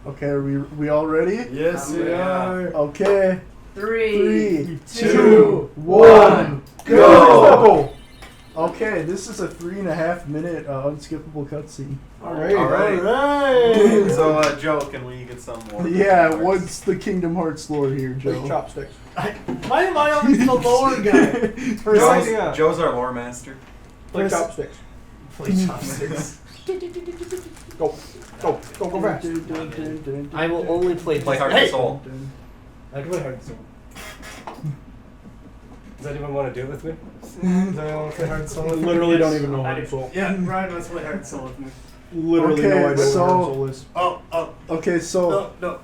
Okay, are we all ready? Yes, we are. Okay. 3, 2, 1, go! Okay, this is a 3.5 minute unskippable cutscene. Alright. So, Joe, can we get some more? Yeah, what's the Kingdom Hearts lore here, Joe? Like chopsticks. Why am I always the lore guy? First idea. Joe's our lore master. Like chopsticks. Play chopsticks. Go fast. I will only play Heart and Soul. I can play Heart and Soul. Does anyone want to do it with me? Does anyone want to play Heart and Soul? I literally don't even know Heart and Soul. Yeah, Ryan wants to play Heart and Soul with me. Literally no idea what Heart and Soul is. Okay, so No.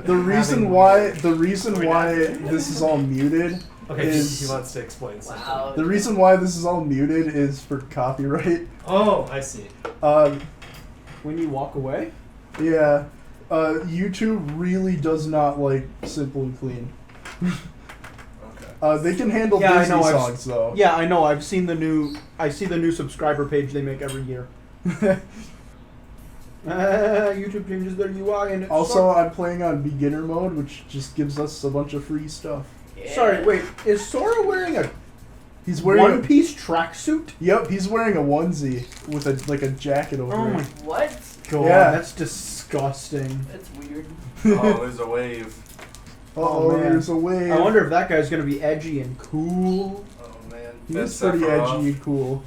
the reason why this is all muted Okay, is he wants to explain something. Wow. the reason why this is all muted is for copyright. Oh, I see. When you walk away? Yeah, YouTube really does not like Simple and Clean. Okay. They can handle Yeah, I Disney know, songs though. Yeah, I know. I see the new subscriber page they make every year. YouTube changes their UI and it Also, I'm playing on beginner mode, which just gives us a bunch of free stuff. Yeah. Sorry, wait. Is Sora wearing a He's wearing one-piece tracksuit? Yep, he's wearing a onesie with a jacket over Oh it. my What? god, Yeah. that's disgusting. That's weird. Oh, there's a wave. Oh, man. there's a wave. I wonder if that guy's gonna be edgy and cool. Oh, man. He's That's pretty Sephiroth. edgy and cool.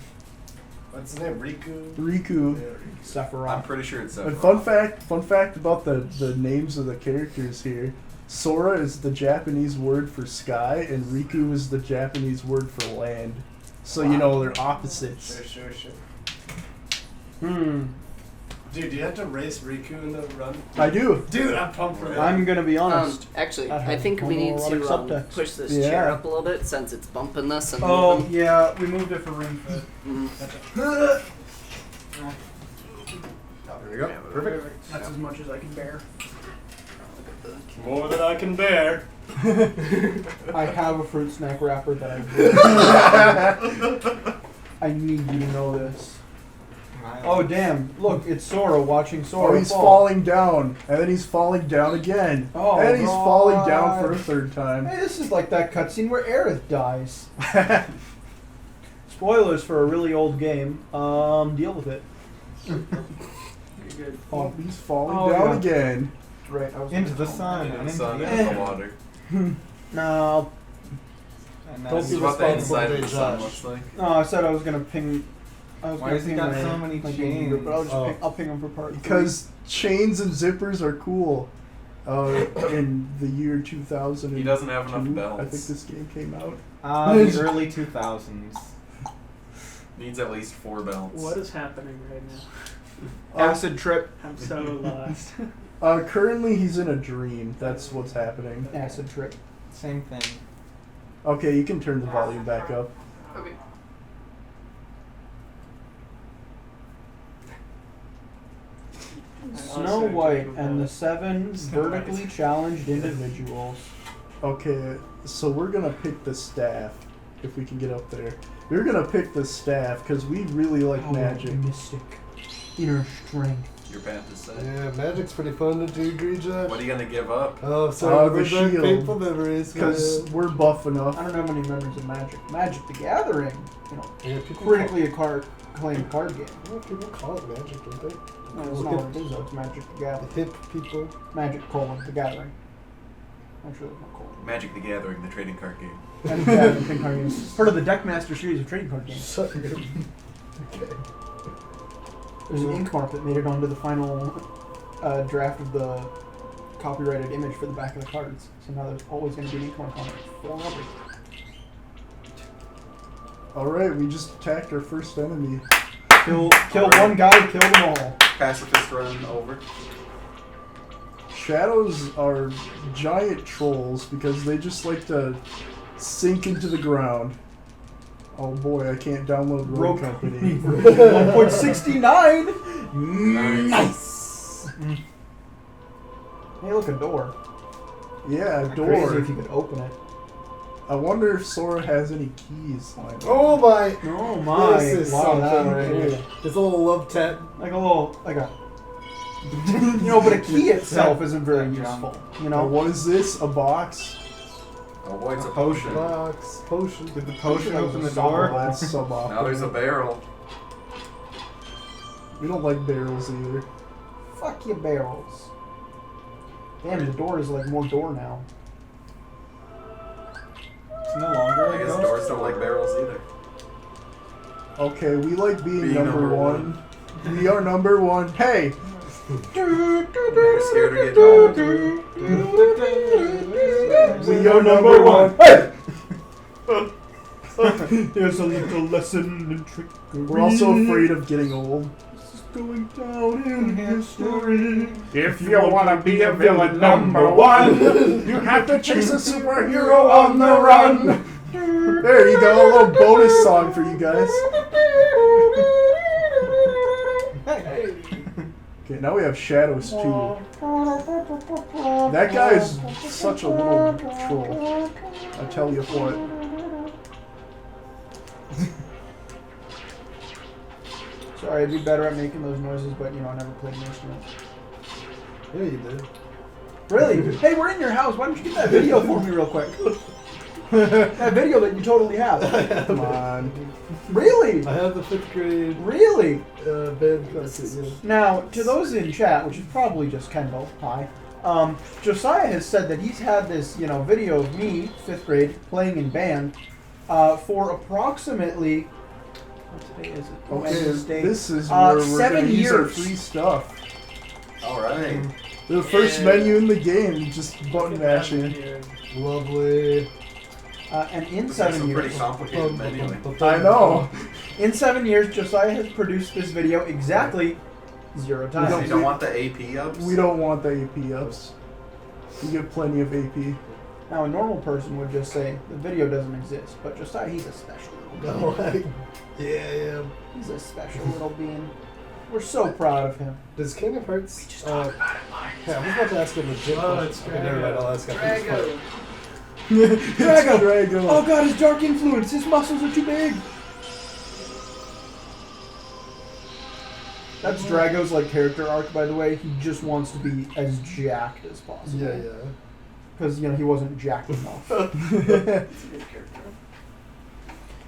What's his name? Riku? Riku. Yeah, Sephiroth. I'm pretty sure it's And Sephiroth. fun fact about the names of the characters here. Sora is the Japanese word for sky, and Riku is the Japanese word for land. So you know they're opposites. Sure. Hmm. Dude, do you have to race Riku in the run? I do. Dude, I'm pumped for that. I'm gonna be honest. Actually, I I have think we need to homoerotic subtext. push this Yeah. chair up a little bit since it's bumping this and Oh moving. yeah, we moved it for refit. Mhm. There we go. Perfect. That's as much as I can bear. More than I can bear. I have a fruit snack wrapper that I need you to know this. Oh damn! Look, it's Sora watching Sora. Oh, he's fall. falling down, and then he's falling down again, Oh, and he's falling down God. for a third time. Hey, this is like that cutscene where Aerith dies. Spoilers for a really old game. Deal with it. You're good. Oh, he's falling Oh, down yeah. again. Right. I was Into the sun. And and the sun into and the water. No, and Don't This be is what the responsible inside of to the sun Josh. looks like. no. I said I was gonna ping. Why gonna has he ping got my- so many my chains? group, but Oh. I'll ping him for part. Because chains and zippers are cool. In the year 2000. He doesn't have enough I belts. think this game came out. the early 2000s. Needs at least 4 belts. What is happening right now? Acid trip. I'm so lost. Currently he's in a dream. That's what's happening. Acid trip. Same thing. Okay, you can turn the volume back up. Okay. Snow White and the 7 vertically challenged individuals. Okay, so we're gonna pick the staff if we can get up there. We're gonna pick the staff because we really like Power magic. Mystic. Inner strength. Your path is set. Yeah, magic's pretty fun to do, Josh. What are you gonna give up? Oh, sorry, the those are shield. painful memories. Because we're buff enough. I don't have any memories of Magic. Magic the Gathering, Yeah, people critically acclaimed card game. Well, people call it magic, don't they? No, that's not what it is though. It's Magic the The Gathering. hip people. Magic : The Gathering. Actually, it's not called. Magic the Gathering, the trading card game. Magic the Gathering trading card games. Part of the Deckmaster series of trading card games. Shut your... Okay. There's an ink mark that made it onto the final draft of the copyrighted image for the back of the cards. So now there's always going to be an ink mark on it forever. Alright, we just attacked our first enemy. Kill one guy, kill them all. Pacifist run over. Shadows are giant trolls because they just like to sink into the ground. Oh boy, I can't download Rogue Company. 1.69! Nice! Hey, look, a door. Yeah, a Crazy door. if you could open it. I wonder if Sora has any keys. Oh my! Oh my! This is wow, that something right cool. here. This little love tap. Like a little, like a You know, but a key itself isn't very useful. You Now, know, what is this? A box? Oh boy, it's a potion. Box, potion. Did the potion That was open a the solid door? That's suboptimal. Now there's a barrel. We don't like barrels either. fuck your barrels. Damn, the door is like more door now. It's no longer I like guess those? doors don't like barrels either. Okay, we like being Being number number one. We are number one. Hey! You're scared to get going. We are number one. Hey! There's a little lesson in trickery. We're also afraid of getting old. This is going down in history. If you wanna be a villain number one, you have to chase a superhero on the run. There you go, a little bonus song for you guys. Okay, now we have shadows too. That guy is such a little troll. I tell you what. Sorry, I'd be better at making those noises, but you know, I never played an instrument. Yeah, you did. Really? Hey, we're in your house. Why don't you get that video for me real quick? That video that you totally have. Come on. Really? I have the 5th grade Really? band concert, yeah. Now, to those in chat, which is probably just Kendall, hi. Josiah has said that he's had this, you know, video of me, 5th grade, playing in band, for approximately. What today is it? Okay, Wednesday. this is where we're 7 gonna use our years. free stuff. Alright. The first Yeah. menu in the game, just button mashing. Lovely. And in That's 7 a pretty years, complicated menu. I know. in 7 years, Josiah has produced this video exactly 0 So times. you don't want the AP ups? We don't want the AP ups. You get plenty of AP. Now, a normal person would just say the video doesn't exist, but Josiah, he's a special little No, being. yeah. He's a special little being. We're so proud of him. Does Kingdom Hearts? Yeah, I was about to ask him a legit question. it's Okay, never mind. I'll ask him. Drago. Drago. Drago. Oh god, his dark influence. His muscles are too big. That's Drago's like character arc, by the way. He just wants to be as jacked as possible. Yeah. Because you know he wasn't jacked enough.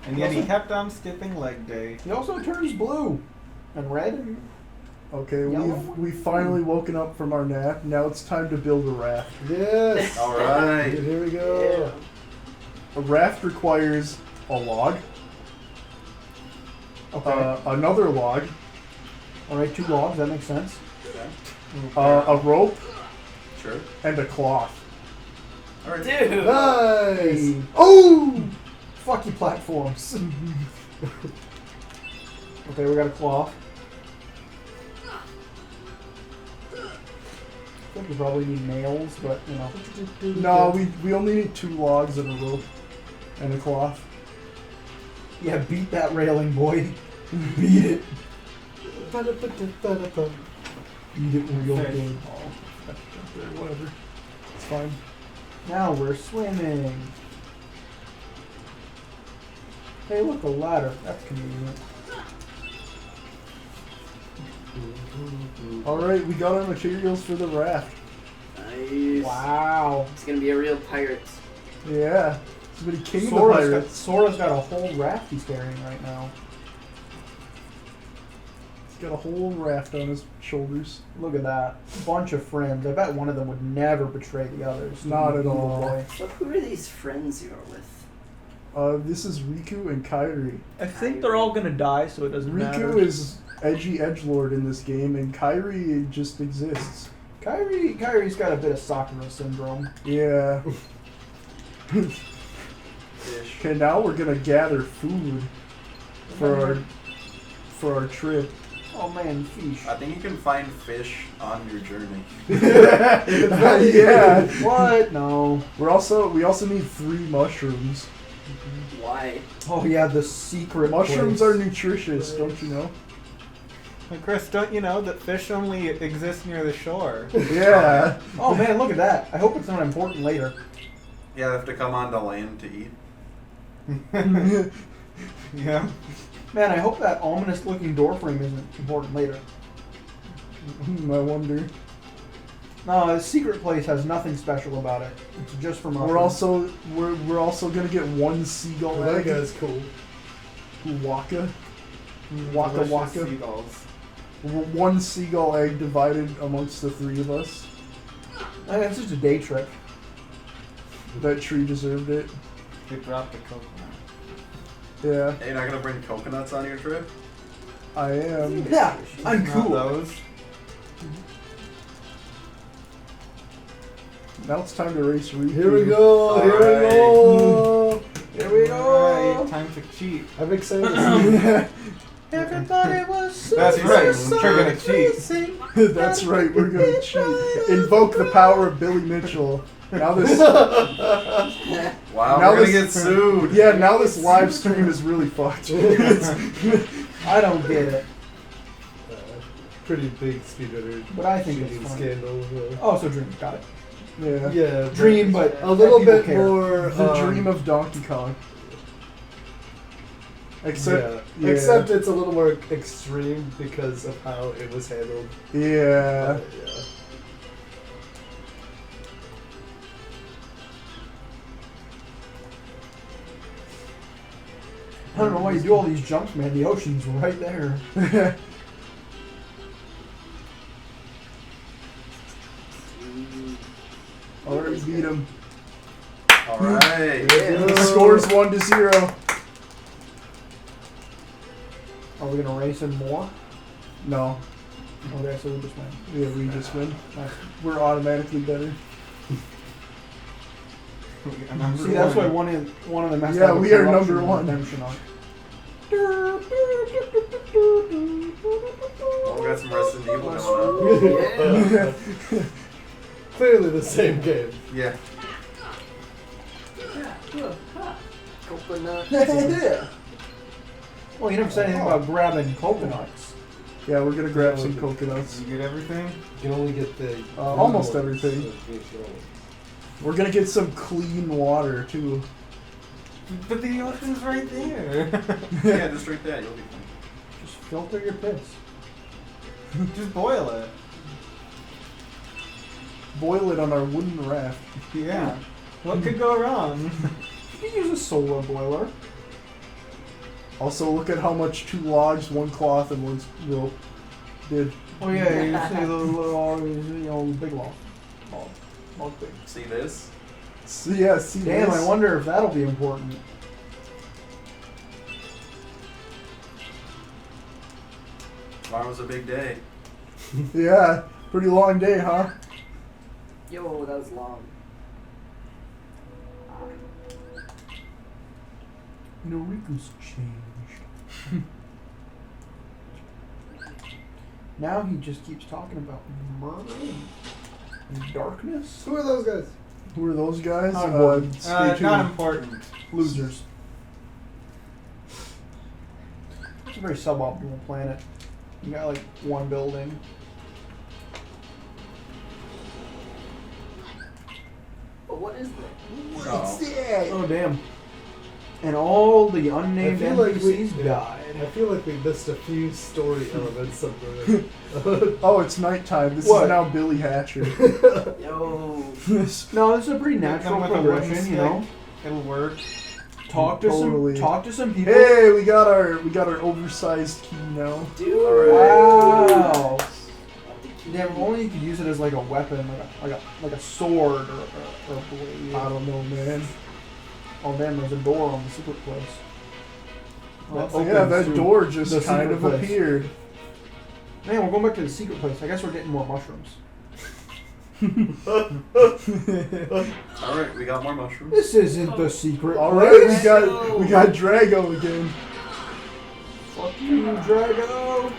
And yet he kept on skipping leg day. He also turns blue and red. And Okay, Yellow? we've finally woken up from our nap. Now it's time to build a raft. Yes. Alright. Here we go. A raft requires a log, okay, another log, all right, 2 logs. That makes sense. a rope, Sure. and a cloth. Alright. Dude. Nice. Oh, fuck you, platforms. Okay, we got a cloth. I think we probably need nails, but you know. No, we only need 2 logs and a rope and a cloth. Yeah, beat that railing, boy. Beat it. Beat it real Fish. good. Oh, whatever. It's fine. Now we're swimming. Hey, look, a ladder. That's convenient. Alright, we got our materials for the raft. Nice. Wow. It's gonna be a real pirate. Yeah. It's gonna be king of the Sora's pirates. Sora's got a whole raft he's carrying right now. He's got a whole raft on his shoulders. Look at that. Bunch of friends. I bet one of them would never betray the others. Not at Evil all. boy. So who are these friends you're with? This is Riku and Kairi. I think they're all gonna die, so it doesn't matter. Riku is edgy edgelord in this game, and Kairi just exists. Kyrie's got a bit of Sakura syndrome. Yeah. Okay, now we're gonna gather food for our trip. Oh man, fish. I think you can find fish on your journey. Yeah. What? No. We also need 3 mushrooms. Why? Oh yeah, the secret Mushrooms place. are nutritious, don't you know? And Chris, don't you know that fish only exist near the shore? Yeah. Oh man, look at that. I hope it's not important later. Yeah, they have to come onto land to eat. Yeah. Man, I hope that ominous looking door frame isn't important later. I wonder. No, the secret place has nothing special about it. It's just for mushrooms. We're also gonna get one seagull That egg. guy's cool. Waka. Waka Delicious waka. seagulls. One seagull egg divided amongst the three of us. It's just a day trip. That tree deserved it. They dropped the coconut. Yeah, Hey, you're not gonna bring coconuts on your trip? I am. Yeah, I'm Not cool. those. Now it's time to race Riku. Here we go. Here we go. Here we Alright, go. time to cheat. I'm excited to see. Everybody was so That's right, so we're gonna cheat. crazy. That's right, we're gonna cheat. Invoke the power of Billy Mitchell. Now this, Wow, Now we're gonna this- get sued. yeah, now this live stream is really fucked. I don't get it, Pretty big speedrunner but I think it's cheating fun. scandal. Oh, so Dream, got it. Yeah. Yeah, Dream, but a little people bit care. more. The dream of Donkey Kong. Except, yeah. Except it's a little more extreme because of how it was handled. yeah. Yeah. I don't know why you do all these jumps, man. The ocean's right there. Already beat him. Alright. The score's 1-0. Are we gonna race him more? No. Okay, so we just win. Yeah, we just win. Nice. We're automatically better. See, that's why one of them has to Yeah, have a we are corruption number one. redemption arc. Well, we got some Resident Evil going on. Clearly the same game. Yeah. Coconut. Well, you never said anything about grabbing coconuts. Yeah, we're gonna grab some coconuts. You get everything? You can only get the Almost good everything. ones. We're gonna get some clean water too. But the ocean's right there. Yeah, just drink that. You'll be fine. Just filter your piss. Just boil it. Boil it on our wooden raft. Yeah. What could go wrong? You can use a solar boiler. Also, look at how much 2 logs, 1 cloth, and 1 rope did. Oh yeah, you see the little big log. Log big. See this? So, yeah, see Damn, this? I wonder if that'll be important. Tomorrow was a big day. Yeah, pretty long day, huh? Yo, that was long. Noriku's changed. Now he just keeps talking about murder and darkness. Who are those guys? Who are those guys? Not important. Stay tuned. Not important. Losers. It's a very suboptimal planet. You got like one building. But what is that? Oh. Oh damn. And all the unnamed I feel like NPCs we- died. I feel like we missed a few story elements somewhere. Oh, it's nighttime. This What? is now Billy Hatcher. Yo. No, this is a pretty Them natural with a progression, wooden you know. It'll work. Talk to Totally. some people. Hey, we got our oversized key now. Dude. Wow. Damn, if only you could use it as like a weapon, like a sword or a blade. I don't know, man. Oh damn, there's a door on the secret place. That Yeah, opens that to door just the kind secret of place. appeared. Man, we're going back to the secret place. I guess we're getting more mushrooms. Alright, we got more mushrooms. This isn't the secret All right, place. we got Drago again. Fuck you, Drago.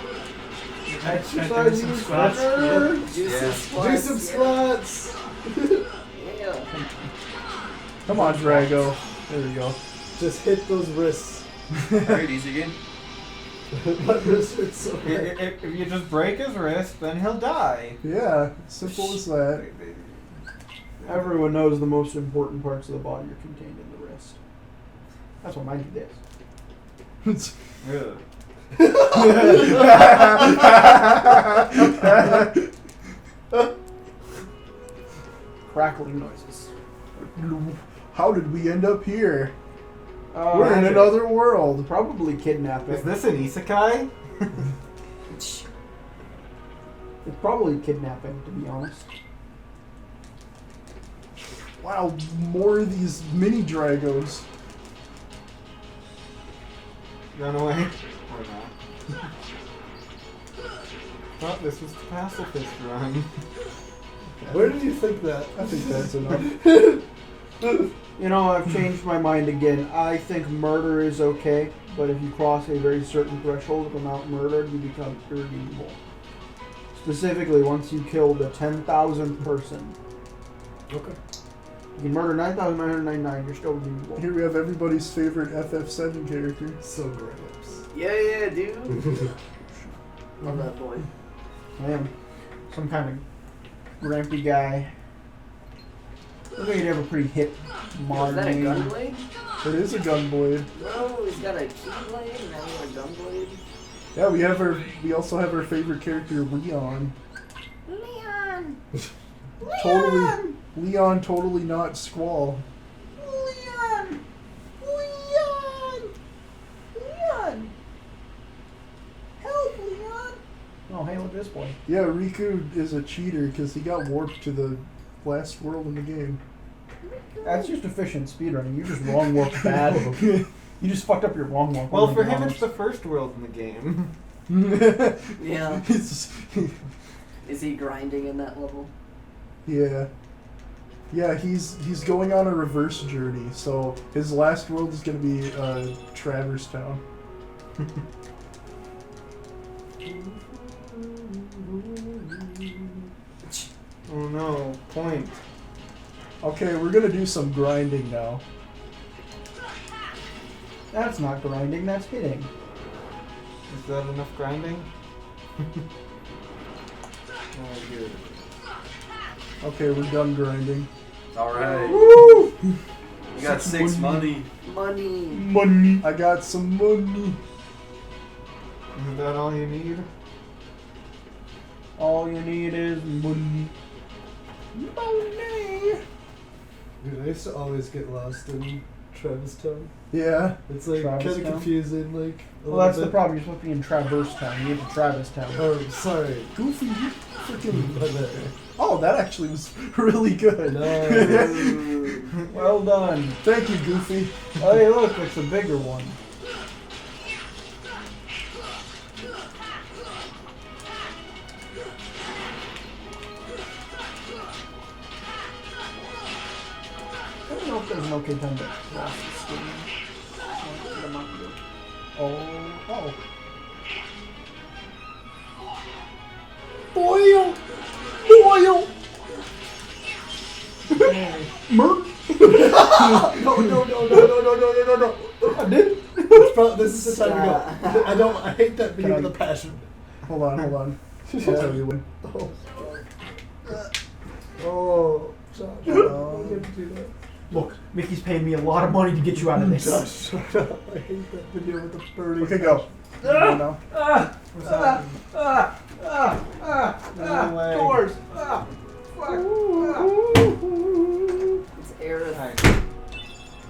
Exercise some you, squats. fucker. Do Yeah. some squats. Do some squats! Yeah. Come on, Drago. There we go. Just hit those wrists. Alright, easy game. My wrists hurt so bad. If you just break his wrist, then he'll die. Yeah, simple as that. Everyone knows the most important parts of the body are contained in the wrist. That's what mine is. Ugh. crackling noises. How did we end up here? We're We're in another world. Probably kidnapping. Is this an isekai? It's probably kidnapping, to be honest. Wow, more of these mini Dragos. Run away. Or not. Oh, this was the pacifist run. Where did you think that? I think that's enough. You know, I've changed my mind again. I think murder is okay, but if you cross a very certain threshold of amount murdered, you become irredeemable. Specifically, once you kill the 10,000th person. Okay. You can murder 9,999, you're still redeemable. Here we have everybody's favorite FF7 character. So gross. Yeah, dude. Love that boy. I am some kind of grampy guy. Look like he'd have a pretty hip Was that a name. gunblade? It is a gunblade. No, he's got a keyblade and now he's got a gunblade. Yeah, we also have our favorite character, Leon. Leon! Leon, totally not Squall. Leon! Leon! Leon! Help, Leon! Oh, hey, look at this boy. Yeah, Riku is a cheater because he got warped to the last world in the game. That's just efficient speedrunning. You just wrong warp bad. You just fucked up your wrong warp. Well, for him, it's the first world in the game. Yeah. It's- Is he grinding in that level? yeah. Yeah, he's going on a reverse journey, so his last world is going to be Traverse Town. Oh no, point. Okay, we're going to do some grinding now. That's not grinding, that's hitting. Is that enough grinding? Oh, good. Okay, we're done grinding. Alright. Woo! You got 6 money. Money. Money. I got some money. Is that all you need? All you need is money. Money. Dude, I used to always get lost in Travis Town. Yeah. It's like Travis kind of Town? confusing, like. a Well, that's little the bit. problem. You're supposed to be in Traverse Town. You get to Travis Town. Oh, sorry. Goofy, you freaking. My bad. Oh, that actually was really good. Nice. Well done. Thank you, Goofy. Oh, hey, look, it's a bigger one. I don't know if there's an okay time to cross the screen. Oh. Boil! Boil! Merc! No. I did. This is the time to go. I hate that video Can with I- a passion. Hold on. I'll tell you when. Oh, Josh. You have to do that. Look, Mickey's paying me a lot of money to get you out of this. Josh, shut up. I hate that video with the birdie. Okay, go. Go now. What's happening? No way. Doors! It's Aerith.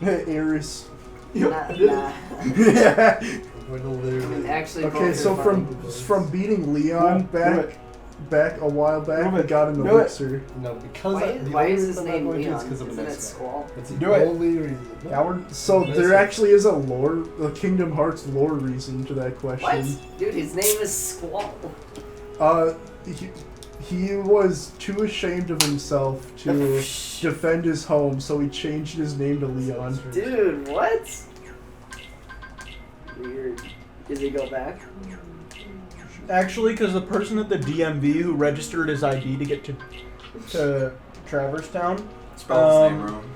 Alright. Eris. Nah. I'm going to I mean, literally. actually, Okay, both so are from beating Leon back a while back, we got him the Do it. elixir. No, because Why the is only his reason I'm name going to is Leon? because I'm a Isn't it nice guy. Squall? That's the Do it. only reason. Coward. So Nice there guy. actually is a Kingdom Hearts lore reason to that question. What? Dude, his name is Squall. He was too ashamed of himself to defend his home, so he changed his name to Leon. Dude, what? Weird. Does he go back? Actually, because the person at the DMV who registered his ID to get to Traverse Town, Spell his name wrong.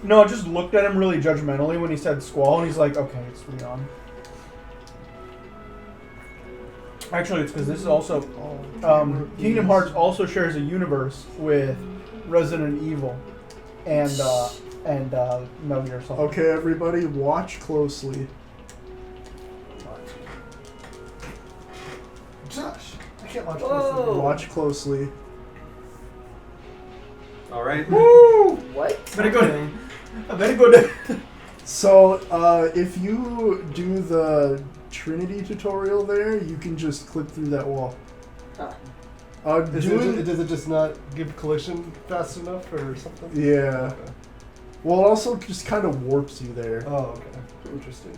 no, just looked at him really judgmentally when he said Squall, and he's like, okay, it's Leon. Actually, it's because this is also Kingdom Hearts also shares a universe with Resident Evil and Metal Gear Solid. Okay, everybody, watch closely. Josh, I can't watch Whoa. this. Watch closely. All right. Woo! What? I better go down. So, if you do the Trinity tutorial there, you can just clip through that wall. Huh. Does it just not give collision fast enough or something? Yeah. Okay. Well, it also just kind of warps you there. Oh, okay. Interesting.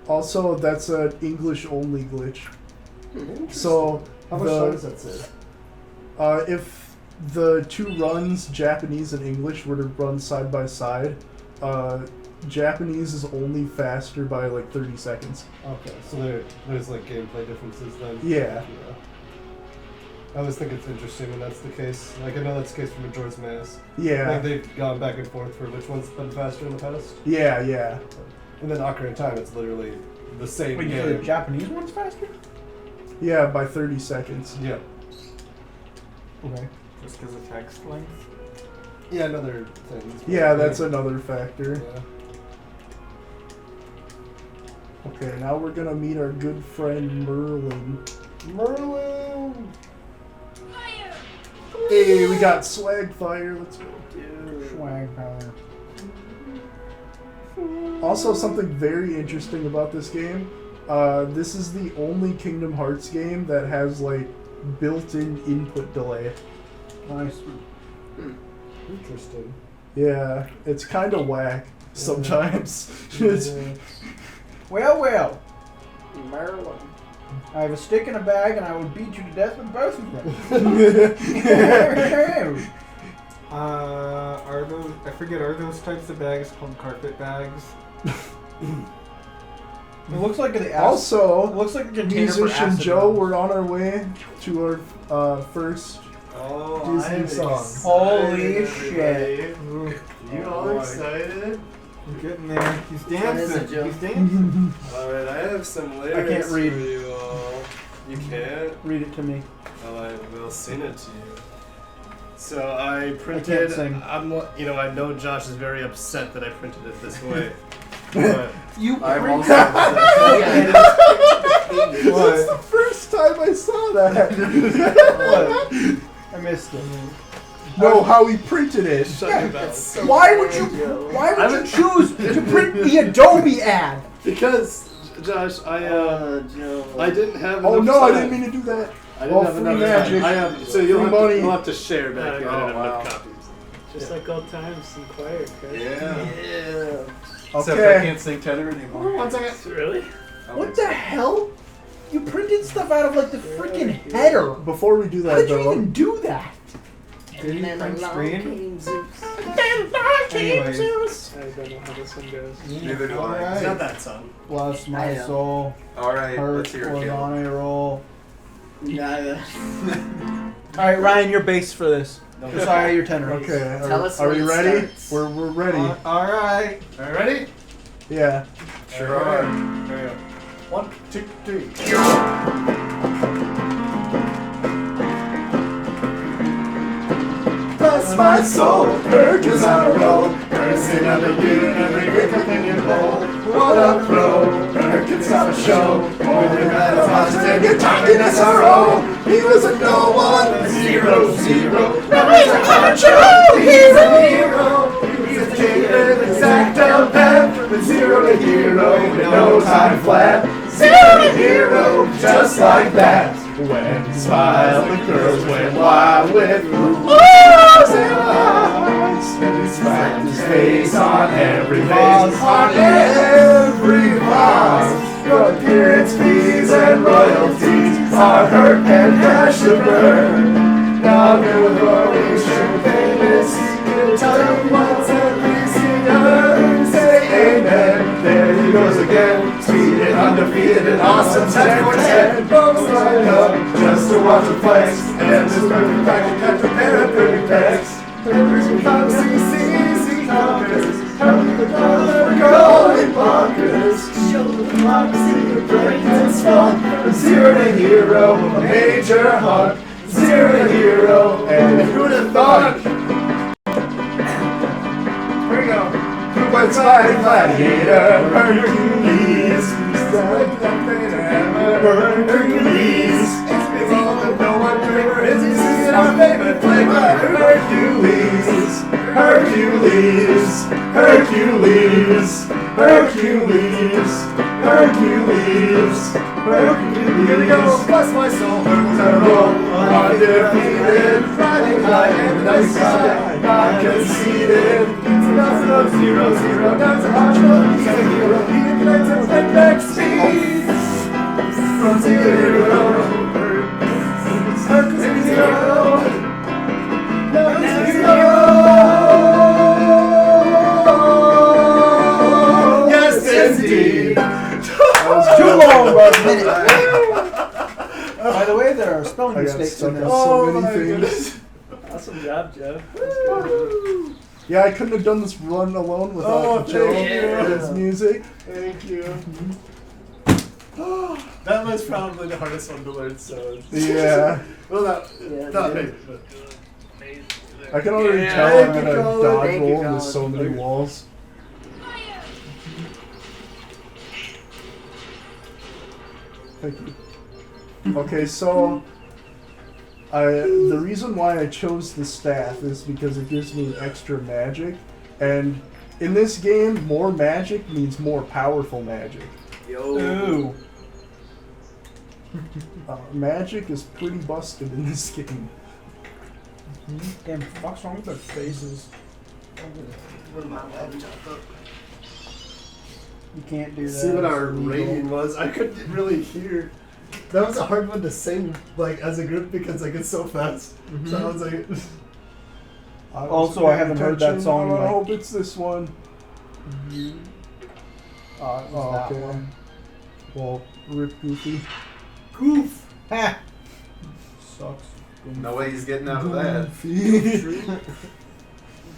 Also, that's an English-only glitch. Interesting. So, How much time does that say? if the two runs, Japanese and English, were to run side by side, Japanese is only faster by like 30 seconds. Okay, so there's like gameplay differences then. Yeah. I always think it's interesting when that's the case. Like I know that's the case for Majora's Mask. Yeah. Like they've gone back and forth for which one's been faster in the past. Yeah, yeah. And then Ocarina of Time, it's literally the same Wait, game. the Japanese one's faster? Yeah, by 30 seconds. Yeah. Okay. Just because of text length? Yeah, another thing. Yeah, that's another factor. Yeah. Okay, now we're gonna meet our good friend Merlin. Merlin! Hey, we got swag fire. Let's go. Swag power. Also, something very interesting about this game. This is the only Kingdom Hearts game that has like built-in input delay. Nice. Interesting. Yeah, it's kind of whack sometimes. Well. Maryland. I have a stick in a bag and I will beat you to death with both of them. Are those, I forget, are those types of bags called carpet bags? It looks like the Also, it looks like a container for Musician acid Joe, rose. we're on our way to our first Oh, Disney I'm song. excited, Holy everybody. Ooh, You all boy. excited? I'm getting there. He's What is dancing. it, Joe? He's dancing. Alright, I have some lyrics can't read. for you all. You can't? Read it to me. Well, I will sing it to you. So I can't printed. sing. I know Josh is very upset that I printed it this way. But You I'm print- also upset. That's the first time I saw that. What? I missed it. No, how he printed it. Shut your mouth. Why would you choose to print the Adobe ad? Because, Josh, I Joe. didn't have. Oh enough no, I time. didn't mean to do that. I didn't Oh, have free enough magic. time. I have. So Free you'll money. have to share back. here. I Oh, didn't have enough wow. copies. Just like old times in choir, Chris. Yeah. Yeah. Except I Okay. can't sing tenor anymore. 1 second. Really? What the hell? You printed stuff out of like the freaking header. Before we do How that, did you though, even do that? Did he And then print along screen? came Zeus. Anyways. I don't know how this one goes. Neither do I. Alright. It's not that song. Bless my I know. soul. Alright, Hurt let's hear it, was Caleb. on a roll. Nada. All right, Ryan, you're bass for this. No. Josiah, your tenor. okay, Tell us are when we it ready? starts. We're ready. All right. Are you ready? Yeah. Sure are. Here we go. 1, 2, 3. Bless my soul, hurt is on a roll. Cursing on the you, every wrinkle in your bowl. What a throw, hurt can stop a show. When you're at a house and you're talking SRO. He was a no one, a 0-0. Now he's a honcho, he's a hero. He's a king of exacto pep. From 0 to hero, in no time flat. 0 to hero, just like that. When he smiled, the girls went wild with oohs and ahs. And he smacked his face on every vase, on every vase. But appearance fees and royalties are hurt and crash to burn. Now good Croatian famous, he'll tell you what's every singer. Say amen, there he goes again. Sweet and undefeated and awesome 10 for 10. Folks line up just to watch the flex. And this perfect package got the pair of perfect packs. Papers and comes CC conquers. Help the color we're going bonkers. Show the democracy of breakdance fun. From 0 to hero, a major hug. 0 to hero, and who'd have thought? Here we go. Who was my gladiator? Hercules. Hercules. It's been all that no one ever is. my favorite flavor, Hercules, Hercules, Hercules, Hercules, Hercules, Hercules. Here we go, bless my soul, Hercules on a roll, undefeated, riding high in the night sky, not conceited, it's nothing of 0, 0, down to Archer, he's a hero, he connects and back speed, from 0 to Hercules hero, Hercules hero. Yes, indeed. That was too long, brother. By the way, there are spelling I got mistakes stuck in on this. so my many things. goodness. Awesome job, Jeff. That's good. Yeah, I couldn't have done this run alone without Joe thank you. and his music. Thank you. That was probably the hardest one to learn, so. Yeah. Well, not maybe, but. I can already Yeah. tell I'm Thank you, gonna Colin. dodge Thank you, roll and there's so Colin. many walls. Thank you. Okay, so the reason why I chose the staff is because it gives me extra magic, and in this game, more magic means more powerful magic. Ooh. Magic is pretty busted in this game. Damn, what's wrong with their faces? You can't do that. See what our It's illegal. rating was. I couldn't really hear. That was a hard one to sing, like as a group, because I get so fast. So I was like, Also, I haven't heard that song in I like- hope it's this one. It was that okay. one. Well, rip Goofy. Goof! Ha! Sucks. No way he's getting out of that. Goofy.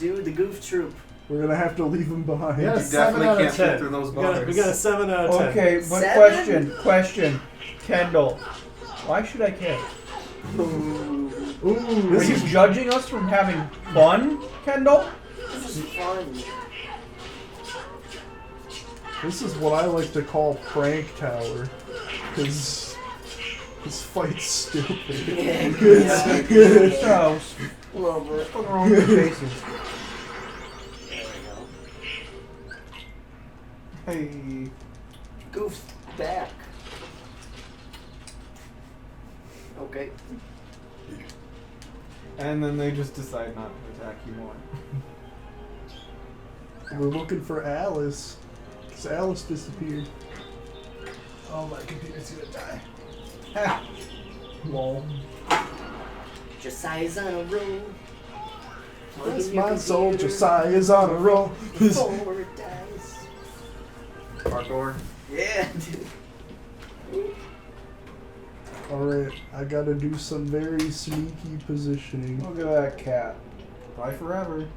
Dude, the Goof Troop. We're gonna have to leave him behind. Yeah. You 7 out definitely of can't 10. fit through those we got bars. a 7 out of 10. Okay, but 7? question. Kendall, why should I care? Ooh, Are you judging us from having fun, Kendall? this is fun. This is what I like to call prank tower, because this fight's stupid. Yeah. So, A little bit. what's wrong with your faces? There we Hey. go. Goof's back. Okay. And then they just decide not to attack you more. We're looking for Alice, because Alice disappeared. Oh, my computer's gonna die. Ha! Lol. Josiah's on a roll. Bless my soul, Josiah's on a roll. Before it dies. Parkour. Yeah, dude. Alright, I gotta do some very sneaky positioning. Look at that cat. Bye forever.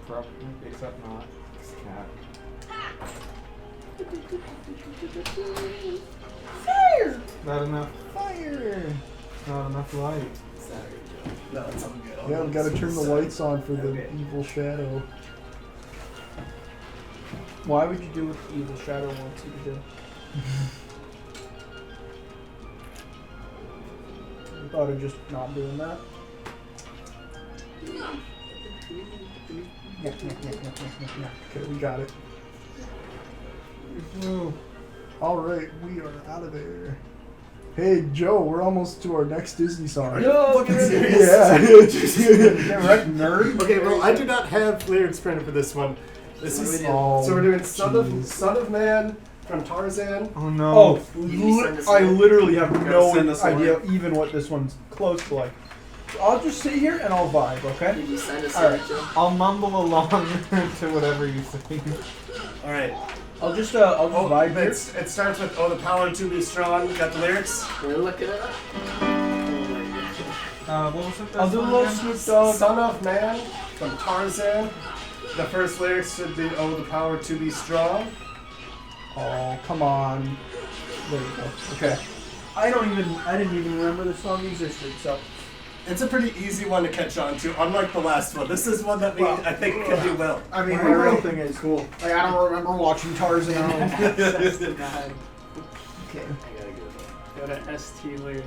Probably, except not. It's a cat. Fire! Not enough. Fire! Not enough light. No, it's all good. Yeah, we gotta turn the lights on for the Okay. evil shadow. Why would you do what the evil shadow wants you to do? You thought of just not doing that? Okay, we got it. Alright, we are out of there. Hey, Joe, we're almost to our next Disney song. Are you fucking serious? Yeah. Yeah, right, nerd. Okay, well, I do not have lyrics printed for this one. This What do is we do? so we're doing Son jeez. of Man from Tarzan. Oh no. Oh, send us I one? literally have Gotta no send us a idea link. even what this one's close to like. So I'll just sit here and I'll vibe, okay? Did you send us Alright. a Joe? I'll mumble along to whatever you say. All right. I'll just vibe here. It starts with "Oh, the power to be strong." Got the lyrics. We're looking it up. Oh What was it? I'll do a little Snoop Dogg. Son of Man from Tarzan. The first lyrics should be "Oh, the power to be strong." Oh, come on. There we go. Okay. I didn't even remember the song existed, so. It's a pretty easy one to catch on to, unlike the last one. This is one that I think can do well. I mean, my real thing is cool. Like, I don't remember watching Tarzan. Okay. I gotta go to ST lyrics.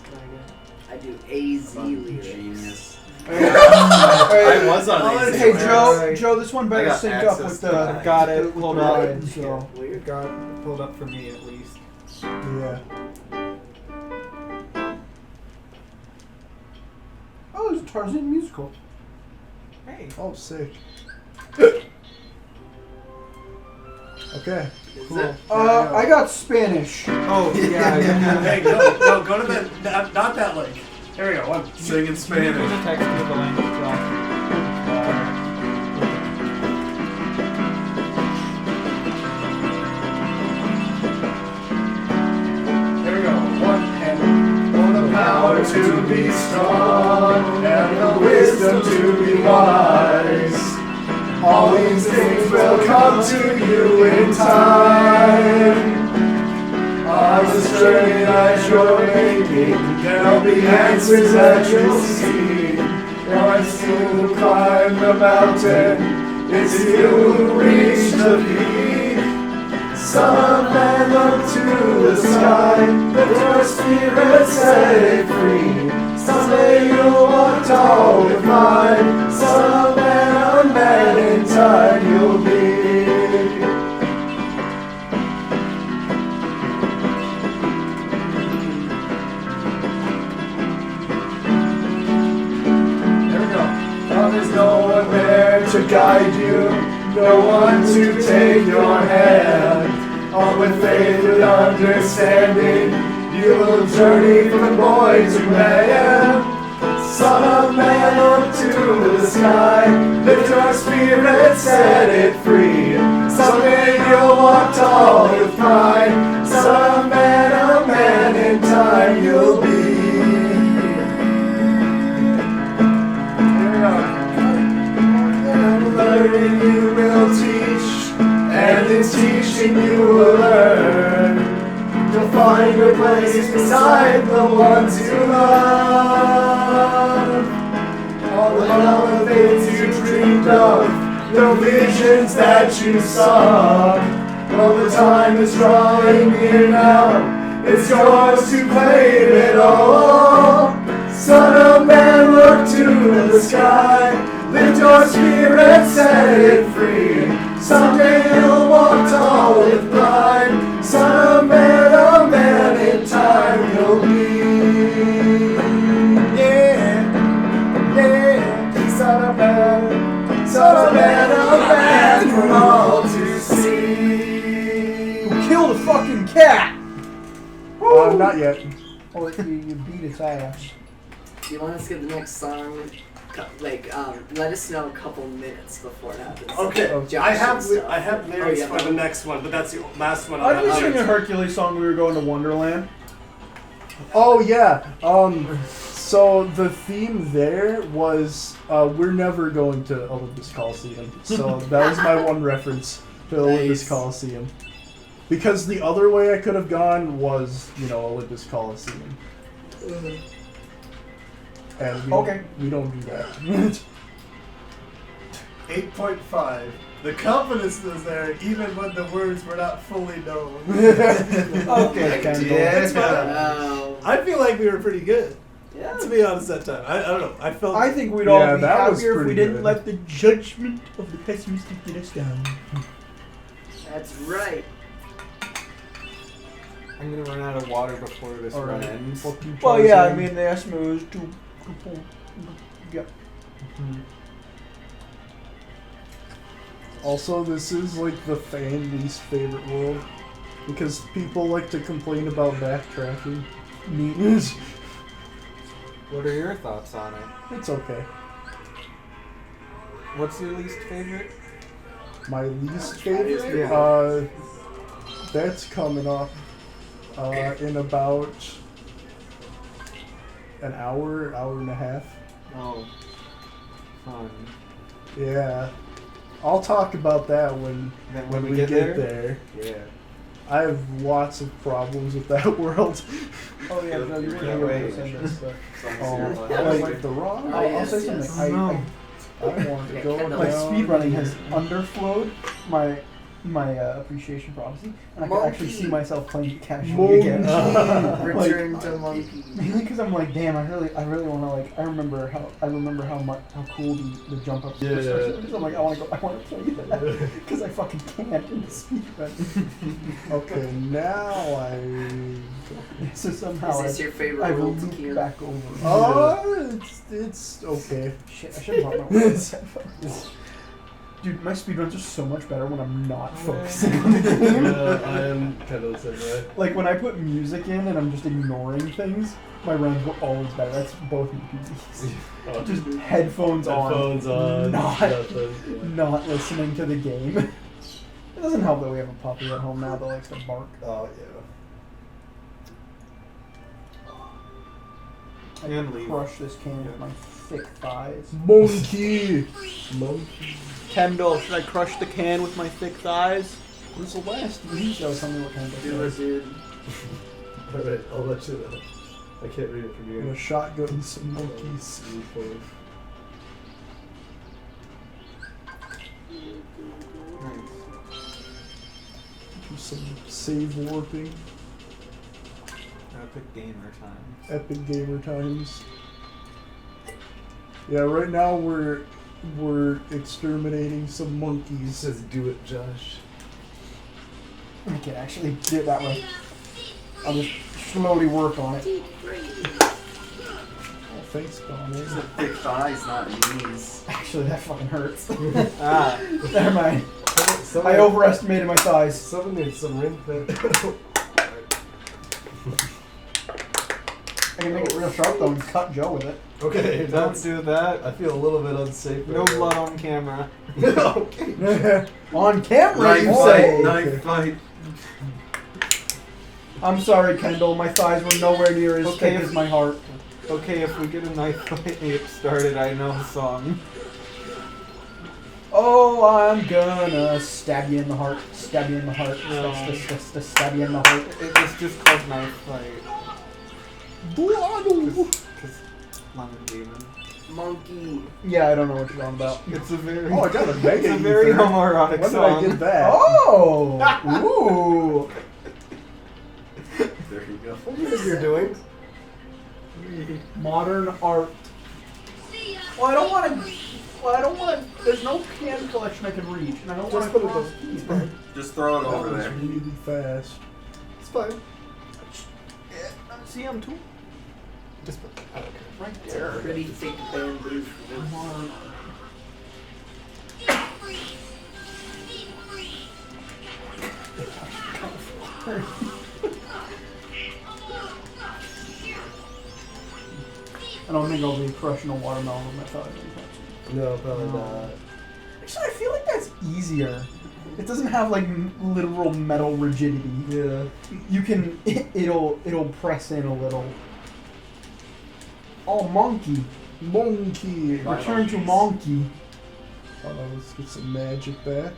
That's what I got. I do AZ lyrics. Genius. I was on Alright. AZ. Hey Joe, Alright. Joe, this one I better got sync up access with to the. that. Got it. with Hold the on. ride, so. Weird. Got it pulled up for me at least. Yeah. Oh, there's a Tarzan musical. Hey. Oh, sick. Okay. Is Cool. it? I got Spanish. Oh yeah. Hey, go to the not that link. There we go. One. Sing in Can you Spanish. text me the language, Josh? Here we go. One and For the power to be strong and the wisdom to be wise. All these things will come to you in time. On this journey that you're making, there'll be answers that you'll see. Once you climb the mountain, it's you who reach the peak. Son of man, look to the sky, let your spirit set it free. Someday you'll walk tall with mine. Son of man, a man in time you'll be. There we go. There's no one there to guide you, no one to take your hand. All with faith and understanding, you will journey from boy to man. Son of man, look to the sky, lift your spirit, set it free. Someday you'll walk tall with pride. Son of man, a man in time you'll be. Learning you will teach, and in teaching you will learn. You'll find your place beside the ones you love. All the things you dreamed of, the visions that you saw. Well, the time is drawing near now, it's yours to claim it all. Son of man, look to the sky, lift your spirit, set it free. Someday you'll walk tall with pride. Son of man, a man in time you'll be. Yeah, yeah. Son of man, a man for all to see. Who killed a fucking cat? Not yet. Oh, you beat its ass. Do you want us to get the next song? Let us know a couple minutes before it happens. Okay, Oh, I have Josh and stuff. I have lyrics yeah, for the next one, but that's the last one. I didn't sing a have. Hercules song when we were going to Wonderland. Oh yeah. So the theme there was we're never going to Olympus Coliseum. So that was my one reference to Olympus Nice. Coliseum. Because the other way I could have gone was, Olympus Coliseum. And we don't do that. 8.5. The confidence was there even when the words were not fully known. Okay, Kendall. That's fine. Oh. I feel like we were pretty good, Yeah. to be honest, that time. I don't know. I felt. I think we'd Yeah, all be that was happier if we pretty didn't good. let the judgment of the pessimistic get us down. That's right. I'm gonna run out of water before this run Alright. ends. Well, yeah, I mean, the estimate was to. Yeah. Also, this is like the fan least favorite world because people like to complain about backtracking. Neat. What are your thoughts on it? It's okay. What's your least favorite? My least favorite, Yeah. that's coming up in about an hour and a half. Oh, fun. Yeah, I'll talk about that when we get there. Yeah. I have lots of problems with that world. Oh, yeah, no, you're Can't really wait. saying this stuff. Oh, like the wrong. Oh, I'll yes, say yes. something. I want to Yeah, go Kendall. Like down. speedrunning has underflowed my my appreciation prophecy, and I could Monkey. actually see myself playing it casually again. Return to monkey. Mainly because I'm like, damn, I really want to like. I remember how cool the jump up. Yeah. Because I'm like, I want to play that because I fucking can't in the speedrun. Okay, now So somehow Is this your favorite I world to looped kill? back over. Oh, it's okay. Shit, I should have brought my headphones. Dude, my speedruns are so much better when I'm not focusing on the game. I am kind of the same way. Like when I put music in and I'm just ignoring things, my runs were always better. That's both my PCs. Oh, Just headphones headphones on. Not- nothing. Yeah. not listening to the game. It doesn't help that we have a puppy at home now that likes to bark. Oh I And can leave. crush this can with my thick thighs. Monkey. Monkey. Kendall, should I crush the can with my thick thighs? Who's the last? You show tell me what Kendall Do it, says. dude. Alright, I'll let you know. I can't read it from I'm gonna here. shotgun some monkeys. Do some save warping. Epic gamer time. Epic gamer times. Yeah, right now we're exterminating some He monkeys. says, "Do it, Josh." I can actually do it that way. I'll just slowly work on it. Oh, thanks, Connor. Thick thighs, not knees. Actually, that fucking hurts. Ah, Never mind. Someone, I overestimated my thighs. Someone needs some ring fit. I can make it real sharp though and cut Joe with it. Okay, don't do that. I feel a little bit unsafe. No right blood on camera. now. Okay. On camera, you Knife say? fight, knife fight. I'm sorry, Kendall. My thighs were nowhere near as Okay, thick if- as my heart. Okay, if we get a knife fight started, I know the song. Oh, I'm gonna stab you in the heart. Stab you in the heart. No. Stab you in the heart. It's just called knife fight. Because Lemon Demon. Monkey. Yeah, I don't know what you're on about. It's a very, Oh, I got a mega it's a very ether. homoerotic When did song. I get that? Oh! Ooh! There you go. What do you think you're doing? Modern art. Well, I don't want to. There's no can collection I can reach, and I don't want Just to put it cross there. keys. Just throw it That over was there. really fast. It's fine. See, I'm too Just put I don't care. right there. Pretty thick bamboo. Modern. I don't think I'll be crushing a watermelon with my thighs anytime soon. No, probably not. Actually, I feel like that's easier. It doesn't have like literal metal rigidity. Yeah. You can it'll press in a little. Oh, monkey! Monkey. Return to monkey. Let's get some magic back.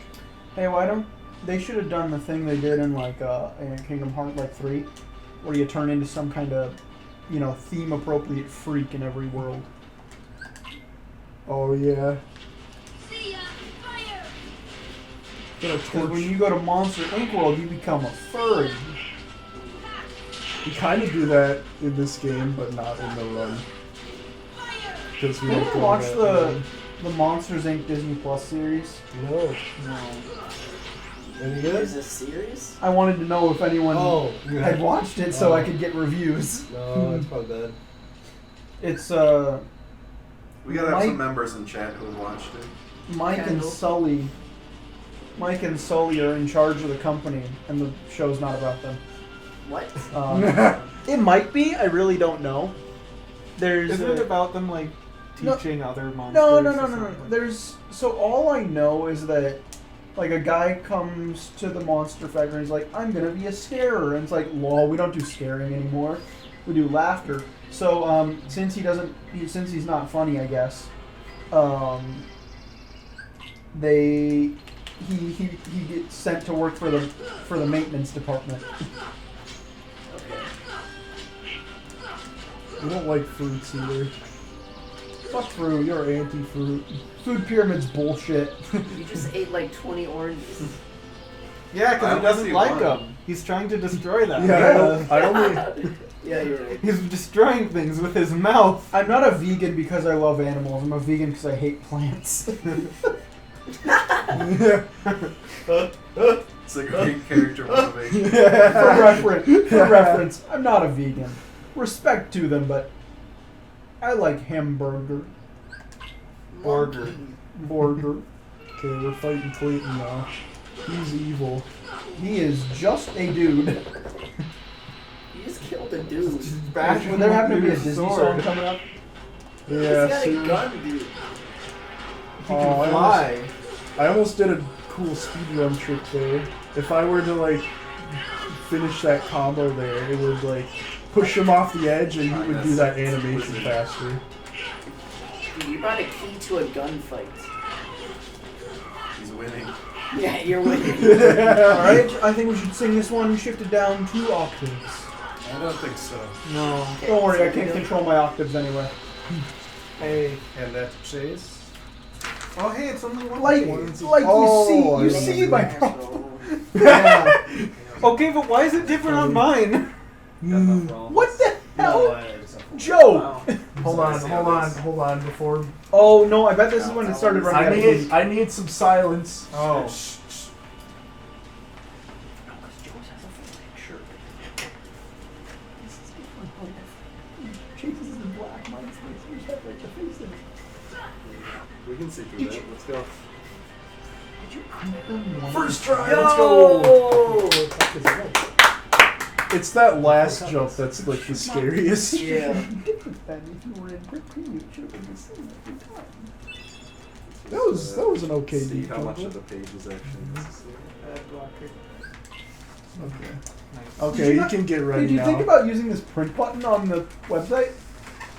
Hey, why don't they should have done the thing they did in like in Kingdom Hearts like 3, where you turn into some kind of theme appropriate freak in every world. Oh yeah. Gonna Because torch. when you go to Monster Inc. world, you become a furry. We kind of do that in this game, but not in the run. Because we You don't ever go watch that the run. Monsters Inc. Disney Plus series? No. No. Any Is good? this serious? I wanted to know if anyone Oh, had watched it so Oh. I could get reviews. No, it's probably bad. It's We gotta have Mike- some members in chat who have watched it. Mike and Kendall. Sully. Mike and Sully are in charge of the company, and the show's not about them. What? It might be. I really don't know. There's Isn't it about them like No. teaching other monsters? no. or something? There's all I know is that like a guy comes to the monster factory and he's like, I'm gonna be a scarer, and it's like, lol, we don't do scaring anymore. We do laughter. So since he's not funny, I guess, he gets sent to work for the maintenance department. We don't like fruits either. Fuck fruit. You're anti-fruit. Food pyramid's bullshit. You just ate like 20 oranges. Yeah, because I he doesn't only see like one. him. He's trying to destroy them. Yeah, I only. Yeah, you're right. He's destroying things with his mouth. I'm not a vegan because I love animals. I'm a vegan because I hate plants. It's a great character motivation. For reference, I'm not a vegan. Respect to them, but I like hamburger. Burger. Burger. Okay, we're fighting Clayton now. He's evil. He is just a dude. You just killed a dude. Bash Would there happen to be a him with Disney your song sword. coming up? Yeah, He's got see, a gun, dude. He Oh, can I fly. I almost did a cool speedrun trick there. If I were to like finish that combo there, it would like push him off the edge and he would do that animation faster. Dude, you brought a key to a gunfight. He's winning. Yeah, you're winning. Alright, I think we should sing this one shifted down 2 octaves. I don't think so. No. Don't worry, I can't control my octaves anyway. Hey. And that chase. Oh, hey, it's only one. Like Oh, you I see my see. problem. Yeah. Okay, but why is it different on mine? What the hell? No, I just have Joe! Hold on, before Oh no, I bet this is when it started running out of booze. I need some silence. Oh. We can see through that. Let's go. First try, let's go. It's that last jump that's like the scariest. Yeah. That was an okay See beat. how much of the page is actually necessary. Okay. Nice. Okay, Did you not- can get ready Did you now. think about using this print button on the website?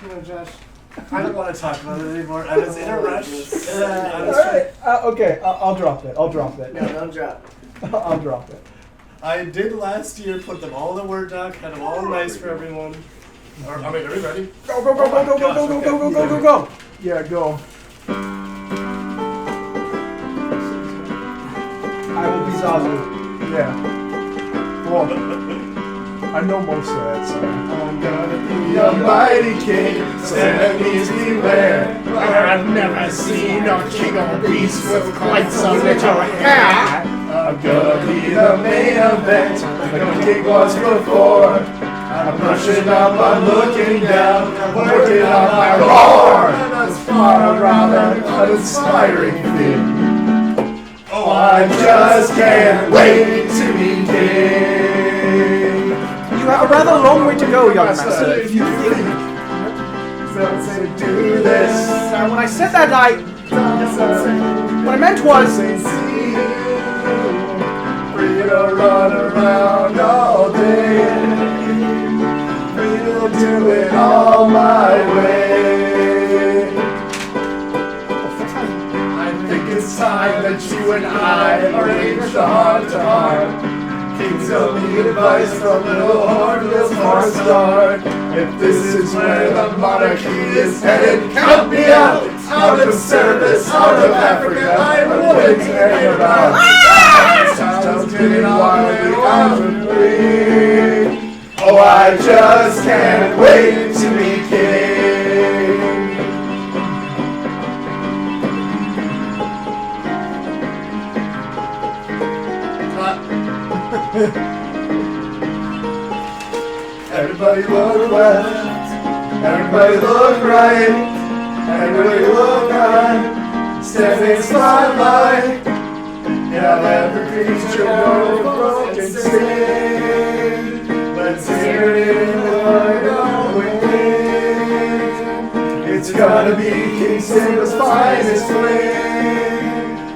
You know, Josh, I don't want to talk about it anymore. I was in a rush. And I was Alright, okay, I'll drop it. I'll drop it. No, don't drop. I'll drop it. I did last year put them all in a Word doc, had them all nice for everyone. I mean, are we ready? Go, go, go, go, go, go, go, go, go, go, go, go! Yeah, go. I will be Zazu. Yeah. Well, I know most of that song. I'm gonna be a mighty king, so enemies beware. I've never seen a king of beasts with quite so little hair. I'm gonna be the main event, like the king was before. I'm brushing up, I'm looking down, I'm working on my roar. That's far rather uninspiring thing. Oh, I just can't wait to be king. You have a rather long way to go, young master. If you think to do this, Now, when I said that, what I meant was, free to run around all day, free to do it all my way. I think it's time that you and I arrange the heart-to-heart. Kings don't need advice from little hornbills for a start. If this is where the monarchy is headed, count me out of service, out of Africa, I'm willing to hang around. Sounds getting wildly out of free. Oh, I just can't wait to be king. Everybody look left, everybody look right, everybody look high, standing spotlight. Yeah, every creature go broken sing. Let's hear it in the light wind. It's gotta be King Simba's finest fling.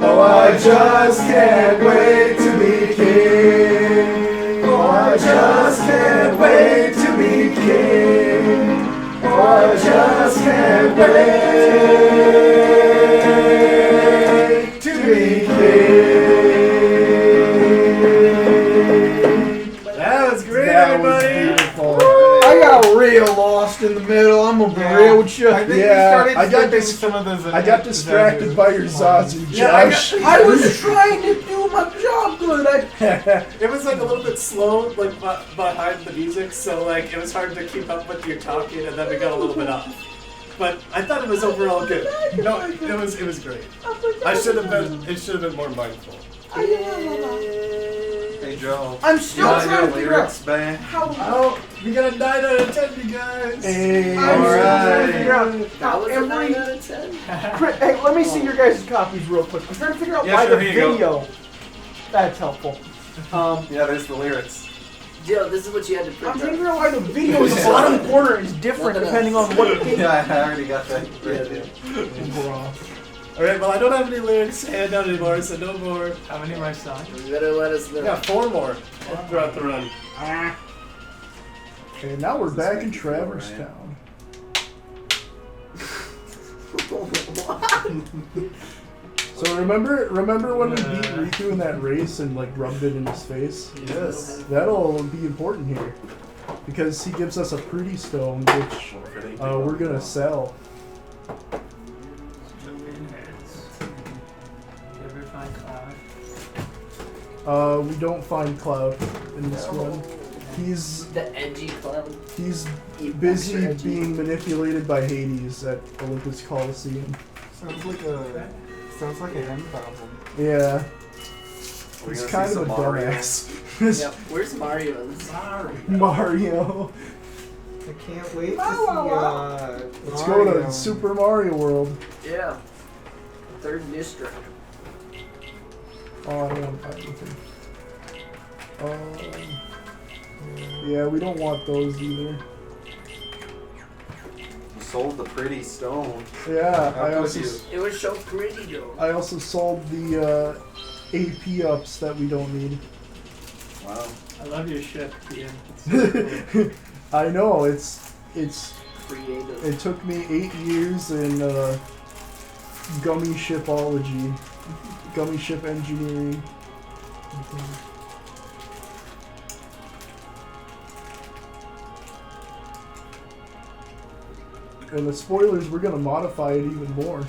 Oh, I just can't wait to be king. Oh, I just can't wait to be king. Oh, I just can't wait to be king. That was great, That was everybody. beautiful. I got a real lost in the middle. I'm gonna be real with you. I think Yeah, we I started got skipping dis- some of those. I got distracted by your Zazu, Yeah, Josh. I was trying to do my job good. It was like a little bit slow, like behind the music, so like it was hard to keep up with your talking, and then we got a little bit off. But I thought it was overall good. No, it was great. I should have been. It should have been more mindful. Hey Joe. I'm still you got trying to your figure out lyrics back? how. Oh, we got a 9 out of 10, you guys. Hey, I'm still trying to figure out That how was a 9 out of 10. Hey, let me see your guys' copies real quick. I'm trying to figure out Yeah, why sure, the here you go. video. That's helpful. Yeah, there's the lyrics. Joe, this is what you had to I'm print trying to out. figure out why the video in the bottom corner is different Nothing depending else. on what page. Yeah, I already got that. All right, well I don't have any lyrics to hand out anymore, so no more. How many of my songs? You better let us know. Yeah, 4 more throughout the run. Okay, now we're back in Traverse Town. So remember when we beat Riku in that race and like rubbed it in his face? Yes. That'll be important here because he gives us a pretty stone, which we're gonna sell. We don't find Cloud in this one. He's The edgy cloud. busy being manipulated by Hades at Olympus Coliseum. Sounds like an M problem. Yeah, We're he's gonna kind see of a some Mario. dumbass. Yep. Where's Mario in this? Mario. I can't wait to see. Let's go Mario. to Super Mario World. Yeah. 3rd district. Oh, I don't want that with him. Yeah, we don't want those either. You sold the pretty stone. Yeah, How I could also you? It was so pretty, though. I also sold the AP ups that we don't need. Wow. I love your ship, Ian. It's so cool. I know it's Creative. it took me 8 years in gummy shipology, gummy ship engineering. And the spoilers, we're gonna modify it even more.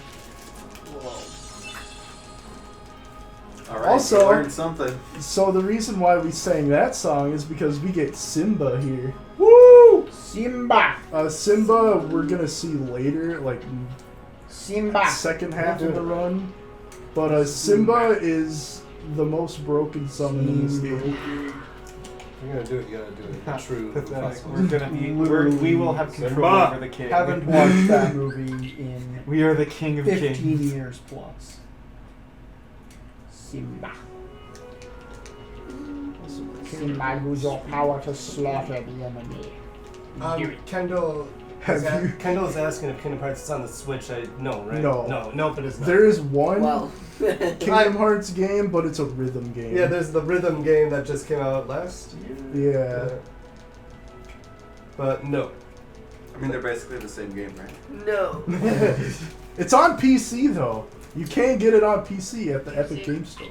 All right. Also- you learned something. So the reason why we sang that song is because we get Simba here. Woo! Simba. Simba, we're gonna see later, like Simba. second half of the run. But Simba is the most broken summon in this game. If you're gonna do it, you gotta do it true. Pathetic. We will have control Simba. over the king. Haven't watched that movie in We are the king of 15 kings. years plus. Simba. Simba, use your power to slaughter the enemy. Kendall. Have you? Kendall's asking if Kingdom Hearts is on the Switch. No, right? No. Nope, it is not. There is one Well, Kingdom Hearts game, but it's a rhythm game. Yeah, there's the rhythm game that just came out last year. Yeah. But no. I mean, they're basically the same game, right? no. It's on PC though. You can get it on PC at the Epic Game Store.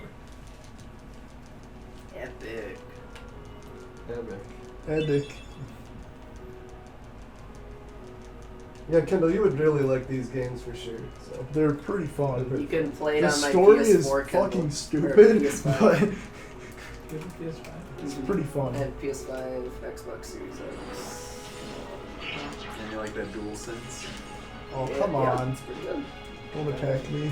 Epic. Epic. Yeah, Kendall, you would really like these games for sure. So. They're pretty fun. You can play it The on my story PS4. is Kindle, fucking or stupid, PS5. but PS5. it's pretty fun. And PS5, Xbox Series X. And you like that DualSense? Oh, Yeah, come yeah, on. it's pretty good. Don't attack me.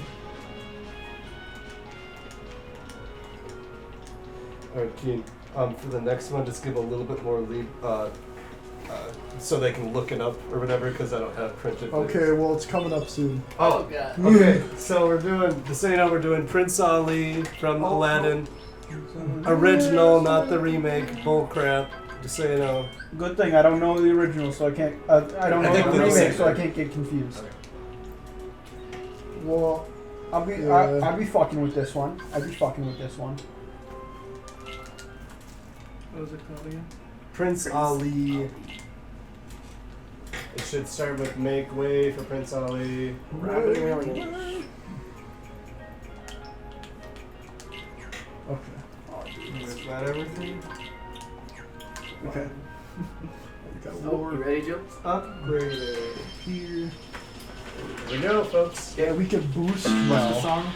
Alright, Keen. For the next one, just give a little bit more lead, so they can look it up or whatever, because I don't have printed. Okay, well, it's coming up soon. Oh, God. Okay, so we're doing, just so you know, we're doing Prince Ali from Aladdin. Original, not the remake. Bullcrap. Just so you know. Good thing I don't know the original, so I can't. I don't I know think the they're the remake, same. so I can't get confused. Well, I'll be Yeah. I'll be fucking with this one. I'll be fucking with this one. What was it called again? Prince Ali. It should start with "Make Way for Prince Ali." Robin Williams. Okay. Is that everything? Okay. I got Oh, you ready, Joe? Upgraded. Here. Here we go, folks. Yeah, we could boost What's the now. song?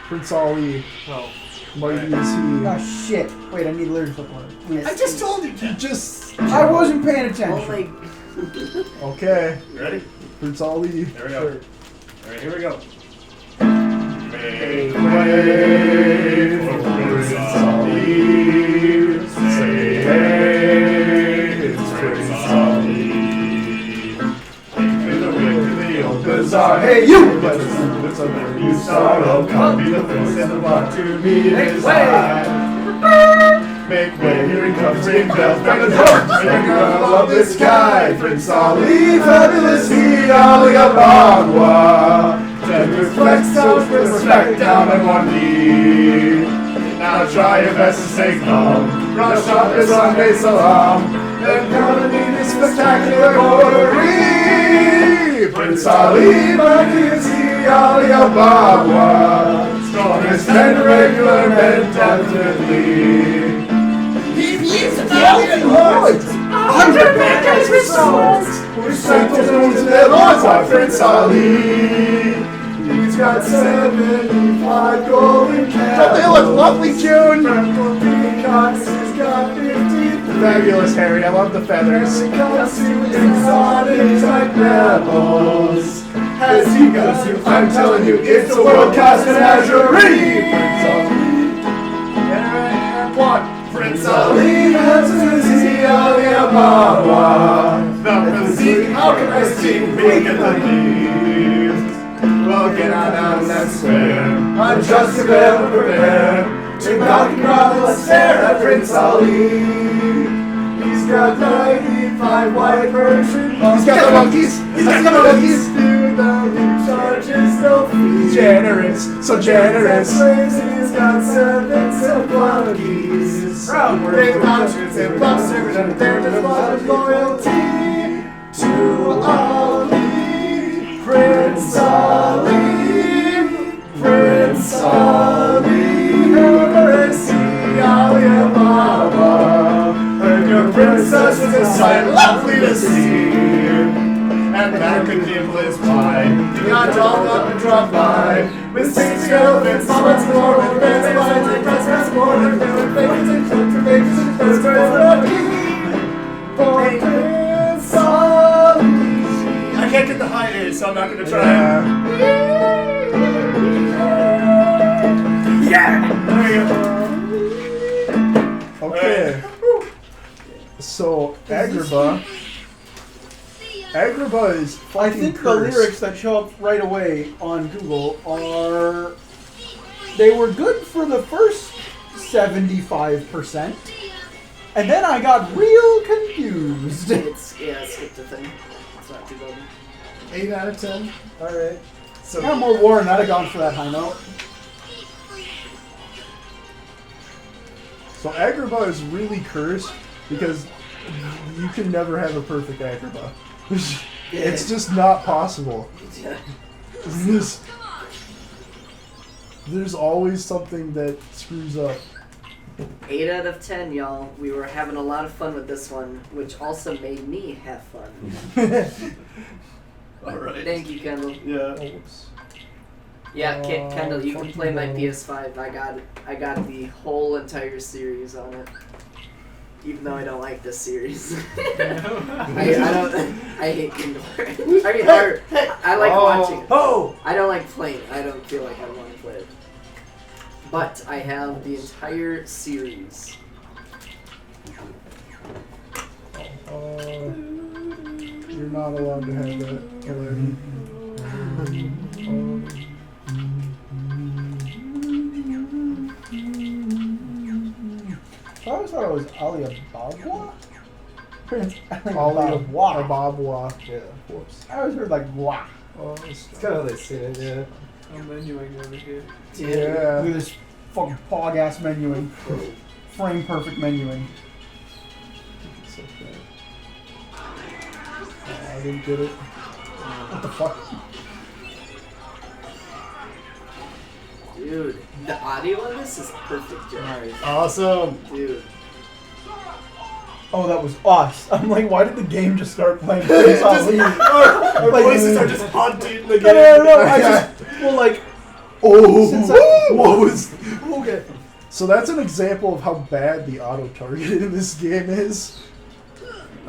Prince Ali, Oh. mighty is Oh he. shit! Wait, I need lyrics support. I just told you. You just. I wasn't paying Oh attention. my. Okay, You ready? Prince Ali. There we go. Sure. All right, here we go. Make way for Prince Ali. Say hey, it's Prince Ali. Into the wicked old bazaar. Hey you! Let's it's a new sorrow. Come be the first and the one to meet his eye. Make way, here he comes, ring bells, bang the drums. Make gonna love this guy. Prince Ali, fabulous he, Ali Abagua. Tender flex, toes with respect down on one knee. Now try your best to stay calm. Rush off your Sunday salam. Then gonna need this spectacular orrery. Prince Ali, mighty is he, Ali Abagua. Strongest and regular men, definitely. He's a valiant lord. 100 bad with swords. We sent those wounds to their lords by Prince Ali. He's got 75 golden cats. Don't they look lovely, June? He's got 50. Fabulous, Harry. I love the feathers. When it comes to exotic type mammals, as he goes to, I'm telling you, it's a world-class menagerie. Prince Ali. And what? Prince Ali has a physique, Ali Abagua. The physique, how can I see? Big at the knees. Well, get out and swear. I'm just about prepared to knock and grovel and stare at Prince Ali. He's got 95 white Persian monkeys. He's got the monkeys. He's got the monkeys. Dude, he charges no fee. Generous, so generous. He's got 7 silk monkeys. They conscience and lobsters and they're just lost loyalty to Ali. Prince Ali, Prince Ali, Mercy, Ali Ababa. Heard your princess is a sight lovely to see. And that could nibble his pie. You got dolled up and dropped by. With 60 elephants, mummets, more, with beds, lines, and press more, and babies and children, babies and first birds, for Prince Ali. I can't get the high A, so I'm not going to try. Yeah. There you go. Okay. So Agrabah is I fucking think the cursed. lyrics that show up right away on Google are. They were good for the first 75%, and then I got real confused. Skip the thing. It's not too bad. 8 out of 10. Alright. So Yeah, more Warren, I'd have gone for that high note. So Agrabah is really cursed because you can never have a perfect Agrabah. It's just not possible. Yeah. There's always something that screws up. 8 out of 10, y'all. We were having a lot of fun with this one, which also made me have fun. alright. Thank you, Kendall. Yeah. Oops. Yeah, Kendall, you can play my fucking PS5. I got the whole entire series on it. Even though I don't like this series. I hate Kingdom Hearts. I mean, I like watching it. Oh! I don't like playing it. I don't feel like I want to play it. But I have the entire series. You're not allowed to have that. Hilary. I always thought it was Ali Abagua? Prince Ali Abagua. Abagua. Yeah. Whoops. I always heard like wah. It's kind of how they say it, yeah. I'm menuing over here. Look Yeah. at this fucking pog ass menuing. Frame perfect menuing. It's okay. I didn't get it. What the fuck? Dude, the audio on this is perfect, Joe. Nice. Awesome. Dude. Oh, that was us. I'm like, why did the game just start playing Prince Ali? Our Like- voices are just haunting the No, game. I just, well, like, Oh, Since I- what was? okay. So that's an example of how bad the auto target in this game is.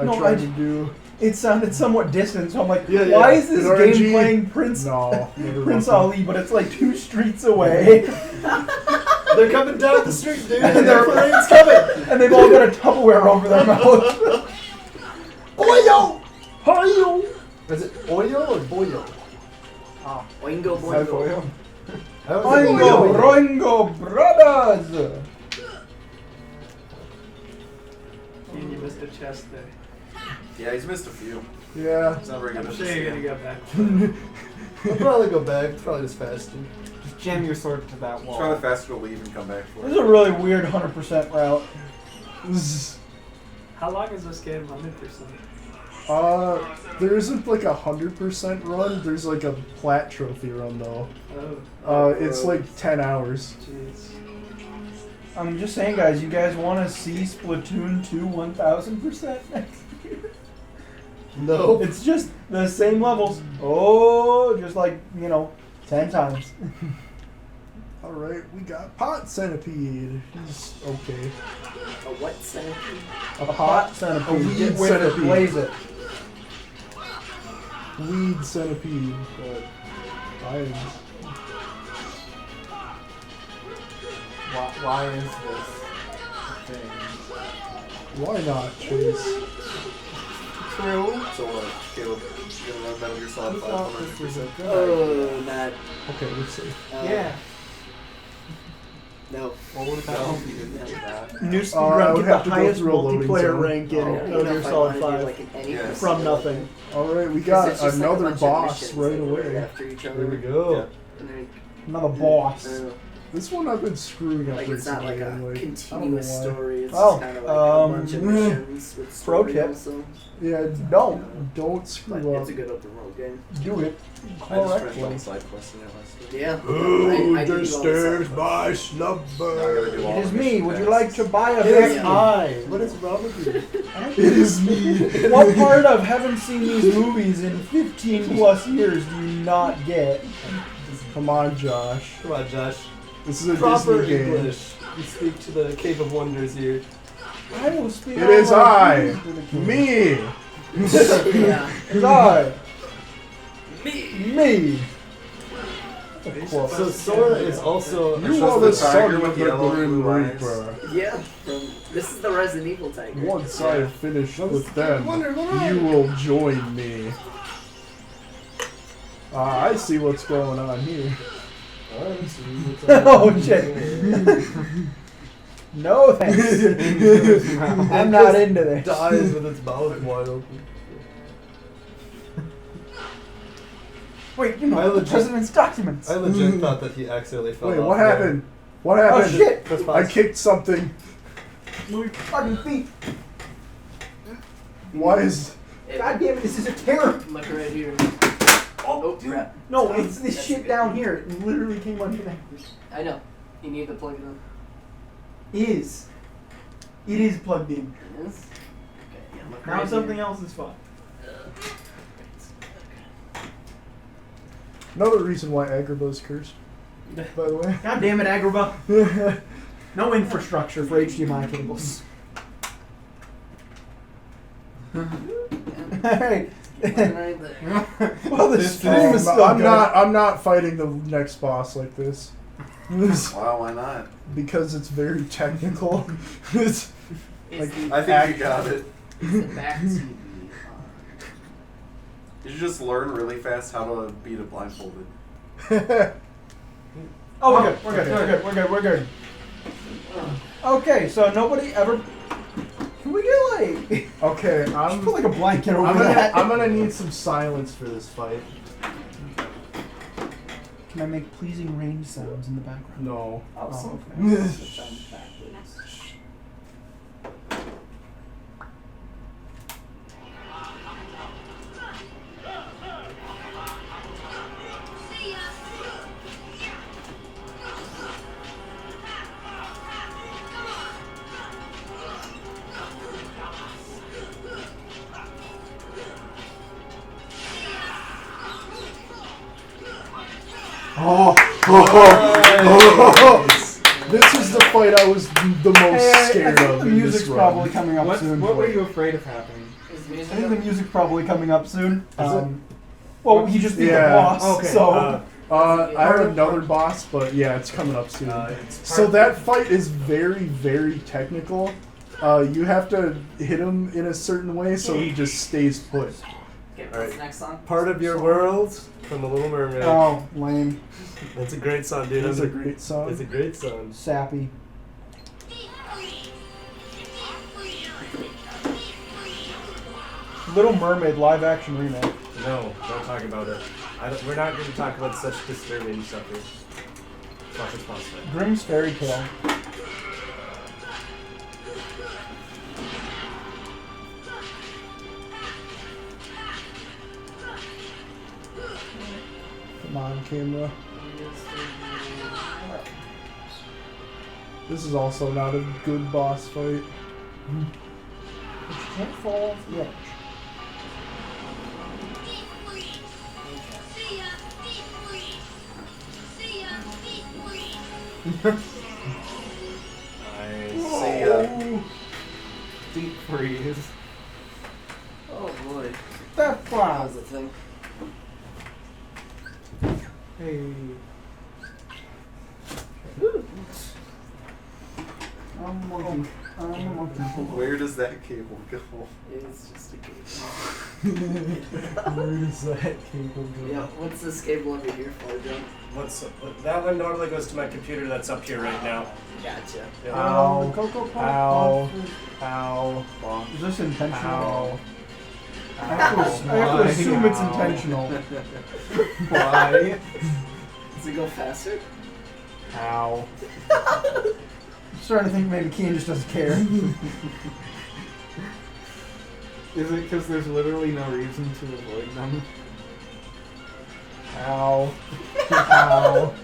No, I tried I- to do. It sounded somewhat distant, so I'm like, Yeah, why yeah. is this An RNG? game playing Prince No, never Prince mind. Ali, but it's like 2 streets away, They're coming down the street, dude. And Their they're- parade's coming. and they've all got a Tupperware over their mouth. Oyo! Hi-yo! Is it Oyo or Boyo? Oingo Hi, boingo. Boyo. Oingo, Roingo Brothers! And you missed a chest there. Yeah, he's missed a few. Yeah. He's not very good I'm at sure this you're gonna game. go back. I'll probably go back. It's probably just faster. Just jam your sword to that It's wall. probably faster to leave and come back for This it. is a really weird 100% route. How long is this game? 100%. There isn't like 100% run. There's like a plat trophy run though. Oh, It's like 10 hours. jeez. I'm just saying, guys, you guys want to see Splatoon 2 1000% next year? No. It's just the same levels. Oh, just like, 10 times. All right, we got Pot Centipede. He's okay. A what centipede? A hot centipede. A weed Get with it, centipede. blaze it. Weed Centipede. But Why is this a thing? why not, Chase? True. So what, Caleb? You gonna run Metal Gear Solid 5 thought this was a 100%? good Oh, not. Okay, let's see. Yeah. No. What would No, have he didn't do that. New I speedrun, would get have the to go highest through a loading multiplayer zone. rank in I don't Metal know Gear if I Solid want to do 5. like an any Yes. From nothing. All right, we Because got it's just like a another bunch of boss missions, right like, away. after each other. Here we go. And then, Another boss. This one I've been screwing up like it's not like recently. a anyway. continuous I don't know why. story. It's Oh, just kind of like a bunch of um, missions with pro story tip. also. Yeah, Don't don't But screw up. it's a good open world game. do it I just finished all correctly. the side quests in it last week. Yeah. Oh, I did do all the disturbs side my quests. Now I gotta slumber. do all It is the me. mission Would you tasks. like to buy a It is vehicle? I. What is wrong with you? It is me. What part of haven't seen these movies in 15 plus years do you not get? Come on, Josh. Come on, Josh. This is a Proper Disney game. English. You speak to the Cave of Wonders here. I will speak. It is all my I, English to the king. me. Yeah. It's I. Me. Me. So Sora is also. You It's are just the the son tiger of with the yellow Grim blue eyes. Reaper. Yeah. This is the Resident Evil tiger. Once I have finished with them, Wonder Woman. you will join me. I see what's going on here. Oh shit. No thanks. I'm not into this. Dies with its mouth wide open. Wait, you I know the legit- president's documents. I legit thought that he accidentally fell Wait, off what there. happened? What Oh happened? shit! Press I pause. kicked something. Move your fucking feet. Why is... God damn it! This is a terror. Look right here. Oh, crap. no, it's this That's shit good. down here. It literally came unconnected. I know. You need to plug it in. It is plugged in. Yes. Okay. Yeah. Look Now right something here. else is fine. Another reason why Agrabah's cursed, by the way. God damn it, Agrabah. No infrastructure for HDMI cables. Alright. One right there. Well, the This stream is- is still I'm good. not fighting the next boss like this. Wow, why not? Because it's very technical. It's It's like the, I think you got it. it's the back to the, You should just learn really fast how to beat it blindfolded. Oh, we're good. We're good. We're good. We're good. We're good. Okay, so nobody ever. Can we get like? okay. Just put like a blanket over I'm that. gonna need some silence for this fight. Can I make pleasing range sounds in the background? No. oh, Oh, so okay. switch on backwards. This is the fight I was the most Hey, scared I think of the in music's this run. probably coming up soon. What were you afraid of happening? Is I music think the music's probably coming up soon. Well, he just beat Yeah. the boss, Okay. so... I have another boss, but yeah, it's coming up soon. So that fight is very, very technical. You have to hit him in a certain way so he just stays put. Okay, what's Alright. the next song? Part of Your World from The Little Mermaid. Oh, lame. That's a great song, dude. It's a great song. It's a great song. Sappy. Little Mermaid live action remake. No, don't talk about it. We're not going to talk about such disturbing stuff here. Watch this boss fight. Grimm's Fairy Tale. Come on, camera. This is also not a good boss fight. But you can't fall off the edge. See ya. Deep freeze. Oh boy. That That fly. was the thing. Hey. I'm a monkey. I'm a monkey. Where does that cable go? It's just a game. Where does that cable go? Yeah, what's this cable over here for, Joe? That one normally goes to my computer that's up here right now. Gotcha. Ow. Cocoa Puff. Ow. Ow. Is this intentional? Ow. I have to assume it's intentional. Why? Does it go faster? Ow. I'm starting to think maybe Keen just doesn't care. Is it because there's literally no reason to avoid them? Ow. Ow.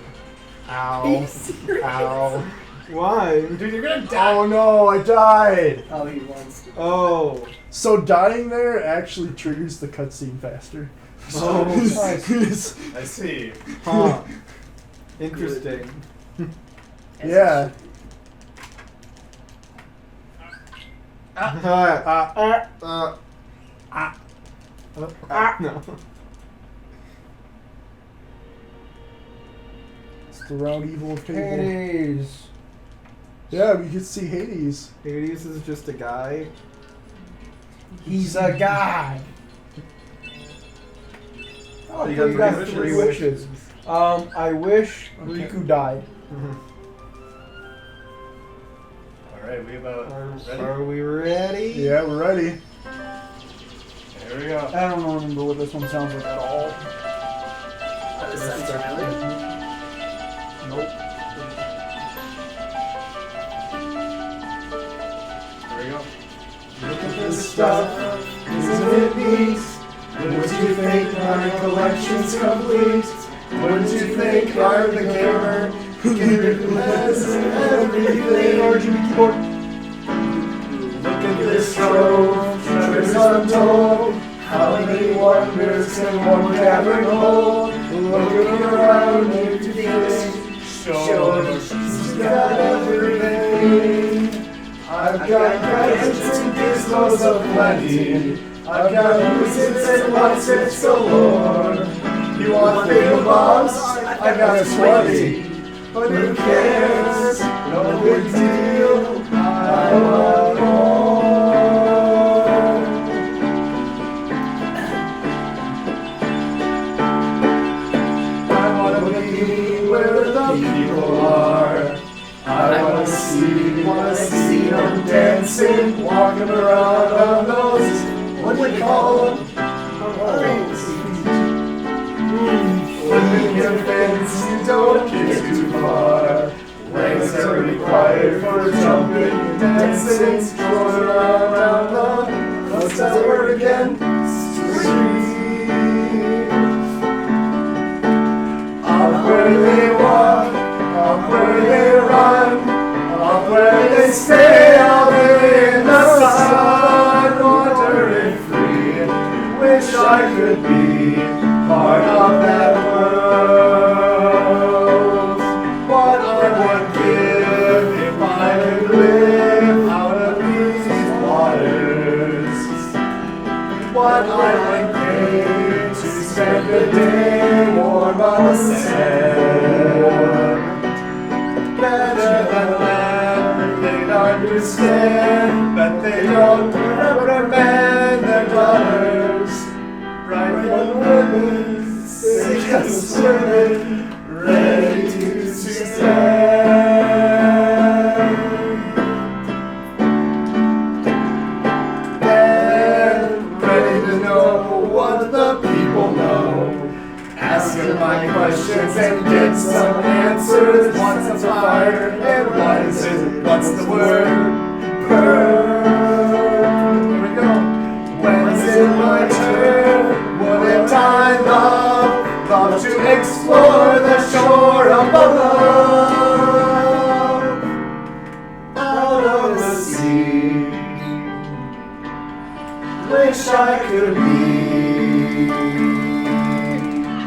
Are you Ow. serious? Ow. Why? Dude, you're gonna die! Oh no, I died! Oh, he wants to. Oh. So dying there actually triggers the cutscene faster. Oh, nice. I see. Huh. Interesting. Yeah. No. It's the round evil of Fable. Hades. Yeah, we can see Hades. Hades is just a guy. He's a guy. Oh, You you got got three three wishes. wishes. I wish Riku died. Alright, we about ready? Are we ready? Yeah, we're ready. Here we go. I don't remember what this one sounds like at all. This sounds familiar. Nope. Here we go. Look at this stuff, isn't it neat? Wouldn't you think my collection's complete? Wouldn't you think I'm the gamer who has everything? Keyboard. Look at this trove, treasures untold. How many wonders can one cavern hold? Looking around, you think, sure, she's got everything. I've got gadgets and gizmos aplenty. I've got wizards and what's-its galore. You want big bombs? I got 20. But who cares? No big deal. I want more. I wanna be where the people are. I wanna see them dancing, walking around on those, what do we call them? Flipping your fins, you don't get too far. Legs are required for jumping and dancing, strolling around the, what's that word again? Street. Up where they walk, up where they run, up where they stay all day in the sun, wandering free. Wish I could be part of that world. spent the day warm on the sand. Better than land, they'd understand, but they don't reprimand their daughters. Bright young women, sick and swimming, ready to stand. Ready to know what the people know. Asking my questions and get some answers. What's a fire and what is it? What's the word? Burn. Here we go. When's it my turn? Wouldn't I love to explore the shore above? Out of the sea. Wish I could be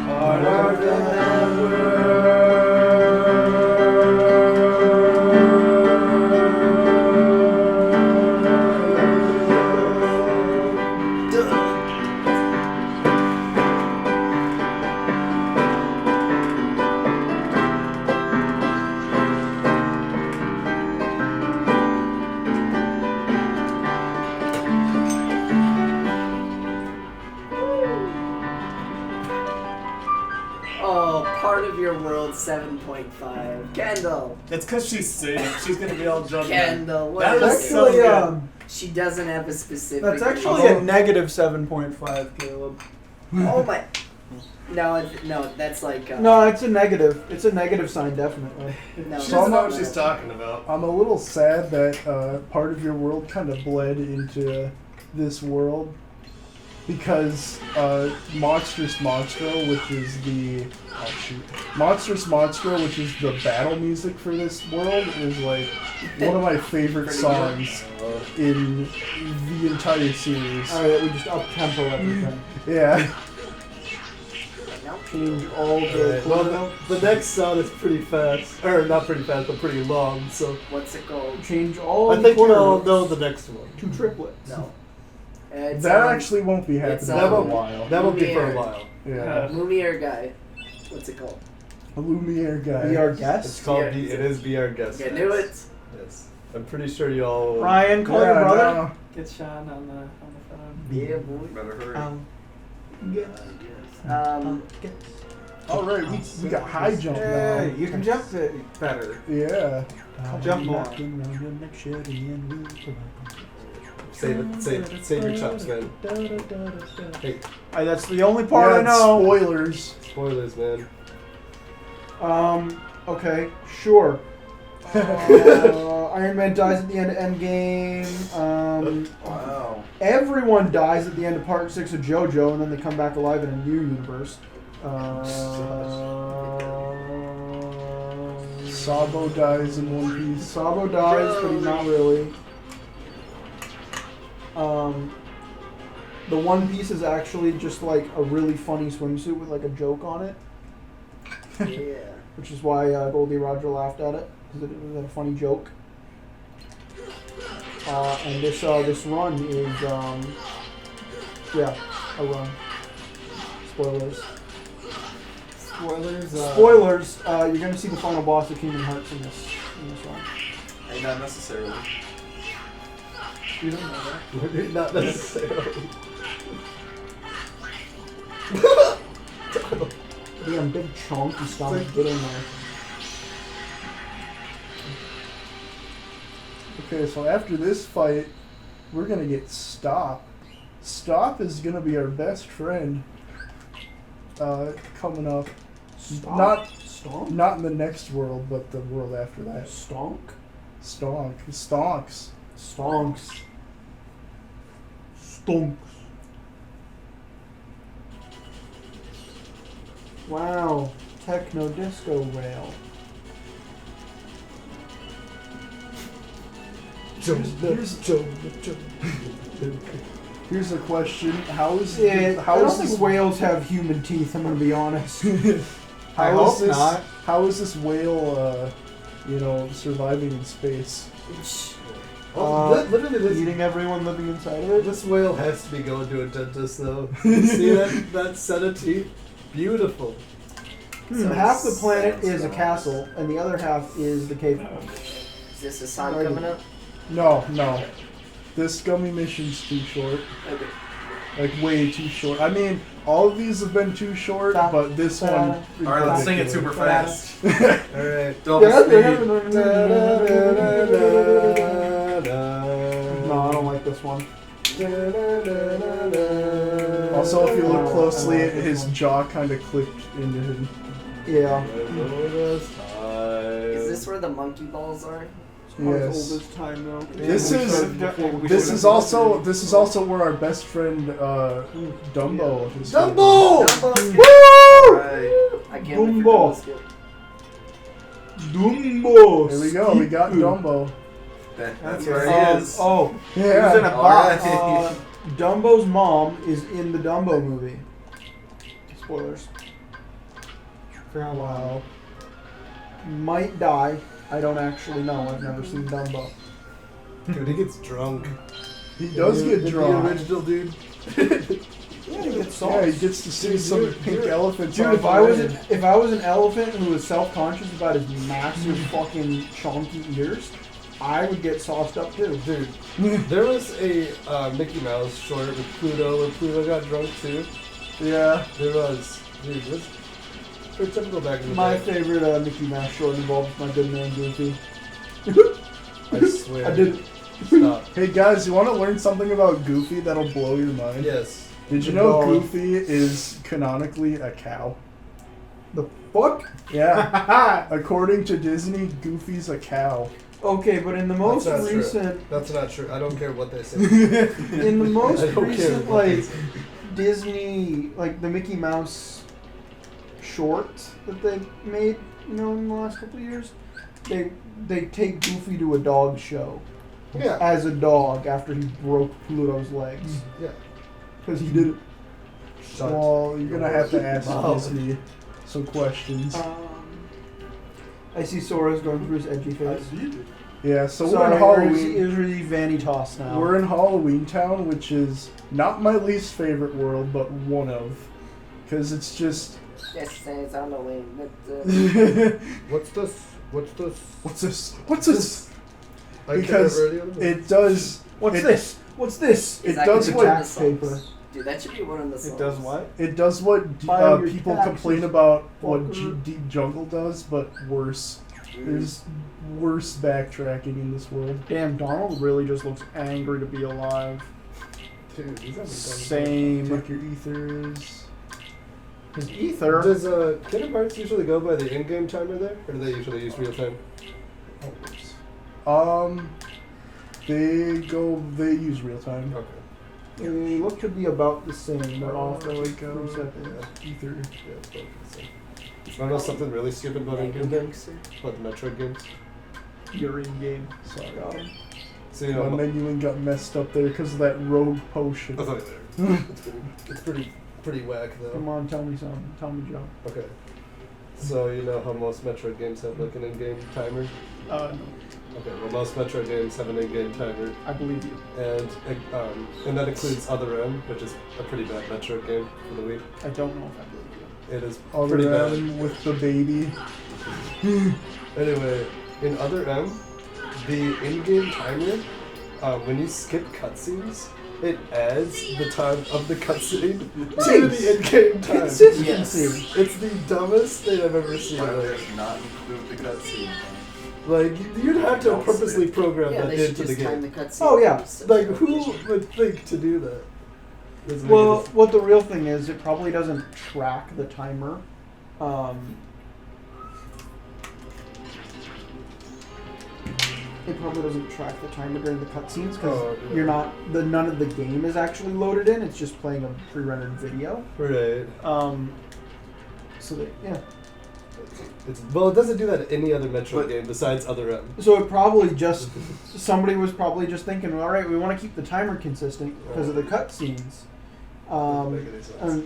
part of that world. Oh, part of your world 7.5. Kendall. It's because she's singing. She's gonna be all drunk. Kendall, what That is was it? so good. She doesn't have a specific. That's actually a negative 7.5, Caleb. Oh my. No, that's like. No, it's a negative. It's a negative sign, definitely. No, She So doesn't know I'm what she's talking about. I'm a little sad that part of your world kind of bled into this world because Monstrous Monstro, which is the Monstrous Monstro, which is the battle music for this world, is like one of my favorite songs in the entire series. Alright, we just up tempo everything. Yeah. Change all the. Well, the next sound is pretty fast. Or not pretty fast, but pretty long. So What's it called? Change all I the think we'll all coordinates know the next one. to triplets. No. It's, That actually won't be happening it's, for That a won't, while. that won't be for a Lumiere. while. Yeah. Lumiere guy. What's it called? A Lumiere guy. Be our It's guest. called Yeah. It is Be Our Guest. I knew it. Yes. I'm pretty sure you all. Ryan, call Yeah, your brother. no. Get Sean on the phone. Yeah, boy. Better hurry. All right, we got high jump now. Hey, you can jump it better. Yeah. Jump more. Save your chops, man. Hey, Hey, that's the only part I Yeah, know. Spoilers. spoilers, man. Okay, sure. Iron Man dies at the end of Endgame. Wow. Everyone dies at the end of Part 6 of JoJo, and then they come back alive in a new universe. Sabo dies in One Piece. Sabo dies, but he's not really. The One Piece is actually just like a really funny swimsuit with like a joke on it, Yeah. which is why Goldie Roger laughed at it because it was a funny joke. And this run is a run. Spoilers. Spoilers. Spoilers. You're gonna see the final boss of Kingdom Hearts in this run. Hey, not necessarily. You don't know that. Not necessarily. Damn big chunky stomach. Get in there. Okay, so after this fight, we're gonna get Stop. Stop is gonna be our best friend. Coming up. Stomp. Stomp. Not in the next world, but the world after that. Stonk. Stonks. Stonks. Stonks. Wow. Techno disco rail. Here's a question: How is I how don't is think this whales have human teeth. I'm gonna be honest. I how is hope this not. how is this whale surviving in space? Literally, this Eating everyone living inside of it. this whale has to be going to a dentist, though. You see that set of teeth? Beautiful. Half the planet is a castle, and the other half is the cave. Is this a song coming up? No. This gummy mission's too short. Okay. Like, way too short. I mean, all of these have been too short, but this one... Alright, let's sing it super fast. Alright. Double speed. No, I don't like this one. Also, if you look closely, his jaw kind of clipped into him. Yeah. Is this where the monkey balls are? Yes. Old as time though. This is also where our best friend Dumbo is. Dumbo! I can't wait for Dumbo. Dumbo's good. Dumbo. Here we go. We got Dumbo. That's where he is. Oh, Yeah. he's in a box. Alright. Dumbo's mom is in the Dumbo movie. Spoilers. For how long? Might die. I don't actually know. I've never seen Dumbo. Dude, he gets drunk. He does get The drunk. original dude. Yeah, he gets Yeah, he gets to see some pink elephants. Dude, on if I was parade. if I was an elephant who was self-conscious about his massive fucking chonky ears, I would get sauced up too. Dude, there was a Mickey Mouse short with Pluto where Pluto got drunk too. Yeah. There was. Dude, let's go back in the My day. favorite Mickey Mouse short involves my good man Goofy. I swear. I did. Stop. Hey guys, you want to learn something about Goofy that'll blow your mind? Yes. Did you know No. Goofy is canonically a cow? The fuck? Yeah. According to Disney, Goofy's a cow. Okay, but in the most That's not true. recent, That's not true. I don't care what they say. in the most I don't care recent what they like say. Disney, like the Mickey Mouse short that they made, in the last couple of years, they take Goofy to a dog show Yeah. as a dog after he broke Pluto's legs Yeah. because he did it. Shut. Well, you're gonna have to ask Wow. Disney some questions. I see Sora's going through his edgy face. Yeah, so Sorry, we're in Halloween. It was really Vanitas now. We're in Halloween Town, which is not my least favorite world, but one of, because it's just. Yes, it's Halloween. What's this? What's this? What's this? What's this? I Because can't remember any of them. it does. What's it- this? What's this? It does one of what the songs. paper. Dude, that should be one of the songs. It does what? It does what File your people taxes, complain about what fucker. Deep Jungle does, but worse. There's worse backtracking in this world. Damn, Donald really just looks angry to be alive. Dude, these haven't done Same. Check your ethers. His ether. Does Kingdom Hearts usually go by the in-game timer there, or do they usually use real time? They use real time. Okay. They look to be about the same. They're off there we like go. 3 seconds. Ether. Yeah, it's both the same. I know something really stupid about in-game games, about the Metroid games. You're in game. Sorry. So you My know, menuing got messed up there because of that rogue potion. that's not there. It's pretty whack though. Come on, tell me something. Tell me, Joe. Okay. So you know how most Metroid games have like an in-game timer? No, Okay, well most Metroid games have an in-game timer, I believe you. and that includes Other M, which is a pretty bad Metroid game for the Wii. I don't know if I believe you. It is Other pretty bad. M with the baby. Anyway, in Other M, the in-game timer, when you skip cutscenes, it adds the time of the cutscene to the in-game time. Consistency. It's the dumbest thing I've ever seen. Why Like, does not include the cutscene? you'd have to Don't purposely skip. program Yeah, that they should into the just time game. the cutscene. Oh, yeah. Like, who would think to do that? Doesn't make Well, any- what the real thing is, it probably doesn't track the timer. It probably doesn't track the timer during the cutscenes because Oh, yeah. you're not none of the game is actually loaded in. It's just playing a pre-rendered video. Right. So that, yeah. Well, it doesn't do that in any other Metroid But- game besides Other M. So it probably just somebody was probably just thinking, all right, we want to keep the timer consistent because of the cutscenes. Doesn't make any sense.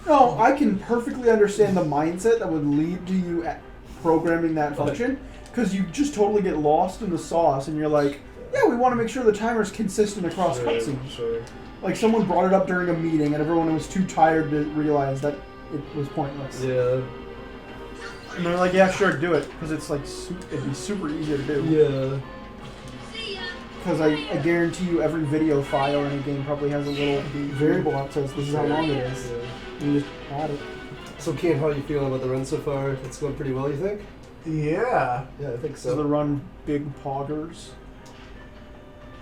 No, I can perfectly understand the mindset that would lead to you at programming that function because you just totally get lost in the sauce and you're like, Yeah, we want to make sure the timer's consistent across cutscenes. Sure. Like someone brought it up during a meeting, and everyone was too tired to realize that it was pointless. Yeah. And they're like, "Yeah, sure, do it," because it's like it'd be super easy to do. Yeah. Because I guarantee you, every video file in a game probably has a little variable that says this is how long it is. Yeah. You just add it. So, Kane, how are you feeling about the run so far? It's going pretty well, you think? Yeah. Yeah, I think So the so. run big poggers.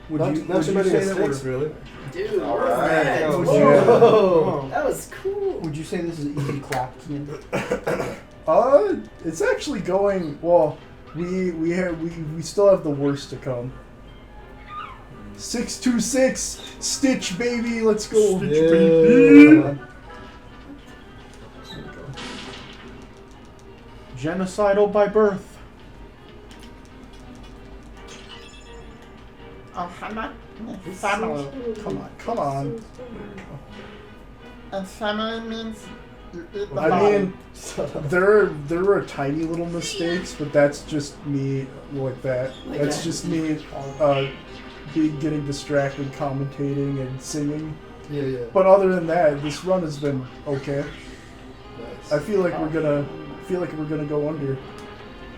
Would Not you too many say that mistakes, we're? really. Dude, Alright. perfect. Would Whoa. you, That was cool. would you say this is an easy clap, Ian? It's actually going well. We still have the worst to come. 626 Stitch, baby, let's go. Yeah. There we go. Genocidal by birth. Come on. And family means you eat the I body. mean, there are tiny little mistakes, but that's just me like that. Like That's that. just me getting distracted, commentating and singing. Yeah, yeah. But other than that, this run has been okay. Nice. I feel like we're gonna go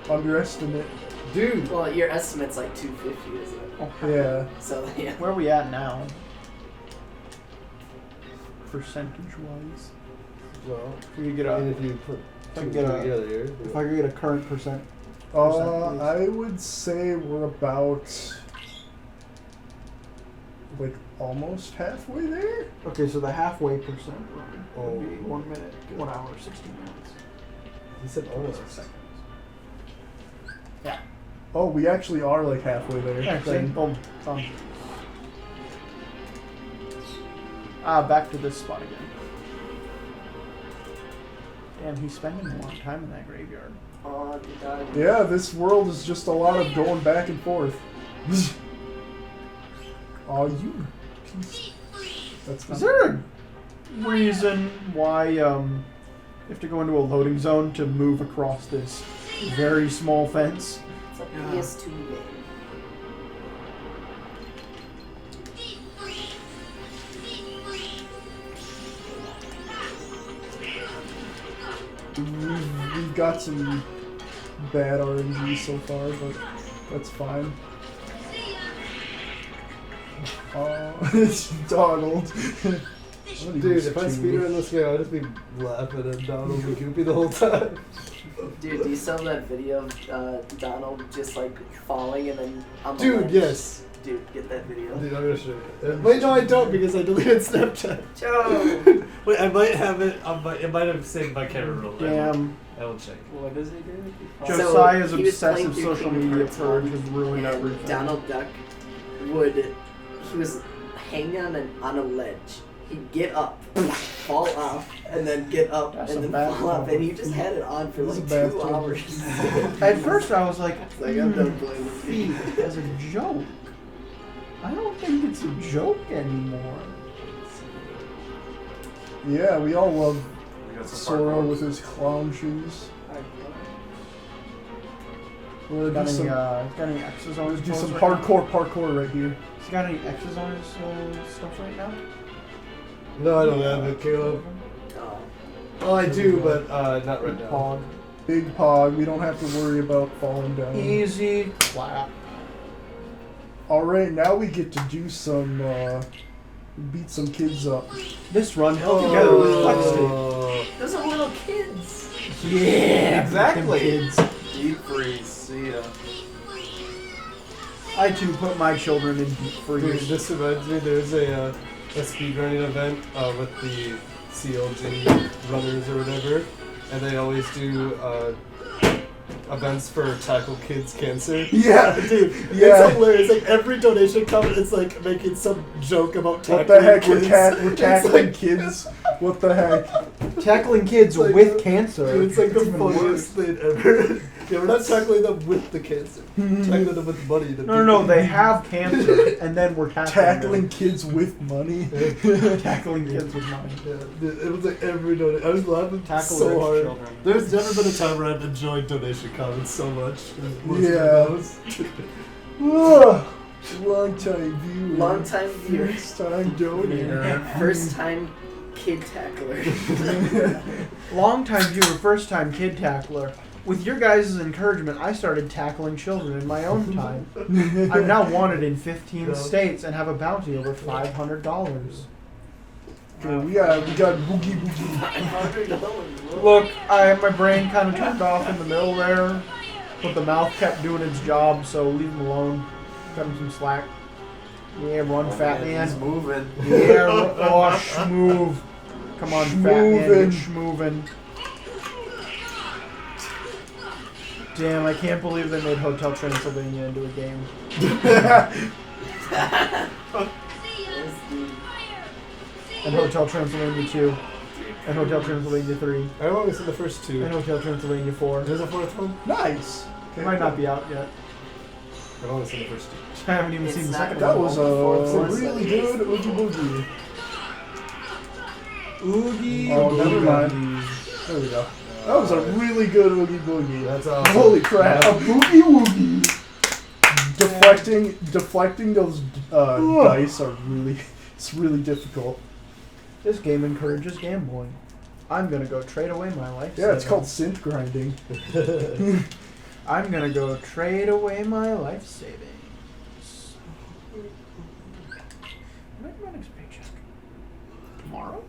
underestimate. Dude. Well, your estimate's like 250, isn't it? Yeah. So yeah. Where are we at now? Percentage wise. Well, If we could get I mean, a, if you put I two can get a- together here. if I could get a current percent. I would say we're about like almost halfway there. Okay, so the halfway percent run would be Oh. 1 minute, 1 hour, 16 minutes. You said almost. Seconds. Oh, we actually are like halfway there. Yeah, see? Then- Boom. Done. Back to this spot again. Damn, he's spending a lot of time in that graveyard. Oh, dude, dog. Yeah, this world is just a lot of going back and forth. Oh, you piece. That's not Is there a reason why you have to go into a loading zone to move across this very small fence? It's a PS2 game. We've got some bad RNG so far, but that's fine. It's Donald. Dude, if I speedrun this game, I'd just be laughing at Donald and Goopy the whole time. Dude, do you saw that video of Donald just like falling and then on the Dude, ledge? yes. Dude, get that video. Dude, I'm gonna show you. Wait, no, I don't because I deleted Snapchat. Joe! Wait, I might have it. It might have saved my camera roll. Damn. I will check. What does he do? Josiah's he was playing obsessive through social Kingdom media Hearts purge 1, has ruined and everything. Donald Duck he was hanging on a ledge. He'd get up, fall off, and then get up, That's and a then bad fall off, one. and he just had it on for This is like a bad 2 one. hours. At first, I was like, Like, I'm done playing this game. as a joke. I don't think it's a joke anymore. Yeah, we all love We got some Sora parkour. with his clown shoes. We're Got gonna do any, some, got any X's on his do some clothes right parkour right here. now? Has he got any X's on his stuff right now? No, I don't have it, Caleb. Oh. Oh, I do, but not right now. Pog. Big Pog, we don't have to worry about falling down. Easy clap. Alright, now we get to do some, beat some kids up. This run held together with flexity. Oh. Those are little kids. Yeah, Exactly. Kids. Deep freeze. See ya. I too put my children in deep Dude, freeze. this reminds me, there's a speedrunning event with the CLG runners or whatever, and they always do events for Tackle Kids Cancer. Yeah, Dude, yeah. it's hilarious. Like every donation comment, it's like making some joke about What tackling the heck? kids. We're It's tackling like- kids. What the heck? Tackling kids It's like with the- cancer. Dude, it's like the even funniest worse. thing ever. Yeah, we're not tackling them with the cancer. We're tackling them with money. to No, beat they them. have cancer, and then we're Tackling kids with money. them. Tackling kids with money. Yeah, dude, it was like every donation. I was laughing Tackle so rich hard. children. There's never been a time where I've enjoyed donation comments so much. Yeah. Ugh. Long time viewer. Long time viewer. First time donor. First time kid tackler. Long time viewer, first time kid tackler. With your guys' encouragement, I started tackling children in my own time. I'm now wanted in 15 states and have a bounty over $500. Okay, we got Boogie Boogie. Look, I have my brain kind of turned off in the middle there, but the mouth kept doing its job, so leave him alone. Cut him some slack. Yeah, run, fat man. He's moving. Yeah, oh, schmoove. Come on, fat man, get schmoovin'. Damn, I can't believe they made Hotel Transylvania into a game. And Hotel Transylvania 2. And Hotel Transylvania 3. I've only seen the first two. And Hotel Transylvania 4. There's a fourth one? Nice. It might not be out yet. I've only seen the first two. I haven't even It's seen the not second That one. was a really good Oogie Boogie. Oogie Oh, never mind. Boogie. There we go. That was a really good Oogie Boogie. That's awesome. Holy crap. A Boogie Woogie. Deflecting those dice are really, it's really difficult. This game encourages gambling. I'm gonna go trade away my life. Yeah, it's called savings. synth grinding. I'm gonna go trade away my life savings. When my next paycheck? Tomorrow?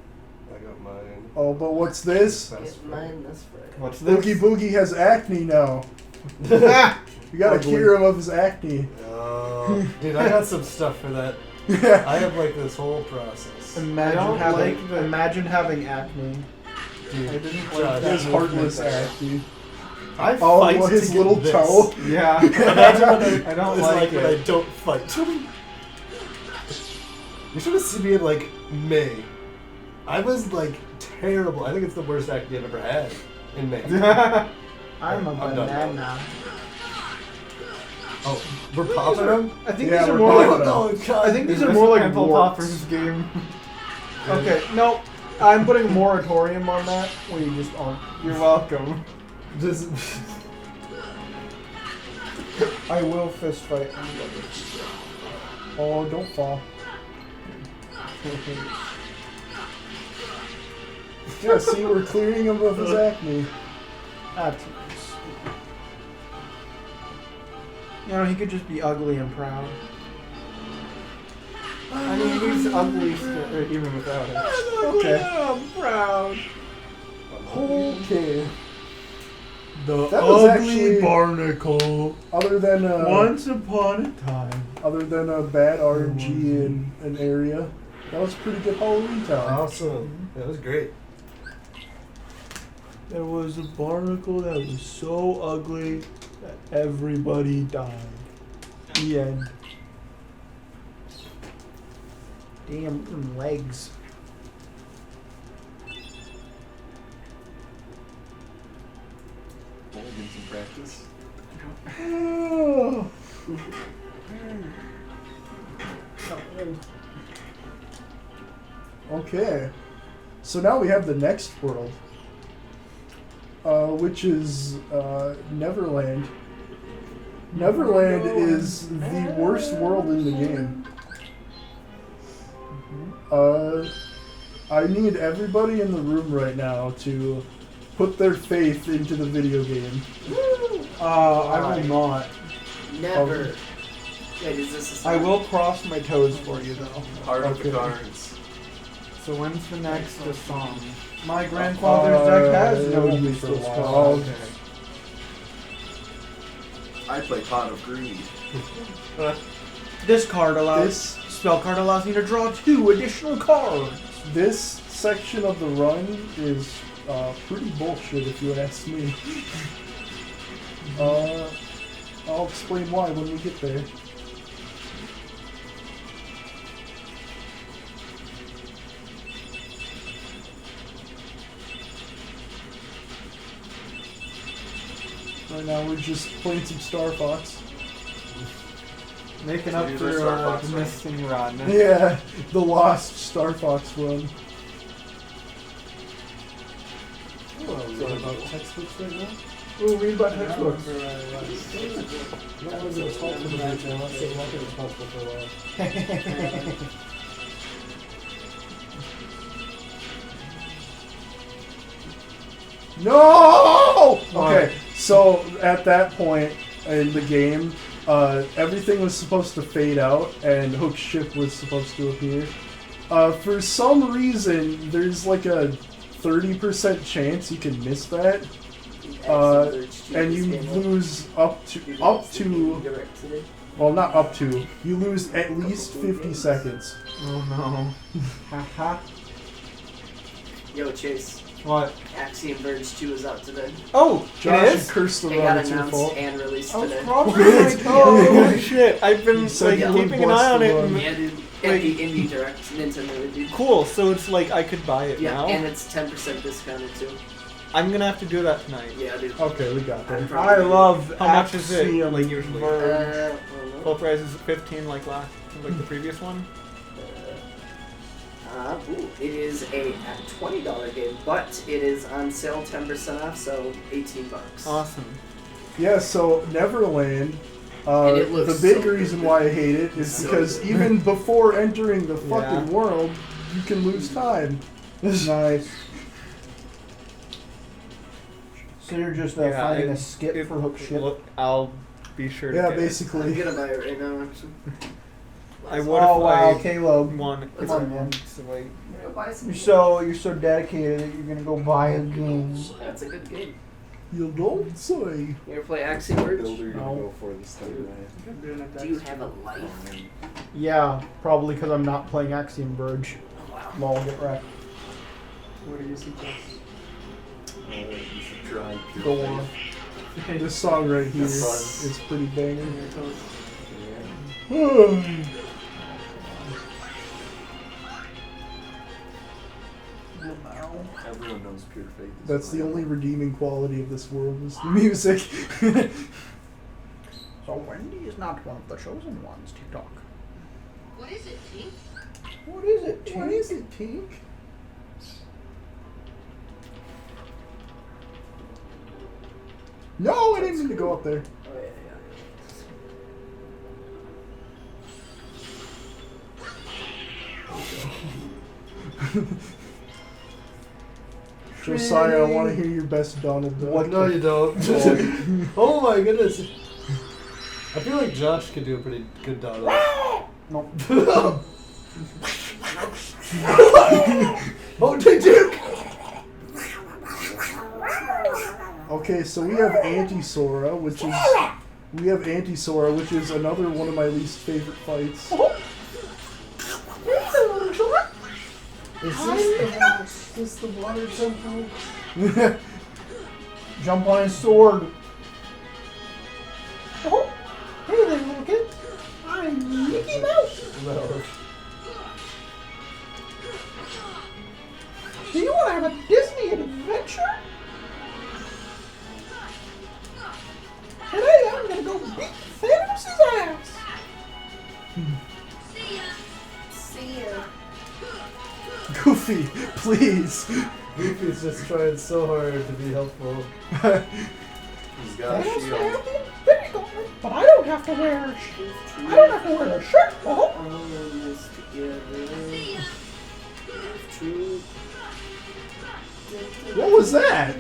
I got mine. Oh, but what's this? That's Get mine this Friday. What's this? Oogie Boogie has acne now. You gotta Ugly. cure him of his acne. Oh, dude, I got some stuff for that. I have like this whole process. Imagine having acne. Dude, I didn't Josh, like His that. heartless acne. I Oh, fight his to get little this. toe. Yeah. Imagine when I don't it's like when it. I don't fight. You should have seen me in like May. I was like terrible. I think it's the worst acne I've ever had in May. I'm a I'm done. banana. Oh, we're popping them? I think Yeah, these are we're more popping like. them. Oh, God. I think these are This more like Pimple warts. Poppers game. Okay, no, I'm putting a moratorium on that. Where you just aren't. You're welcome. Just, I will fist fight anybody. Oh, don't fall. Yeah, see, we're clearing him of his acne. That's nice. You know, he could just be ugly and proud. I mean, he's ugly even without it. Okay. I'm proud. Okay. The That was ugly actually- barnacle. Other than Once upon a time. other than a bad RNG in an area, that was a pretty good Halloween time. awesome. That was great. There was a barnacle that was so ugly that everybody died. The end. Damn legs. We'll get some practice. Okay. So now we have the next world, which is Neverland. Neverland is the worst world in the game. I need everybody in the room right now to put their faith into the video game. I will not. Never. Wait, is this a I will cross my toes for you though. Heart of Okay. the cards. So when's the next song? My grandfather's deck has it no won't be for a useless while. cards. Okay. I play Pot of Greed. This card allows This spell card allows me to draw 2 additional cards. this section of the run is pretty bullshit if you ask me. I'll explain why when we get there. Right now we're just playing some Star Fox. Making So up these for are Star Fox the runs. missing run. Yeah, the lost Star Fox run. Oh, is that about textbooks right now? Ooh, read about textbooks. I'm not really responsible for the beach now, so I'm not really responsible for a while. No! Okay, so at that point in the game, everything was supposed to fade out and Hook's ship was supposed to appear. For some reason, there's like a 30% chance you can miss that, and you lose up to well, not up to. You lose at least 50 seconds. Oh no. Haha. Yo, Chase. What? Axiom Verge 2 is out today. Oh, Josh, it you is? cursed the It run. got It's your announced fault. and released I was today. probably my Oh shit! I've been You said like you would keeping an bless eye on the it. run. And, Yeah, dude. Wait. At the Indie Direct, Nintendo Indie. cool. So it's like I could buy it Yeah, now. and it's 10% discounted too. I'm gonna have to do that tonight. Yeah, dude. Okay, we got that. I love How much is it, Axiom like, usually? Verge. Full price is 15, like the previous one. It is a $20 game, but it is on sale 10% off, so $18. Awesome. Yeah, so Neverland, And it looks the big so reason good. why I hate it is So because good. even before entering the Yeah. fucking world, you can lose time. Nice. So you're just Yeah, finding it- a skip it- for Hook's ship? Look, I'll be sure to Yeah, get it. I'm basically. gonna buy it right now, actually. I would Oh if wow, I Caleb. won. Come on, man. So wait. Go buy some. You're so dedicated that you're gonna go buy a game. That's a good game. You don't say. You ever play Axiom Verge? Builder you're No. gonna go for this time, man. Do you have a life? Yeah, probably because I'm not playing Axiom Verge. Oh, wow. Lol, get wrecked. What do you suggest? You should try Pure Go Faith. on. This song right here That's is pretty banging. Yeah. Everyone knows Pure Faith. Is That's the fine. only redeeming quality of this world is the music. So Wendy is not one of the chosen ones, TikTok. What is it, Tink? What is it, Tink? What is it, Tink? No, I didn't mean to go up there. Oh, yeah, Josiah, I want to hear your best Donald Duck. What? No, you don't. Oh my goodness. I feel like Josh could do a pretty good Donald. Nope. Oh, Duke! Okay, so we have Anti-Sora, which is another one of my least favorite fights. Is this the water temple? Jump on his sword. Oh, hey there, little kid. I'm Mickey Mouse. No. Do you want to have a Disney adventure? Today I'm gonna go beat Thanos' ass. See ya. Goofy, please. Goofy's just trying so hard to be helpful. He's got a Thanos shield. may have the Infinity Gauntlet, but I don't have to wear a shield. I don't have to wear a shirt. Oh. All this together. True. What was that?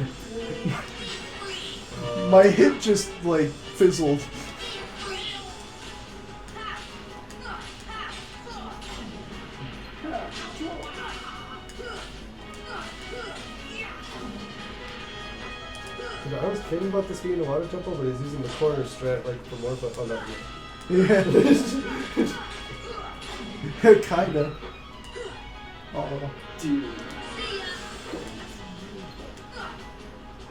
My hit just, like, fizzled. I was kidding about this being a water temple, but he's using the corner strat like for more fun. Oh, no. Yeah. Kinda. Oh. Dude.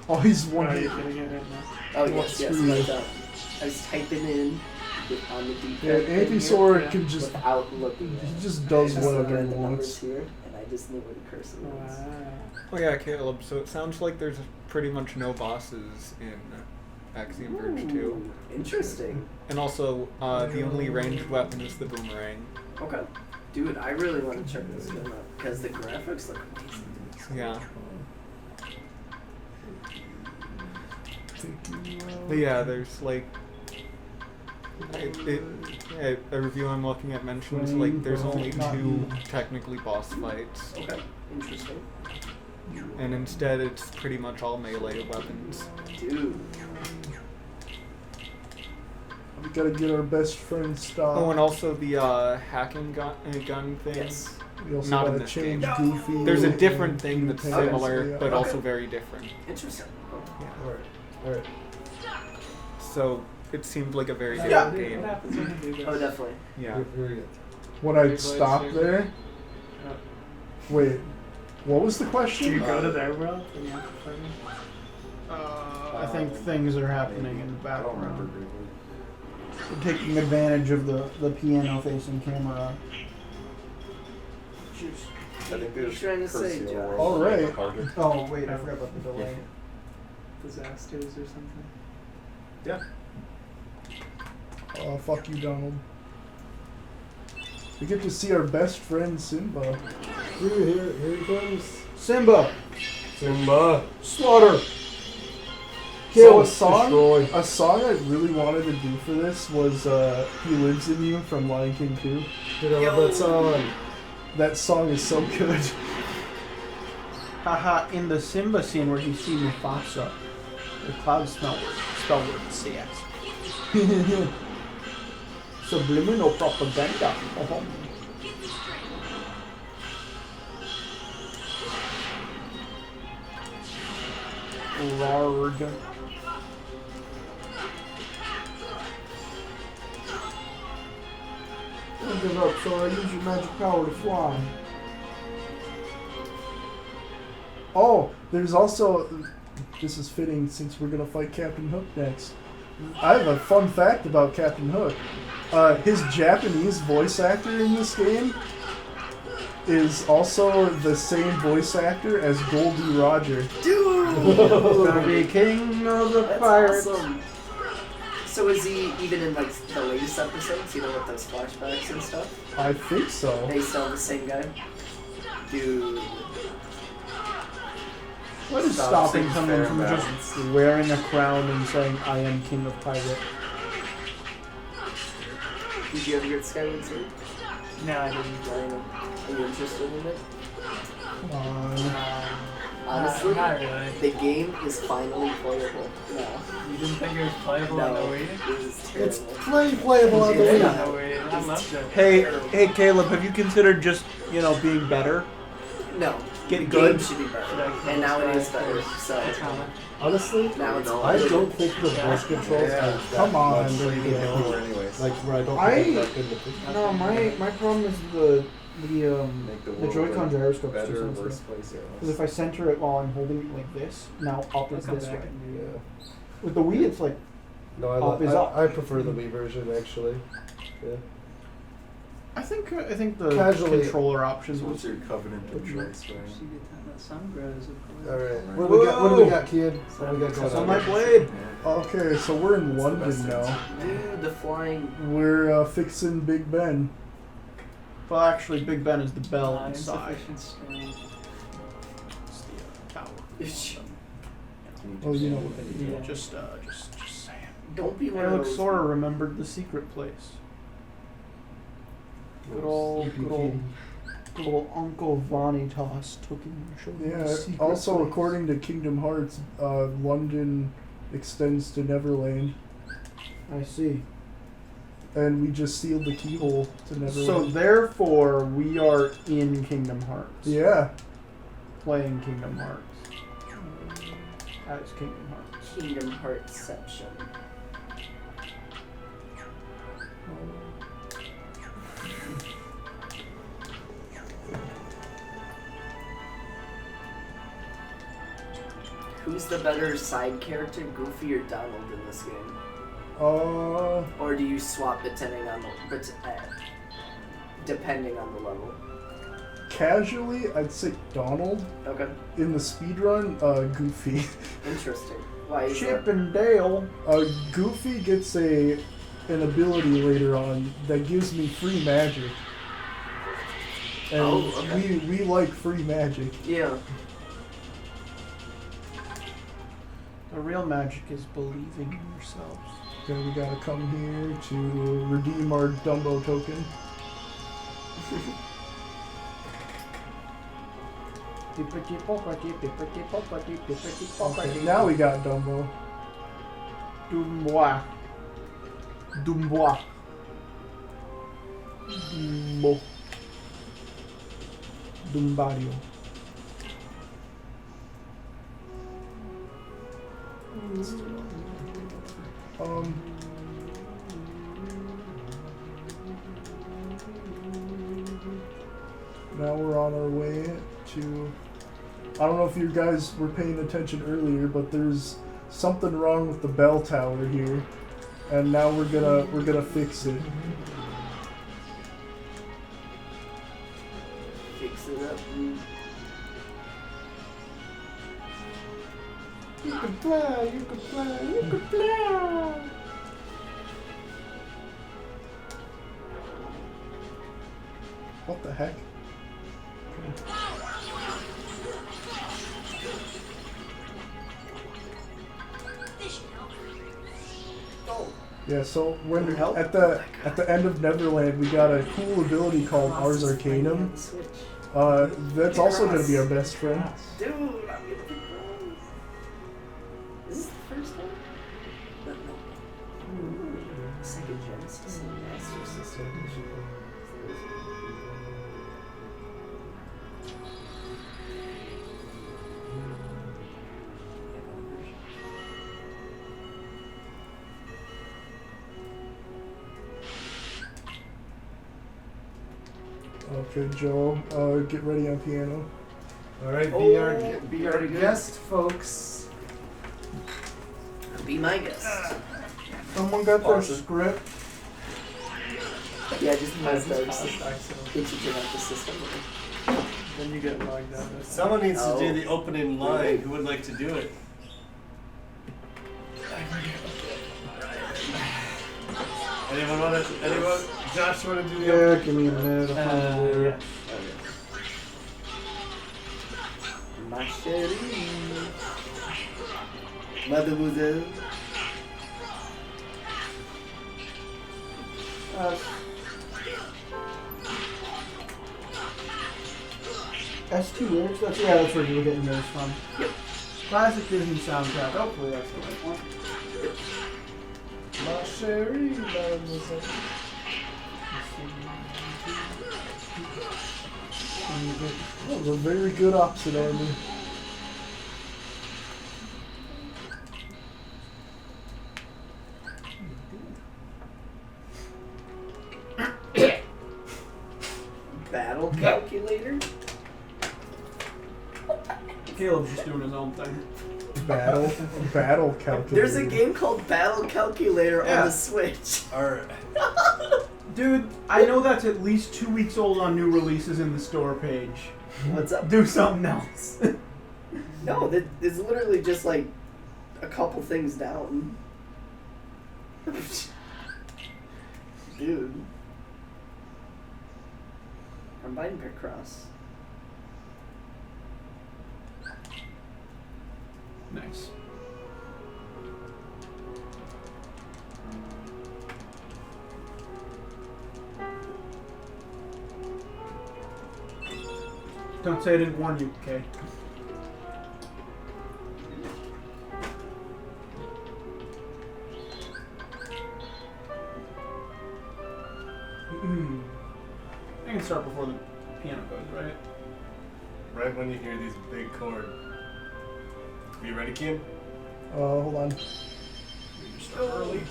Oh, he's one Are hit. you getting it right now? Oh, What yes, yes. screw Without, I was typing in on the D-pad. Yeah, thing Anti-Sora here can just... without looking. He just does I just whatever looked he at the numbers wants. here, and I just knew where the cursor was. Wow. Oh yeah, Caleb. So it sounds like there's pretty much no bosses in Axiom Verge 2. Ooh, interesting. And also, the only ranged weapon is the boomerang. Okay. Dude, I really want to check this game out because the graphics look amazing. Yeah. But yeah, there's like a review I'm looking at mentions like there's only 2 technically boss fights, Okay. Interesting. and instead it's pretty much all melee weapons. Dude. We gotta get our best friend stopped. Oh, and also the hacking gun thing. Yes. We also Not in gotta this change game. Goofy. There's a and different thing that's Goofy Pants, similar, yeah. but Okay. also very different. Interesting. Alright. Alright. So it seemed like a very Yeah. different game. What happens when you do Oh, this? definitely. Yeah. Here we go. When I stop there. Wait, what was the Do question? you go to their world when you have to play them? I think things are happening in the I don't remember background. briefly. We're taking advantage of the piano-facing camera. I think What are you trying to say, Curse Josh? World, All right. like, harder. Oh wait, I forgot about the delay. Disasters or something? Yeah. Oh, fuck you, Donald. We get to see our best friend Simba. Here he comes. Simba, Simba. slaughter, So kill, a song destroy. I really wanted to do for this was "He Lives in You" from Lion King 2. Get out of that song. That song is so good. Haha, in the Simba scene where you see Mufasa, the cloud spell word CS. Subliminal propaganda. Oh. Lord. Don't give up, Sora. Use your magic power to fly. Oh, there's also. This is fitting since we're gonna fight Captain Hook next. I have a fun fact about Captain Hook. His Japanese voice actor in this game is also the same voice actor as Goldie Roger. Dude! Gonna be king of the That's pirates. awesome. So is he even in like the latest episodes, you know, with those flashbacks and stuff? I think so. They still the same guy? Dude. What is Stop stopping saying someone fair from and just wearing a crown and saying, I am king of pirate? Did you ever get Skyward Sword? No, I didn't. Ryan, are you interested in it? Come on. Honestly, not really. the game is finally playable now. You didn't think it was playable on the No, Wii? it is It's terrible. pretty playable on the Yeah. Wii. On the Wii. I loved it. Hey, Caleb, have you considered just, being better? No, Get the good? game should be better, and now it is better. So Honestly, now it's I don't think the voice controls Yeah. are that Come on, much Brady. different. anyways. Like where I don't I- think it's that good to No, my problem is the Make the world Joy-Con a gyroscope is better too or sensitive. worse place. Because if I center it while I'm holding it like this, now up is Come this back way. and do that. With the Wii, it's like, No, Up is up. I prefer the Wii version actually. Yeah. I think the Casually- controller options So was what's your covenant of choice, right? The sun grows, of course. All right. What do we got, kid? What do we got going That's on on? my blade. Okay, so we're in That's the best London now. dude, the flying. We're fixing Big Ben. Well, actually, Big Ben is the bell inside. Insufficient strength. It's the tower. Oh, you know what they do. Yeah. Just saying. Don't be one Hey, of look, those. Sora remembered the secret place. Good old Uncle Vanitas took him and showed him Yeah, the secret also place. according to Kingdom Hearts, London extends to Neverland. I see. And we just sealed the keyhole to Neverland. So therefore, we are in Kingdom Hearts. yeah. Playing Kingdom Hearts. As Kingdom Hearts. Kingdom Heartception. Who's the better side character, Goofy or Donald in this game? Or do you swap depending on the level? Casually, I'd say Donald. Okay, In the speedrun, Goofy. interesting. Why is Chip that? and Dale. Goofy gets an ability later on that gives me free magic. And Oh, okay. we like free magic. Yeah. The real magic is believing in yourselves. Okay, we gotta come here to redeem our Dumbo token. Okay, now we got Dumbo. Dumbois. Dumbois. Dumbo. Dumbario. Now we're on our way to. I don't know if you guys were paying attention earlier, but there's something wrong with the bell tower here, and now we're gonna fix it. Fix it up. You can fly, you can fly, you can fly. What the heck? Yeah, so when at the end of Neverland we got a cool ability called Ars Arcanum. That's also gonna be our best friend. Dude, I'm gonna be gross. Is this the first one? No. Second Genesis and Master System Edition. Okay, Joe, get ready on piano. Alright, be our guest, folks. Be my guest. Someone got their script. Yeah, just press the Did you turn off the system? Then you get logged out. Someone needs to do the opening line. Who would like to do it? Anyone want to? Anyone? Josh, want to do the Yeah, give me a minute. yeah. Ma chérie. Mademoiselle. S2 lyrics? That's where you were getting those from. Yep. Classic Disney soundtrack. Hopefully that's the right one. Ma chérie, mademoiselle. That was a very good opposite ending. Battle calculator? Caleb's just doing his own thing. Battle calculator. There's a game called Battle Calculator Yeah. on the Switch. Alright. Dude, I know that's at least 2 weeks old on new releases in the store page. What's up? Do something else. No, it's literally just like a couple things down. Dude. I'm buying Picross. Nice. Don't say I didn't warn you, okay? I can start before the piano goes, right? Right when you hear these big chords. Are you ready, Kim? Hold on. Early.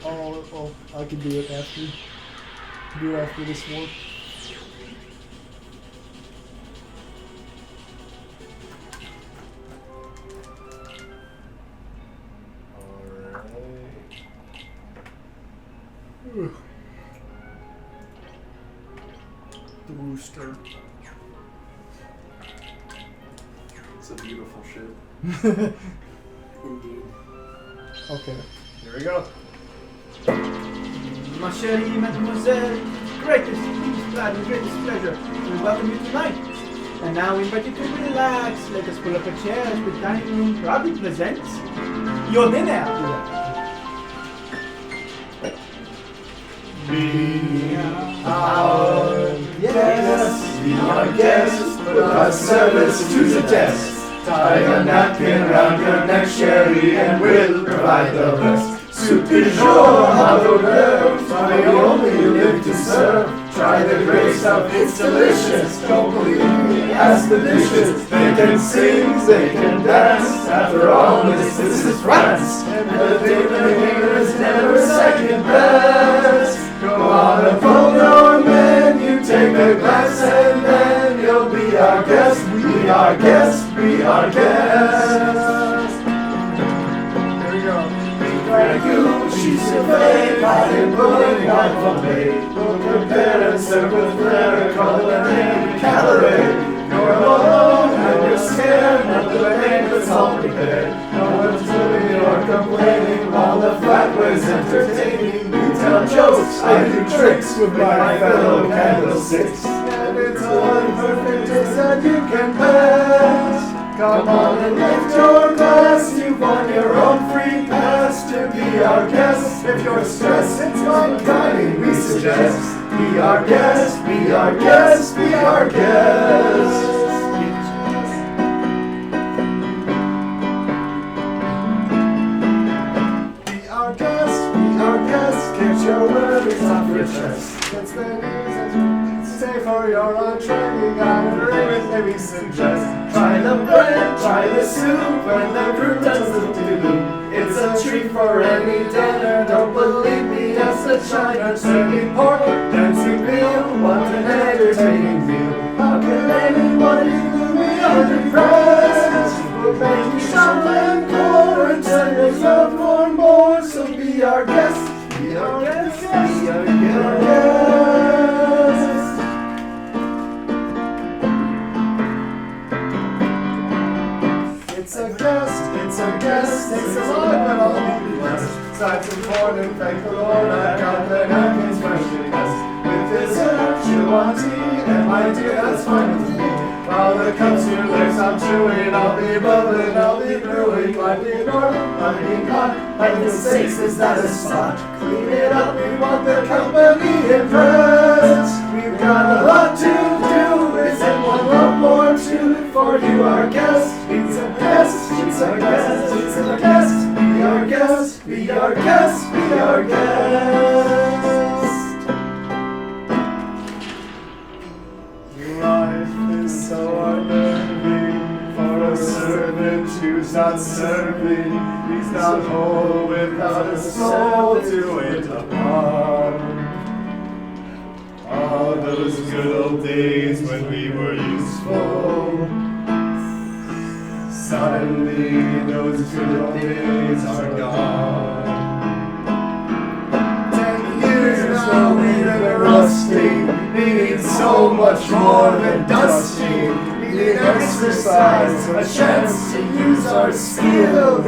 Oh, I can do it after. Do it after this warp. Alright. The rooster. It's a beautiful ship. Indeed. Okay. Here we go. Ma chérie, mademoiselle, greatest peace, glad and greatest pleasure. We welcome you tonight And now we invite you to relax. Let us pull up a chair as the dining room proudly presents your dinner. Be our guest, be our guest, put our service to the test. Tie a napkin round your neck, Sherry, and we'll provide the rest. Soup du jour, hors d'oeuvre, we only live to serve. Try the great stuff, it's delicious. Don't believe me, ask the dishes. They can sing, they can dance. After all, this is France. And the dinner here is never second best. Go on and pull your menu, take a glance, and then you'll be our guest. Be our guest, be our guest. Here we go. Ragu, cheese soufflé, pie and pudding, wine flambe. We'll prepare and serve with flair, call the name Calorie. You're alone and you're scared, not the pain that's all prepared. No one's doing or complaining while the flatware's entertaining. We tell jokes, I do tricks with my fellow candlesticks. And it's all perfect taste that you can pass. Come on and lift your glass, you've won your own free pass to be our guest. If you're stressed, it's fine dining, we suggest. Be our guest, be our guest, be our guest. Be our guest, get your worries off your chest. It's the news and stay for your own training. I'm everything we suggest. Try the bread, try the soup, and the croutons look to do. It's a treat for any dinner. Don't believe me, ask the China. Serving pork, dancing meal, what an entertaining meal. How can anyone even be unimpressed? We'll make you shop and pour and tell yourself for more. So be our guest, be our guest, be our guest. It's a guest, takes a lot, but I'll be blessed. Sides and corn and thank the Lord, I got the napkins freshly pressed. With dessert, you want tea, and my dear, that's fine with me. While the cups your legs I'm chewing, I'll be bubbling, I'll be brewing. Might be normal, might be hot, heaven's sakes, is that a spot? Clean it up, we want the company impressed. We've got a lot to do, is it one lump or two? For you, our guest, it's a guest, it's a guest, it's a guest. Be our guest, be our guest, be our guest. Life is so unnerving for a servant who's not serving. He's not whole without a soul to wait upon. All those good old days when we were useful. Suddenly those good old days are gone. 10 years now we've been rusting, needing so much more than dusting. Needing exercise, a chance to use our skills.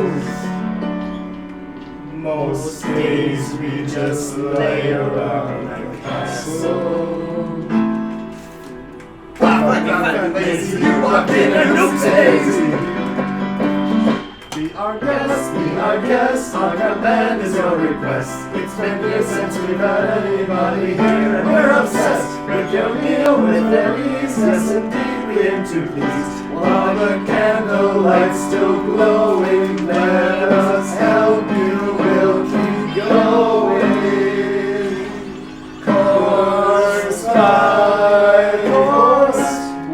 Most days we just lay around the castle. Lazy, you walk in and looks hazy. Be our guest, our command is your request. It's been years since we've had anybody here, and we're obsessed with your meal with their ease. Yes, indeed, we aim to please. While the candlelight's still glowing, let us help you, we'll keep going. Course by course,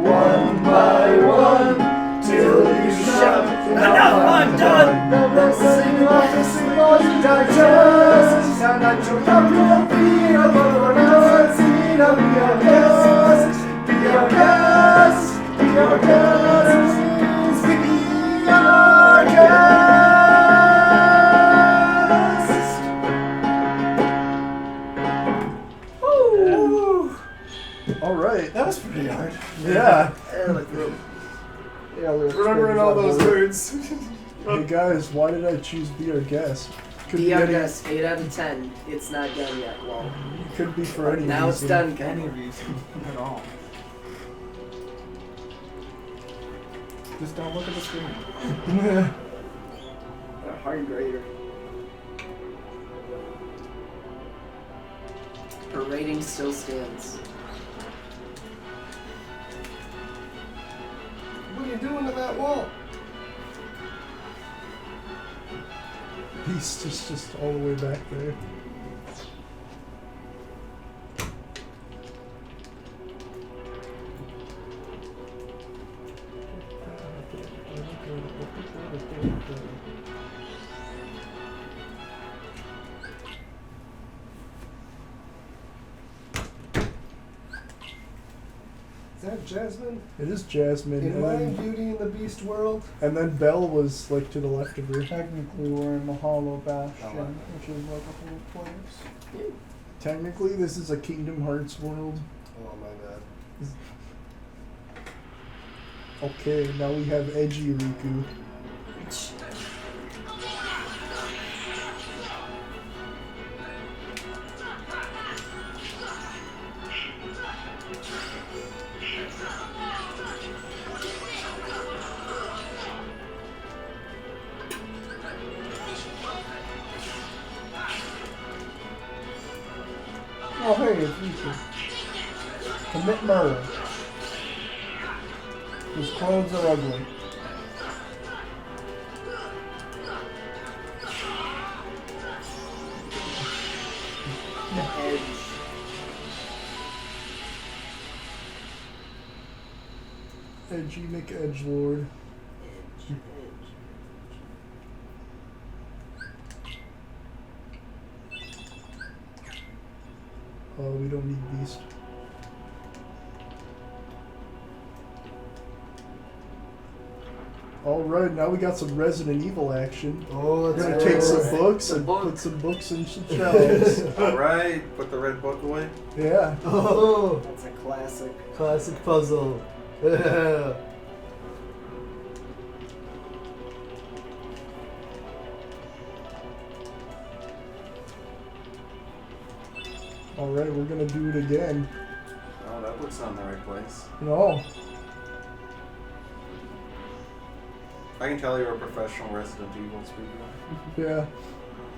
one by one, till you shout, enough, I'm done! The blessing like a single you digest, and at your cup you'll be above us. Be our guest, be our guest, be our guest, please be our guest. Woo! All right. That was pretty hard. Yeah. Remembering all those words. Hey guys, why did I choose Be Our Guest? Could Be our any- guest, 8 out of 10. It's not done yet. Well, Could be for any now it's reason. done, Any Ken. reason at all. Just don't look at the screen. A hard grader. Her rating still stands. What are you doing to that wall? Beast is just all the way back there. Is that Jasmine? It is Jasmine. In and my then- Beauty and the Beast world? And then Belle was like to the left of her. Technically, we're in the Hollow Bastion, Oh, which is like a whole place. Technically, this is a Kingdom Hearts world. Oh my god. Okay, now we have Edgy Riku. Oh, hey, it's Riku. Commit murder. His clothes are ugly. The edge. Edgy McEdgelord. Edge. Oh, we don't need Beast. Alright, now we got some Resident Evil action. Oh, We're that's gonna take some right. books and put some books in some shelves. Alright, put the red book away. Yeah. Oh, That's a classic. classic puzzle. Yeah. Alright, we're gonna do it again. Oh, that book's not in the right place. No. I can tell you're a professional Resident Evil speaker. Yeah.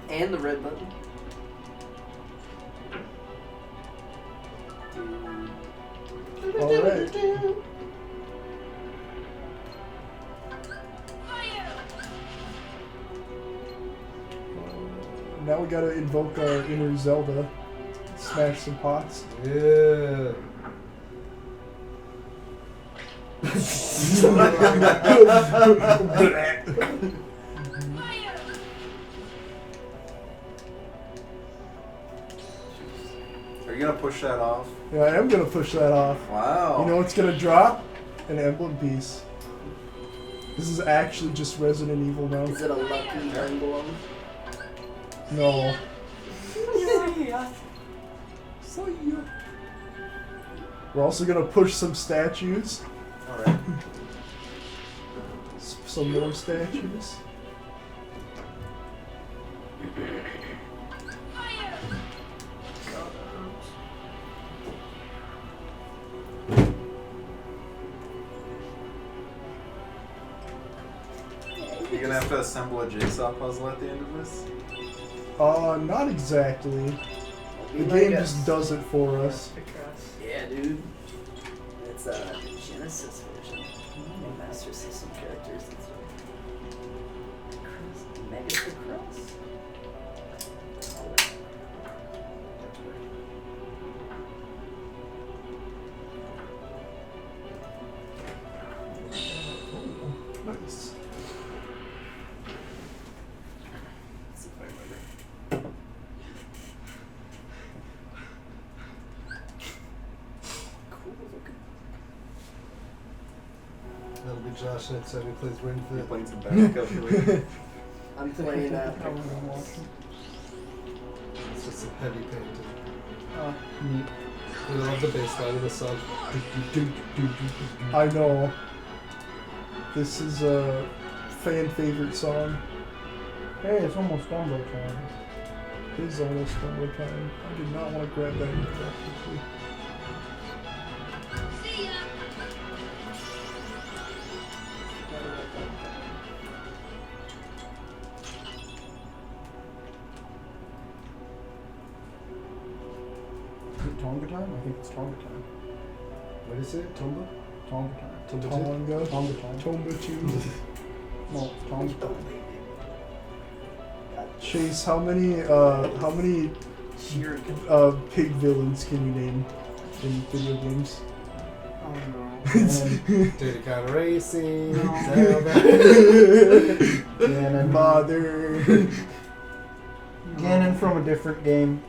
And the red button. Alright. Now we gotta invoke our inner Zelda. Smash some pots. Yeah. Are you gonna push that off? Yeah, I am gonna push that off. Wow. You know what's gonna drop? An emblem piece. This is actually just Resident Evil now. Is it a lucky emblem? No. We're also gonna push some statues. Alright. Some more statues. You're gonna have to assemble a jigsaw puzzle at the end of this? Not exactly. The Be game my just guest. does it for us. Yeah, dude. It's a Genesis version. No Master System characters. It's Mega the Cross. Nice. Let's see if I remember. Cool looking. That'll be Josh next time he plays Ring You're Fit. playing some back calculator. I'm playing It's just some heavy painting. Oh, Neat. I love the bass line of the song. I know. This is a fan favorite song. hey, it's almost Dumbo time. It is almost Dumbo time. I did not want to grab that that quickly. time? I think it's Tonga time. What did you say? Tomba? Tonga time. Tomba Tonga. Tonga time. Tomba 2. No, Tonga time. Chase, how many pig villains can you name in video games? Oh no. Data Con Racing. No. Zelda. Ganon. Mother. Ganon from a different game.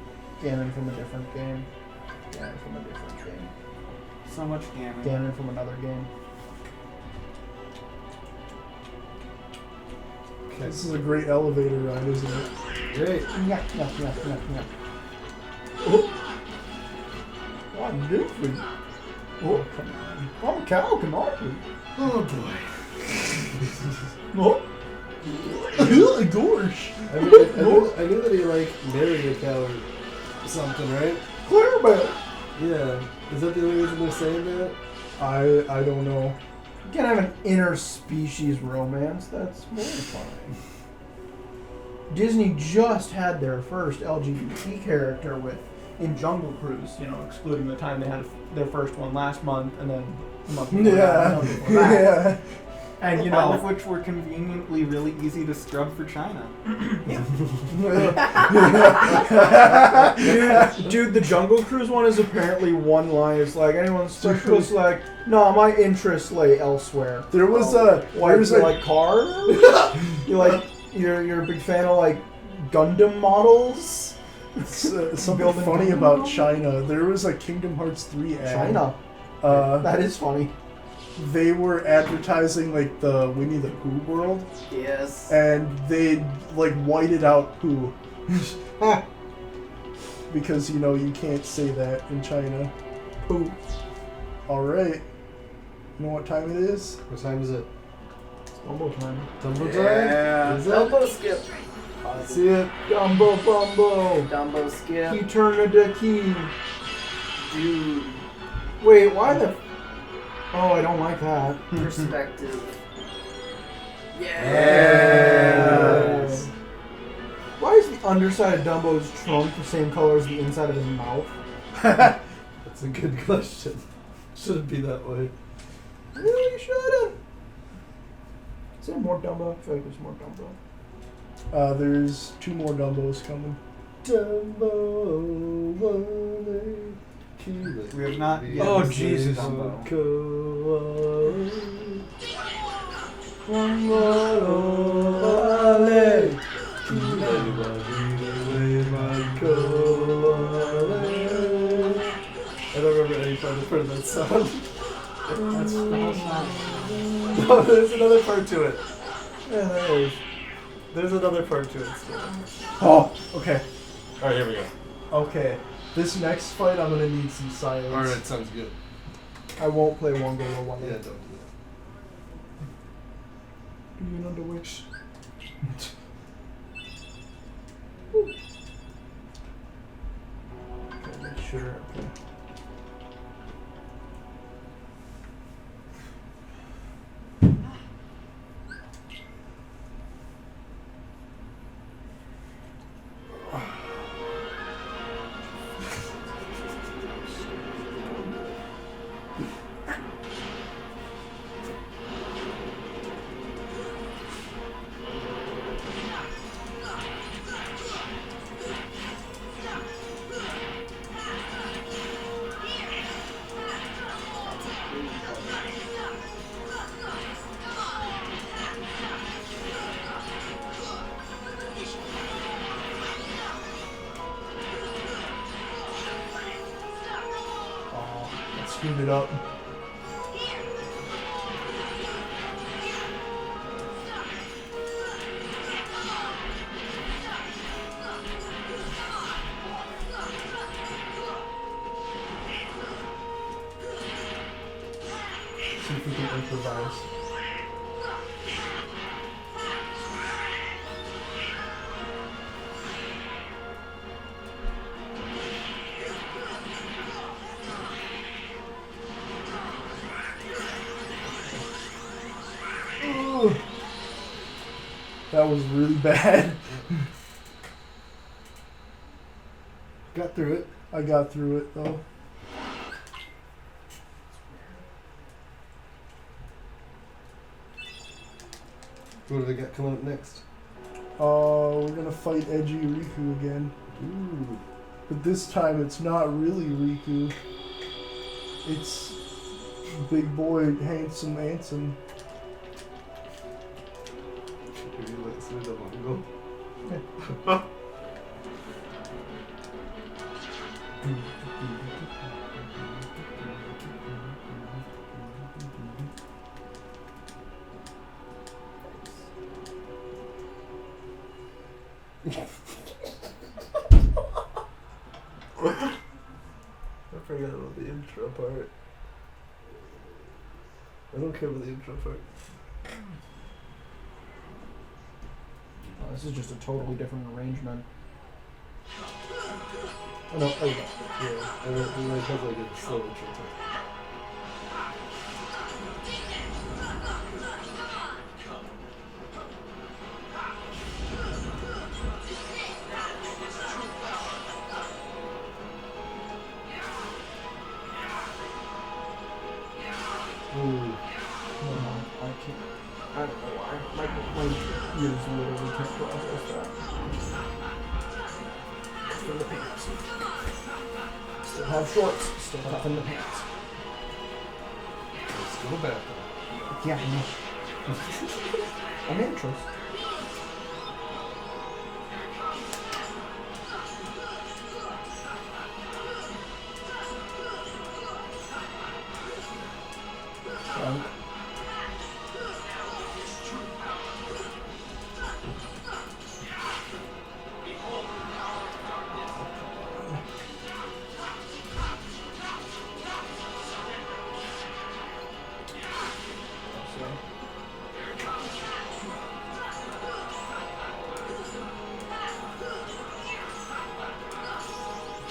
Ganon from a different game. Ganon from a different game. So much Ganon. Ganon from another game. This is a great elevator ride, isn't it? Great. Yeah. What different? Oh, come on. I'm a cow, come on. Oh boy. Oh. Gosh. I knew that he married a cow or something, right? Clarabelle. Yeah. Is that the only reason they're saying that? I don't know. You can have an interspecies romance. That's mortifying. Disney just had their first LGBT character in Jungle Cruise. Excluding the time they had their first one last month, and then a month before that, and a month before that. Yeah. And All of which were conveniently really easy to scrub for China. Dude, the Jungle Cruise one is apparently one line. It's like anyone's sexual. It's like, no, my interests lay elsewhere. There was like cars. You're a big fan of Gundam models. Something funny about China. There was a Kingdom Hearts 3 ad. China. That is funny. They were advertising the Winnie the Pooh world, Yes. and they whited out Pooh because you can't say that in China. Pooh. All right. You know what time it is? What time is it? Dumbo time. Dumbo time? Yeah. Is it? Dumbo skip. See it? Dumbo Bumbo. Dumbo skip. Eternity. Dude. Wait, why the... Oh, I don't like that. Perspective. Yes. Why is the underside of Dumbo's trunk the same color as the inside of his mouth? That's a good question. Shouldn't be that way. Really shouldn't. Is there more Dumbo? I feel like there's more Dumbo. There's 2 more Dumbos coming. Dumbo, We have not yet. Oh, seen Jesus. Dumbo. I don't remember any part of that song. That's the whole song. No, there's another part to it. Yeah, there is. There's another part to it still. Oh, okay. Alright, here we go. Okay. This next fight, I'm gonna need some silence. Alright, sounds good. I won't play one game or one Yeah, game. don't do Do you know the witch? Okay, make sure. Okay. Screwed it up. See if we can improvise. That was really bad. Got through it. I got through it though. What do they got coming up next? We're gonna fight Edgy Riku again. Ooh. But this time it's not really Riku. It's big boy, handsome Ansem. Maybe let's do the Mongol. I forgot about the intro part. I don't care about the intro part. Oh, this is just a totally different arrangement. Oh no, there we go. Yeah, and it has like a slow intro part. Ooh. I can't. I don't know why. My ears literally can't process that. In the pants. Still have shorts. Still tough in the pants. It's still bad though. Yeah, I know. I'm interested.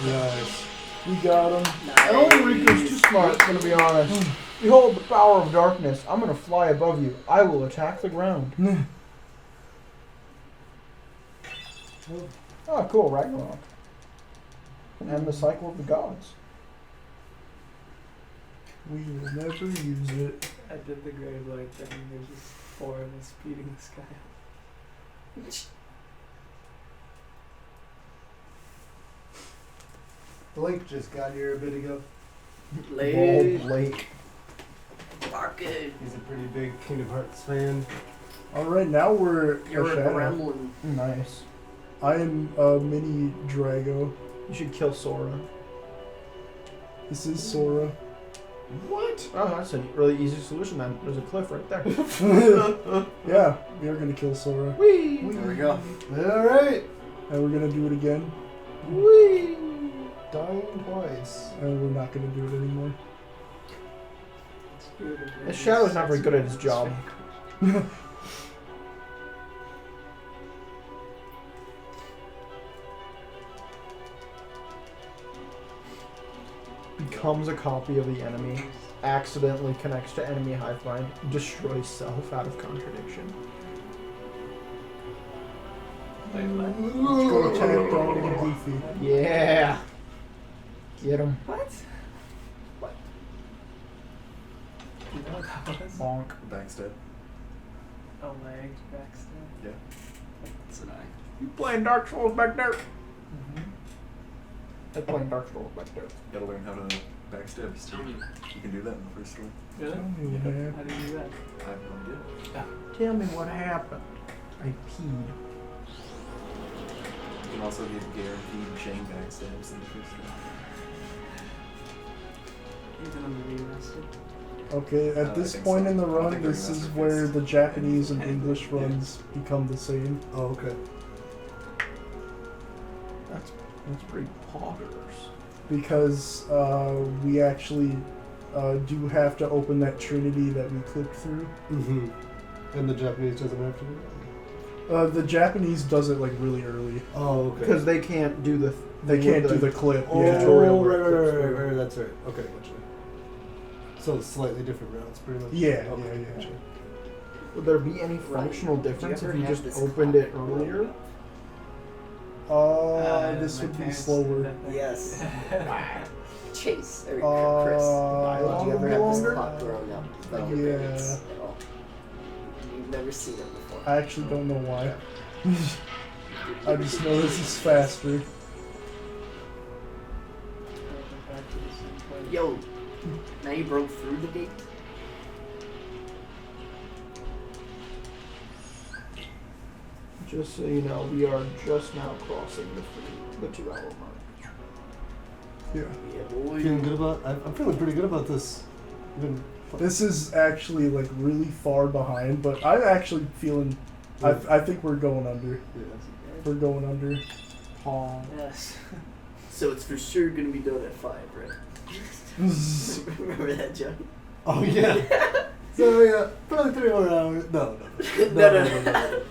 Nice. We got him. I don't think Riku's too smart, gonna be honest. Behold the power of darkness. I'm gonna fly above you. I will attack the ground. Oh, cool, Ragnarok. And the cycle of the gods. We will never use it. I did the grave light thing. There's just 4 of us beating this guy up. Blake just got here a bit ago. Late. Blake. Barking. He's a pretty big Kingdom Hearts fan. Alright, now we're You're a Shadow. gremlin. Nice. I am a mini Drago. You should kill Sora. This is Sora. What? Oh, that's a really easy solution then. There's a cliff right there. Yeah, we are gonna kill Sora. Whee! There we go. Alright. And we're gonna do it again. Whee! Dying twice. And we're not gonna do it anymore. The Shadow's not very good at his job. Becomes a copy of the enemy, accidentally connects to enemy hive mind, destroys self out of contradiction. Let's go attack Donald and Goofy. Yeah! Get him. What? What? You know what that was? Bonk. Backstab. A leg backstab? Yeah. That's an eye. You playing Dark Souls back there? I'm playing Dark Souls back there. Gotta learn how to backstab. Tell me. You can do that in the first one. Really? Tell me what happened. How do you do that? I have no idea. Tell me what happened. I peed. You can also get guaranteed chain backstabs in the first one. Even on the remastered? Okay, I at this think point so. in the I run, think this the is remaster where fits. the Japanese and English runs become the same. Oh, okay. That's pretty poggers. Because we actually do have to open that trinity that we clicked through. Mm-hmm. And the Japanese doesn't have to do that? The Japanese does it like really early. Oh, okay. Because they can't do the. They can't do the clip. Oh, Yeah. tutorial right, where it right, clips right, through. right, that's right. Okay, gotcha. So slightly different routes, pretty much. Yeah, Okay, yeah, yeah. gotcha. Would there be any functional difference ever if you have just this opened it earlier? This My would be parents slower. did that thing. Yes. Chase. Or Uh, Chris. Dialogue Did you ever have this longer? clock growing up? Like your Yeah. parents at all? You've never seen it before. I actually don't know why. I just know this is faster. Yo, now you broke through the gate? Just so you know, we are just now crossing the 2 hour mark. Yeah. Yeah, boy. Feeling good about? I'm feeling pretty good about this. Even This is actually like really far behind, but I'm actually feeling. I think we're going under. We're going under. Yes. So it's for sure gonna be done at 5, right? Remember that joke? Oh yeah. So yeah, probably 3 more hours. No. No.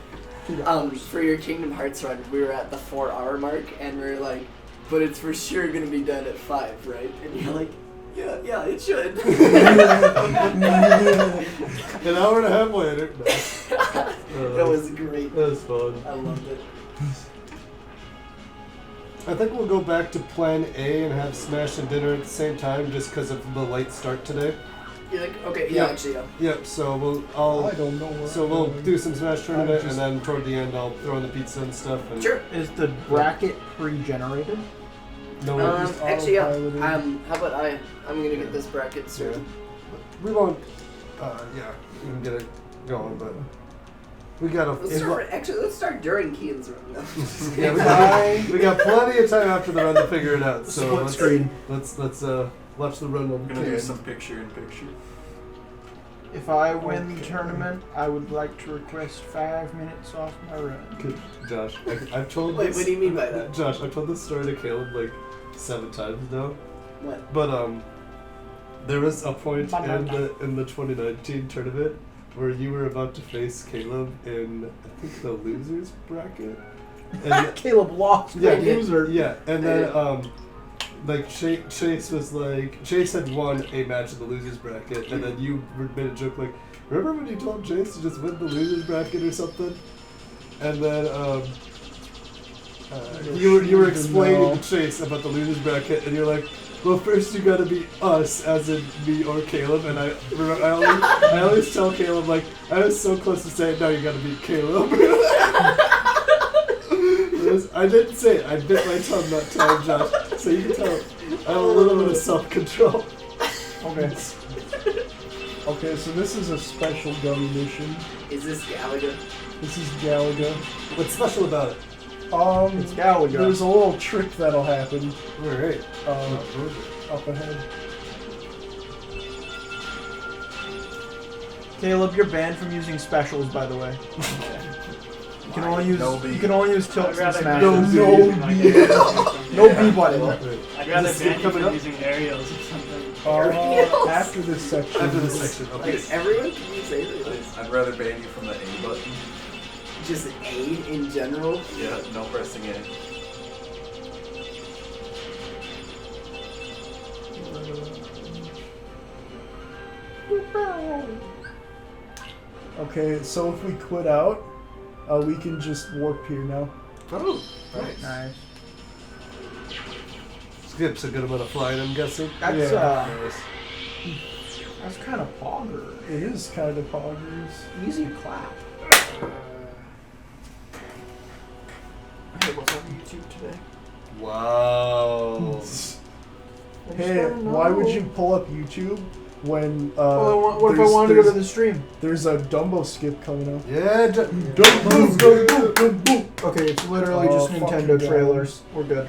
For your Kingdom Hearts run, we were at the 4 hour mark, and we were like, but it's for sure gonna be done at 5, right? And you're like, yeah, it should. An hour and a half later. No. That was great. That was fun. I loved it. I think we'll go back to Plan A and have Smash and dinner at the same time, just because of the late start today. You think? Okay, yeah, actually, yeah. Yep. So I don't know. Where So we'll do some Smash tournament, just- and then toward the end I'll throw in the pizza and stuff. And Sure. Is the bracket pre-generated? No, just Actually, yeah. autopiloted. How about I'm gonna get this bracket sorted. we won't. Yeah, we can get it going, but we gotta. Let's start during Kean's run. No. Yeah, we got plenty of time after the run to figure it out. So Split screen. let's watch the run on I'm the gonna do can. some picture-in-picture. If I win the tournament, I would like to request 5 minutes off my run. Good. Josh, I've told Wait, this. what do you mean by that? Josh, I've told this story to Caleb like 7 times now. What? But there was a point in the 2019 tournament where you were about to face Caleb in I think the losers bracket. And Caleb lost. yeah, Loser. Yeah, and then like Chase was like Chase had won a match in the losers bracket, and then you made a joke like, remember when you told Chase to just win the losers bracket or something? And then you were explaining to Chase about the losers bracket, and you're like, well, first you gotta beat us, as in me or Caleb. And I always tell Caleb, like, I was so close to saying, no, you gotta beat Caleb. I didn't say it. I bit my tongue that time, Josh. So you can tell I have a little bit of self-control. Okay. Okay, so this is a special gummy mission. Is this Galaga? This is Galaga. What's special about it? It's Galaga. There's a little trick that'll happen Alright. up ahead. Caleb, you're banned from using specials, by the way. You can only use No B. you can only use tilts and I'd smashes. No No B button. I'd rather Is this ban you coming from up? using aerials or something. After this section. After this section, okay. Wait, everyone can use aerials. I'd rather ban you from the A button. Just A in general. Yeah, no pressing A. Okay, so if we quit out, we can just warp here now. Oh, nice. Nice. Skips a good amount of flying, I'm guessing. That's Yeah. Nice. that's kind of pogger. It is kind of poggers. Easy clap. Hey, what's on YouTube today? Wow. Hey, why would you pull up YouTube when what if I wanted to go to the stream? there's a Dumbo skip coming up? Yeah, Okay, it's literally just fucking Nintendo God. trailers. We're good.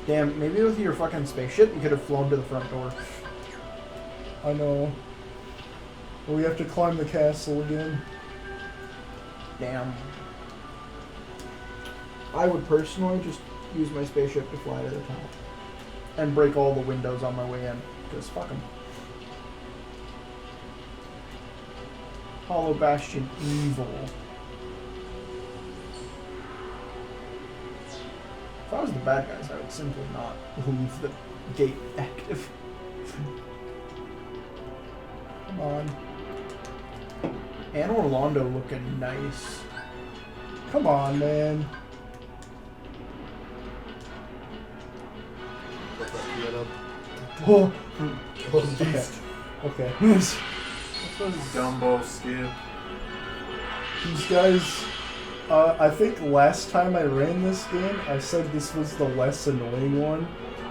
Damn, maybe with your fucking spaceship, you could have flown to the front door. I know. But we have to climb the castle again. Damn. I would personally just use my spaceship to fly to the top. And break all the windows on my way in. Because fuck them. Hollow Bastion evil. If I was the bad guys, I would simply not leave the gate active. Come on. And Orlando looking nice. Come on, man. Put that piano. Oh. Okay. Okay. This was Dumbo skip. These guys, I think last time I ran this game, I said this was the less annoying one.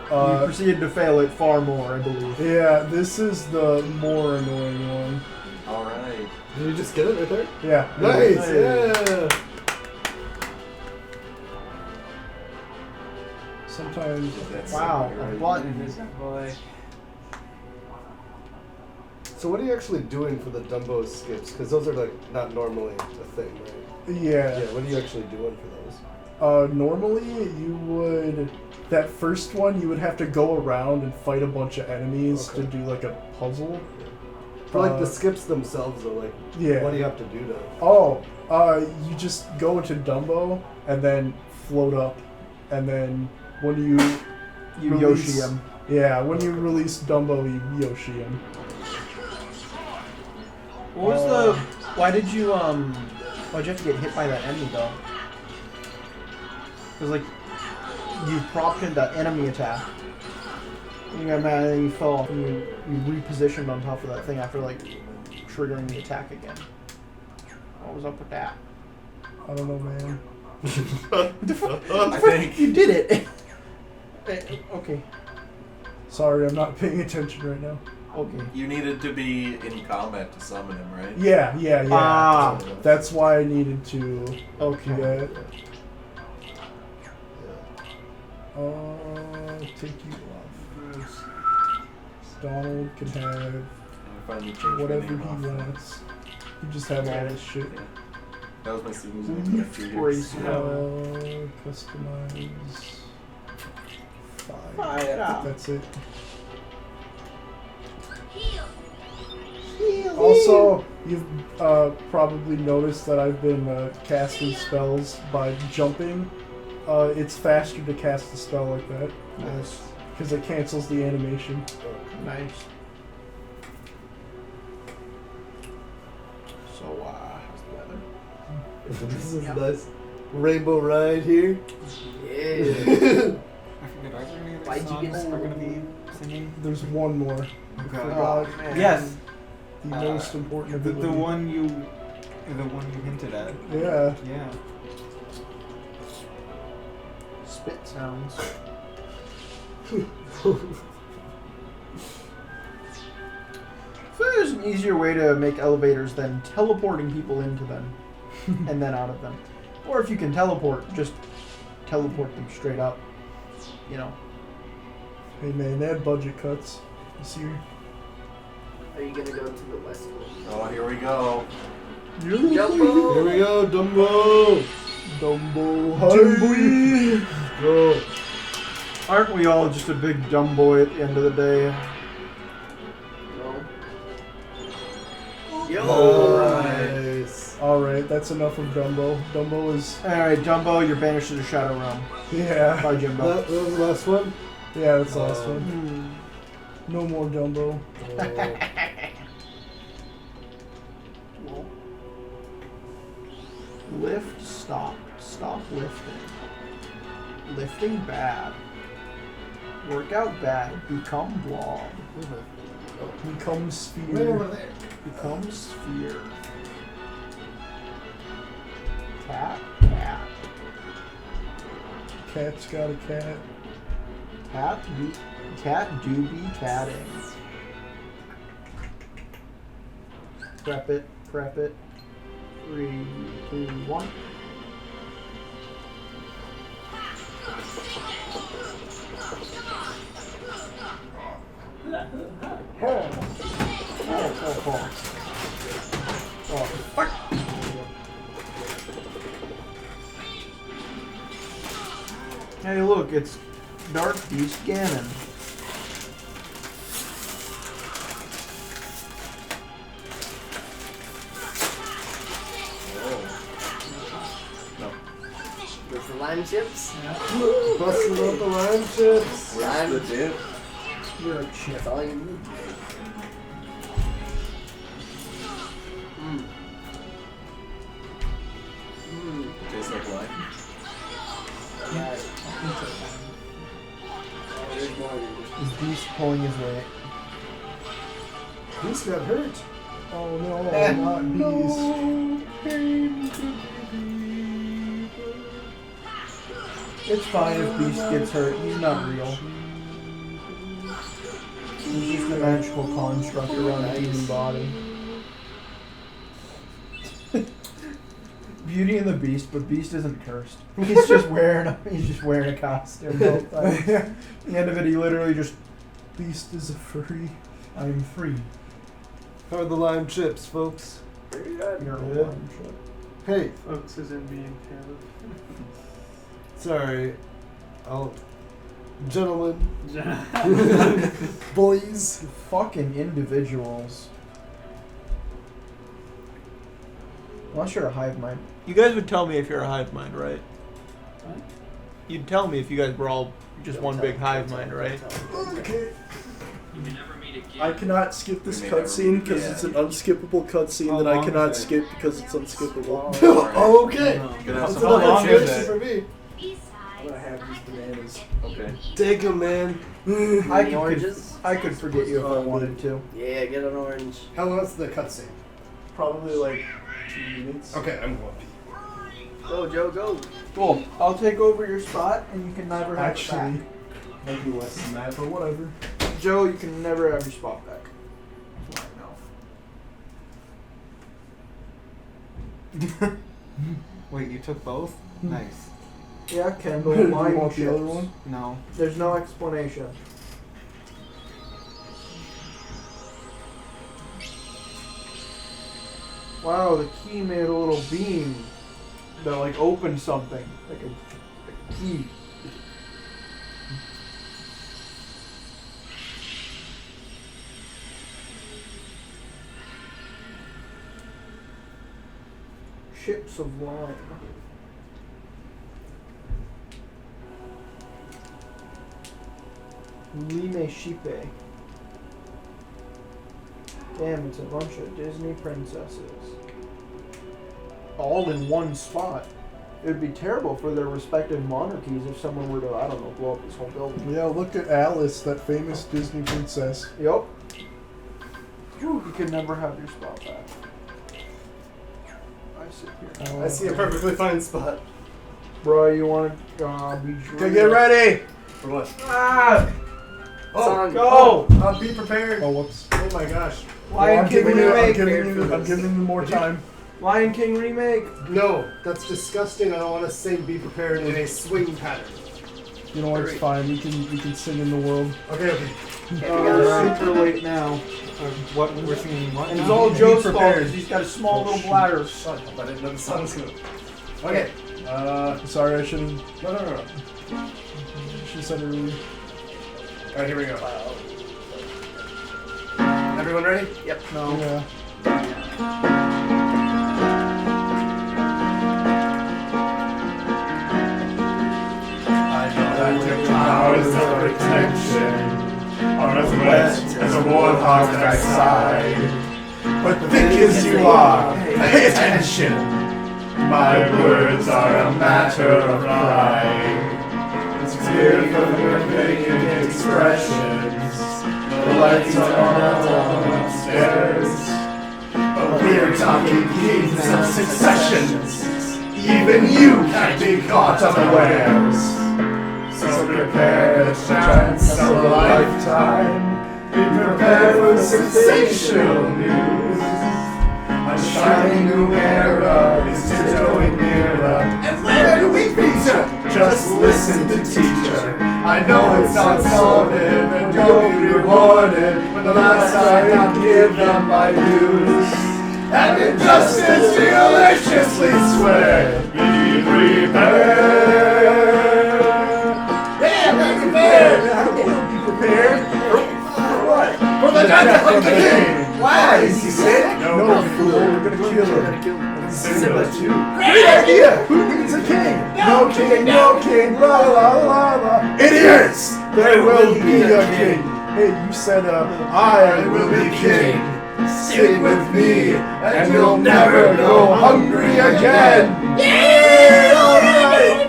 You proceeded to fail it far more, I believe. Yeah, this is the more annoying one. Alright. Did you just get it right there? Yeah. Nice, Hey. yeah. Sometimes. Wow, a button. boy. So what are you actually doing for the Dumbo skips? Because those are like not normally a thing, right? Yeah. Yeah, what are you actually doing for those? Normally you would, that first one you would have to go around and fight a bunch of enemies to do like a puzzle. For like the skips themselves though, like Yeah. what do you have to do to? Oh, you just go into Dumbo and then float up, and then when you You release- Yoshi him. Yeah, when you release Dumbo, you Yoshi him. What was why'd you have to get hit by that enemy though? Because like, you propped in that enemy attack. And you got mad and then you fell off and you repositioned on top of that thing after like triggering the attack again. What was up with that? I don't know, man. I think. You did it! Okay. Sorry, I'm not paying attention right now. Okay. You needed to be in combat to summon him, right? Yeah. Ah. That's why I needed to Okay. do that. Take you off first. Donald can have And we finally changed my whatever he name off. wants. You just have all this shit. Yeah. That was my student's name for like 2 years. Customize. Fire up. That's it. Also, you've probably noticed that I've been casting spells by jumping. It's faster to cast a spell like that. Nice. Because it cancels the animation. Nice. So, how's the weather? This is nice. Rainbow ride here. Yeah. I forget, are there any other Why'd you get songs we're gonna be singing? There's one more. Okay. Forgot Yes, the most important the ability. one you hinted at. Yeah. Yeah. Spit sounds. There's an easier way to make elevators than teleporting people into them and then out of them. Or if you can teleport, just teleport them straight up. You know. Hey man, they had budget cuts this year. Are you gonna go to the west coast? Oh, here we go. Here we go, Dumbo. Dumbo, Dumbo. Go. Aren't we all just a big dumb boy at the end of the day? No. Yo. Nice. Alright, that's enough of Dumbo. Dumbo is. Alright, Dumbo, you're banished to the Shadow Realm. Yeah. Bye, Jimbo. That was the last one? Yeah, that's the last one. Hmm. No more Dumbo. Lift, stop. Stop lifting. Lifting bad. Workout bad. Become blob. Become sphere. Way over there. Become sphere. Cat, cat. Cat's got a cat. Cat do be catting. Prep it, prep it. 3, 2, 1. Oh, fuck! Hey, look, it's Dark Beast Ganon. With the lime chips? Busting out the lime chips. Where's the dip? You're a chip. That's all you need. Tastes like lime. Yeah. Oh, there's more. Is Beast pulling his weight? He's got hurt. Oh no, not bees. It's fine if Beast gets hurt. He's not real. He's just a magical construct around a human body. Beauty and the Beast, but Beast isn't cursed. He's just wearing a costume. Both times. At the end of it, he literally just, Beast is a furry. I am free. How are the lime chips, folks? You're Yeah. a lime chip. Hey, Folks isn't being kind sorry. Gentlemen, of. boys. Fucking individuals. Unless you're a hive mind. You guys would tell me if you're a hive mind, right? What? You'd tell me if you guys were all just one big hive mind, right? Okay. I cannot skip this cutscene because it's an unskippable cutscene How that I long cannot is it? skip because it's unskippable. Okay. Gonna have That's some another long chip is it? for me. I'm gonna have these bananas. Okay. Take 'em, man. Any oranges? I could forget you if I wanted to. Yeah, get an orange. How long's the cutscene? Probably like 2 minutes. Okay, I'm going pee. Go, Joe, go. Cool. I'll take over your spot, and you can never have it Actually, back. maybe less than that, but whatever. Joe, you can never have your spot back. That's what I know. Wait, you took both? Nice. Yeah, Kendall, You lime want the other chips. one? No. There's no explanation. Wow, the key made a little beam that like opened something, like a key. Ships of lime. Lime Shipe. Damn, it's a bunch of Disney princesses. All in one spot. It would be terrible for their respective monarchies if someone were to, I don't know, blow up this whole building. Yeah, look at Alice, that famous Disney princess. Yep. You can never have your spot back. I sit here. I see a perfectly fine spot. Bro, you want to be Okay, get ready! For what? Ah! Song. Go! Be prepared. Oh, whoops. Oh my gosh. Lion I'm King giving you, I'm remake. giving you more time. Lion King remake. No, that's disgusting. I don't want to sing "Be Prepared" in a swing pattern. You know what? It's fine. We can sing in the world. Okay, okay. It's super late now. What? We're singing what? And it's now? all Joe's fault prepared. because he's got a small little bladder. Shut up. I didn't know the song was going. Okay. Sorry, I should have No. said it earlier. Alright, here we go. Everyone ready? Yep. No. Yeah. I know that your powers of protection are as wet as a warthog's backside. But thick as you are, pay attention. My words are a matter of pride. It's clear from your vacant expressions. The lights are on upstairs. But we're talking kings of successions. Even you can't be caught unawares. So prepare the chance of a lifetime. Be prepared for sensational news. A shining new era is tiptoeing nearer. And where do we feature? Just listen to teacher. I know it's not sorted, and you'll be rewarded when the last time you give them my dues. And injustice deliciously swear. Be prepared. Yeah, be prepared. I will be prepared. For what? For the death of the king. Why? Is he sick? No, fool. We're gonna kill him. Simba too. Great idea. Who needs a king? No king, no king. La la la la. Idiots. There will be a king. Hey, you said I will be king. Stick with me, and you'll never go hungry again. Yeah, all right.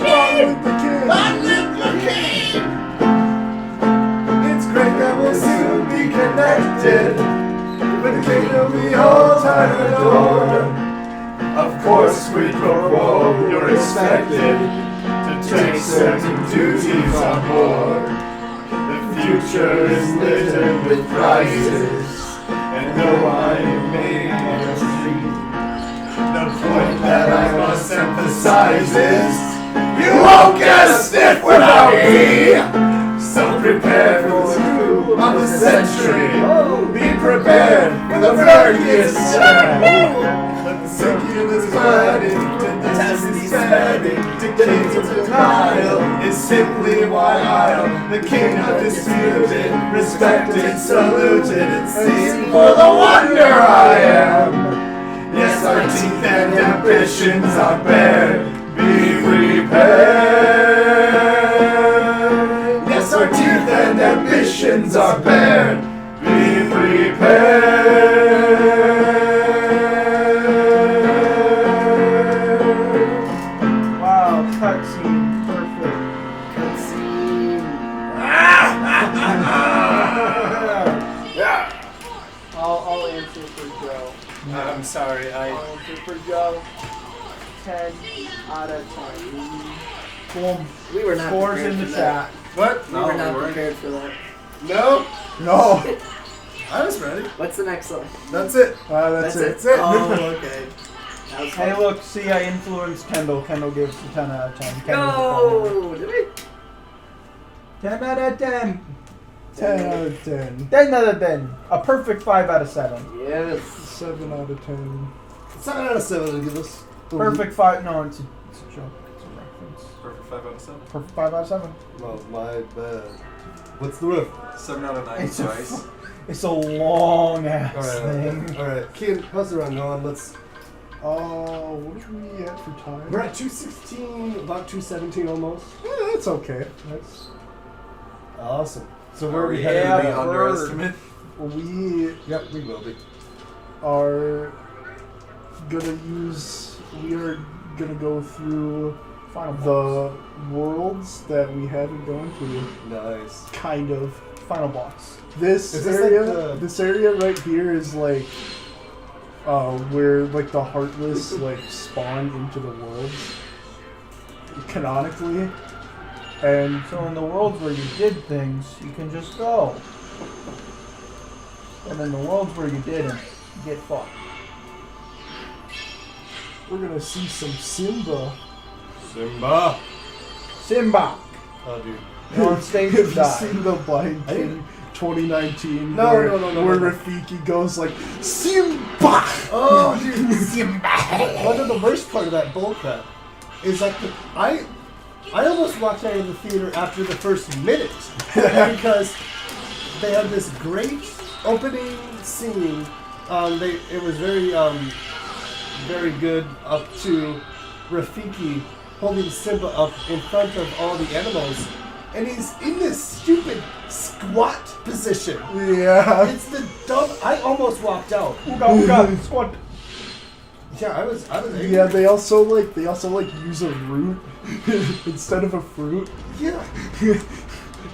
Long live the king. It's great that we'll soon be connected. With the kingdom we hold I adore. Of course, quid pro quo, you're expected to take certain duties on board. The future is littered with prizes, and though I may retreat, the point that I must emphasize is you won't get a sniff without me. So prepare for the coup of the century. Be prepared for the murkiest step. Secular's burning, the test is burning, dictates of denial is simply why I'm the king undisputed, respected, saluted, and seen for the wonder I am. Yes, our teeth and ambitions are bare. Be prepared. Yes, our teeth and ambitions are bare. Be prepared. Cutscene, perfect. Cutscene. I'll answer for Joe. I'm sorry, I'll answer for Joe. 10 out of 10. Boom. We were not Scores prepared in the for chat. What? We were not prepared for that. No? No. I was ready. What's the next one? That's it. That's it. That's it. Oh, okay. That was Hey, fun. look, see, I influenced Kendall. Kendall gives a 10 out of 10. Kendall's No! Did we? 10 out of 10. 10 out of 10. 10 out of 10. A perfect 5 out of 7. Yes. 7 out of 10. 7 out of 7 to give us. Perfect 5. No, it's a joke. It's a reference. Perfect 5 out of 7. Perfect 5 out of 7. Well, my bad. What's the roof? 7 out of 9 It's a, twice. it's a long ass Alright, thing. alright. Kian, how's the round going? Let's. What are we at for time? We're at 216, about 217 almost. Yeah, that's okay. That's Awesome. So where Are are we we headed? headed Yeah, the underestimate? we Yep, we will be. are we are gonna go through Final boss. the worlds that we haven't gone to. Nice. Kind of. Final boss. This Is this area, like the- this area right here is like, where like the Heartless like spawn into the world, canonically, and So in the worlds where you did things, you can just go. And in the worlds where you didn't, you get fucked. we're gonna see some Simba. Simba! Simba! Oh, dude. You're on stage Have to you die. seen the Lion King 2019? No, where, no, where no. Rafiki goes like Simba. Oh, dude. Simba! One of the worst part of that bull cut is that I almost walked out of the theater after the first minute because they had this great opening scene. It was very good up to Rafiki holding Simba up in front of all the animals, and he's in this stupid squat position. Yeah. It's the dumb. I almost walked out. Ooga ooga, squat. Yeah, I was angry. Yeah, they also use a root instead of a fruit. Yeah.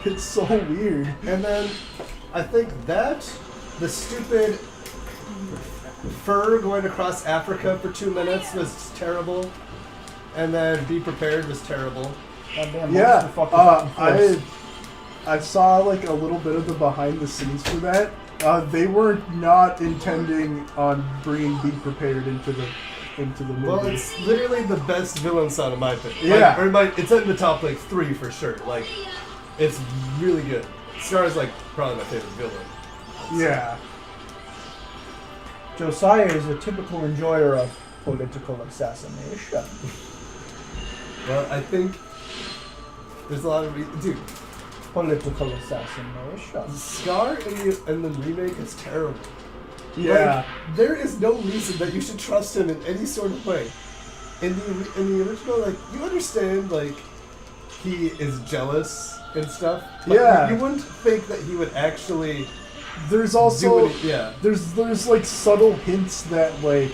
It's so weird. And then I think that the stupid fur going across Africa for 2 minutes was terrible. And then Be Prepared was terrible. Goddamn, Yeah, motherfuckers. I saw like a little bit of the behind the scenes for that. They were not intending on bringing Be Prepared into the movie. Well, it's literally the best villain sound in my opinion. Yeah. It's in the top like 3 for sure. Like, it's really good. Scar's like probably my favorite villain. Yeah. Josiah is a typical enjoyer of political assassination. Well, I think there's a lot of dude. Political assassination. Scar in the remake is terrible. Yeah. Like, there is no reason that you should trust him in any sort of way. In the original, like, you understand, like, he is jealous and stuff. But Yeah. you wouldn't think that he would actually There's also yeah. there's like subtle hints that like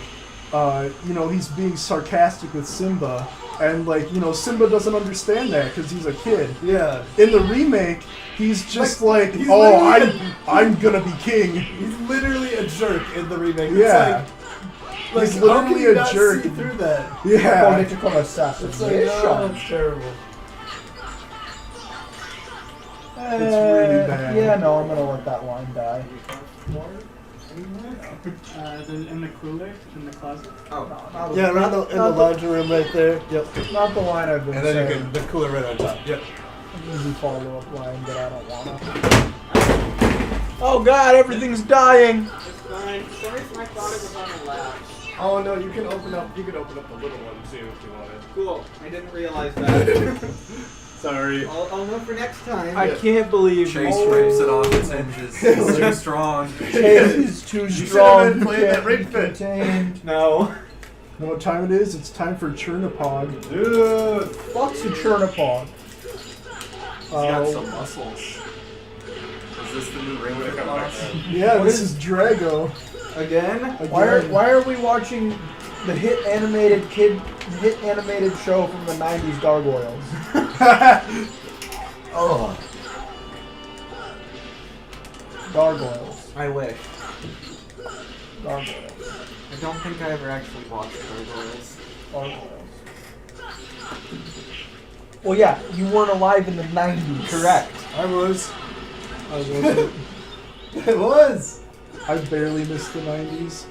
he's being sarcastic with Simba, and like Simba doesn't understand that because he's a kid. Yeah. In the remake, he's just like he's oh literally I'm gonna be king. He's literally a jerk in the remake. Yeah. It's like, Like, He's how can literally you a not jerk. see through that? Yeah. Political assassin. It's like, Yeah, oh, it's terrible. It's really bad. Yeah, no, I'm gonna let that line die. In the cooler, in the closet. Oh, Not Yeah, around in the laundry room right there. Yep. Not the line I've been And then you saying. can the cooler right on top. Yep. An easy follow-up line, but I don't wanna. Oh God, everything's dying. it's fine. For some reason I thought it was on the latch. Oh no, you can open up the little one too if you wanted. Cool. I didn't realize that. Sorry. I'll know for next time. I can't believe Chase rips it off its hinges. It's too strong. Chase is too You should strong. have been playing that can't ring be fit. contained. No. You know what time it is? It's time for Chernapog. Dude. Fuck's a Chernapog. He's got some muscles. Is this the new ring fit boss? Yeah, What this is- is Drago. Again? Why are we watching the hit animated show from the 90s, Gargoyles? Oh. Gargoyles. I wish. Gargoyles. I don't think I ever actually watched Gargoyles. Gargoyles. Well, yeah, you weren't alive in the 90s. Correct. I was. I wasn't. It was. I barely missed the 90s.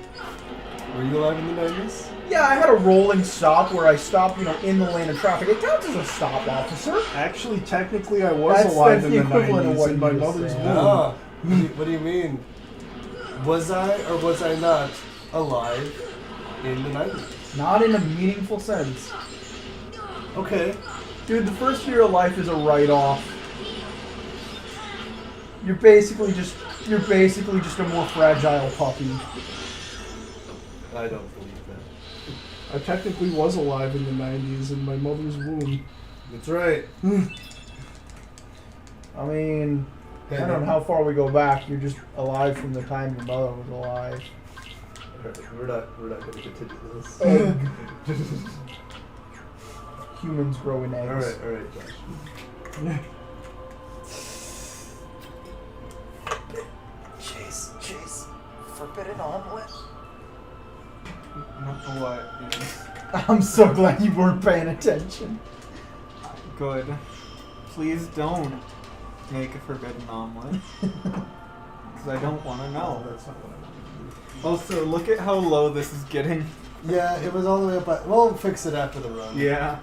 Were you alive in the 90s? Yeah, I had a rolling stop where I stopped, in the lane of traffic. It counts as a stop, officer. Actually, technically, I was That's alive the in the equivalent of 90s what in you my just mother's said. womb. Ah. What do you mean? Was I or was I not alive in the 90s? Not in a meaningful sense. Okay. Dude, the first year of life is a write-off. You're basically just a more fragile puppy. I don't believe that. I technically was alive in the 90s in my mother's womb. That's right. I mean, I don't know how far we go back. You're just alive from the time your mother was alive. We're not going to continue this. Humans grow in eggs. All right, Josh. Chase. Forbidden omelet. Not the what is I'm so glad you weren't paying attention. good. Please don't make a forbidden omelet. Because I don't want to know. That's not what I wanted to do. Also, look at how low this is getting. Yeah, it was all the way up. We'll fix it after the run. Yeah.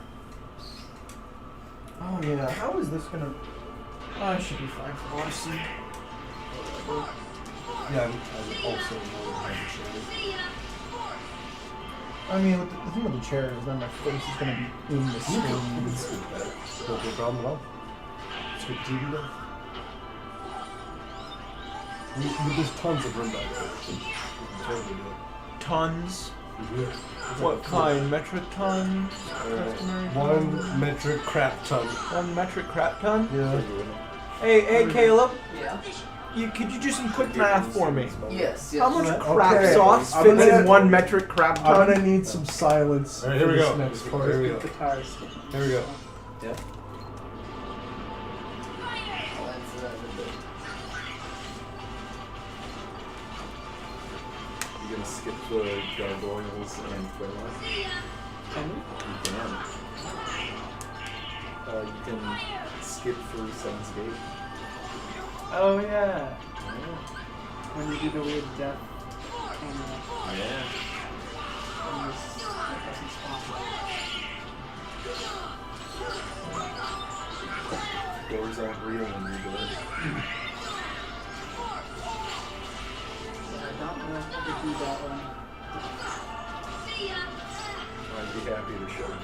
Oh yeah, how is this gonna... I should be fine for Odyssey. Yeah, I'm also more than I mean, with the thing with the chair is then my face is gonna be in the screen. no problem at all. It's good TV though. There's tons of room back there. You can totally do it. Tons. Mm-hmm. What kind? Metric tons? Customary tons? 1 metric crap ton. 1 metric crap ton? Yeah. Hey, Caleb. Yeah. Could you do some quick math for me? Yes. How much crap Okay, sauce I'm fits gonna- in 1 metric crap I'm ton? gonna need some silence. All right, here for we this go. Next part. Here we go. Guitars. Here we go. Yep. You gonna skip the gargoyles and Quilla? Can we? You can. You can skip through Sun's Gate. Oh yeah. When you do the weird death camera Yeah. on this doesn't spawn. Doors aren't real when you're doing it. I don't know if I could do that one. I'd be happy to show you.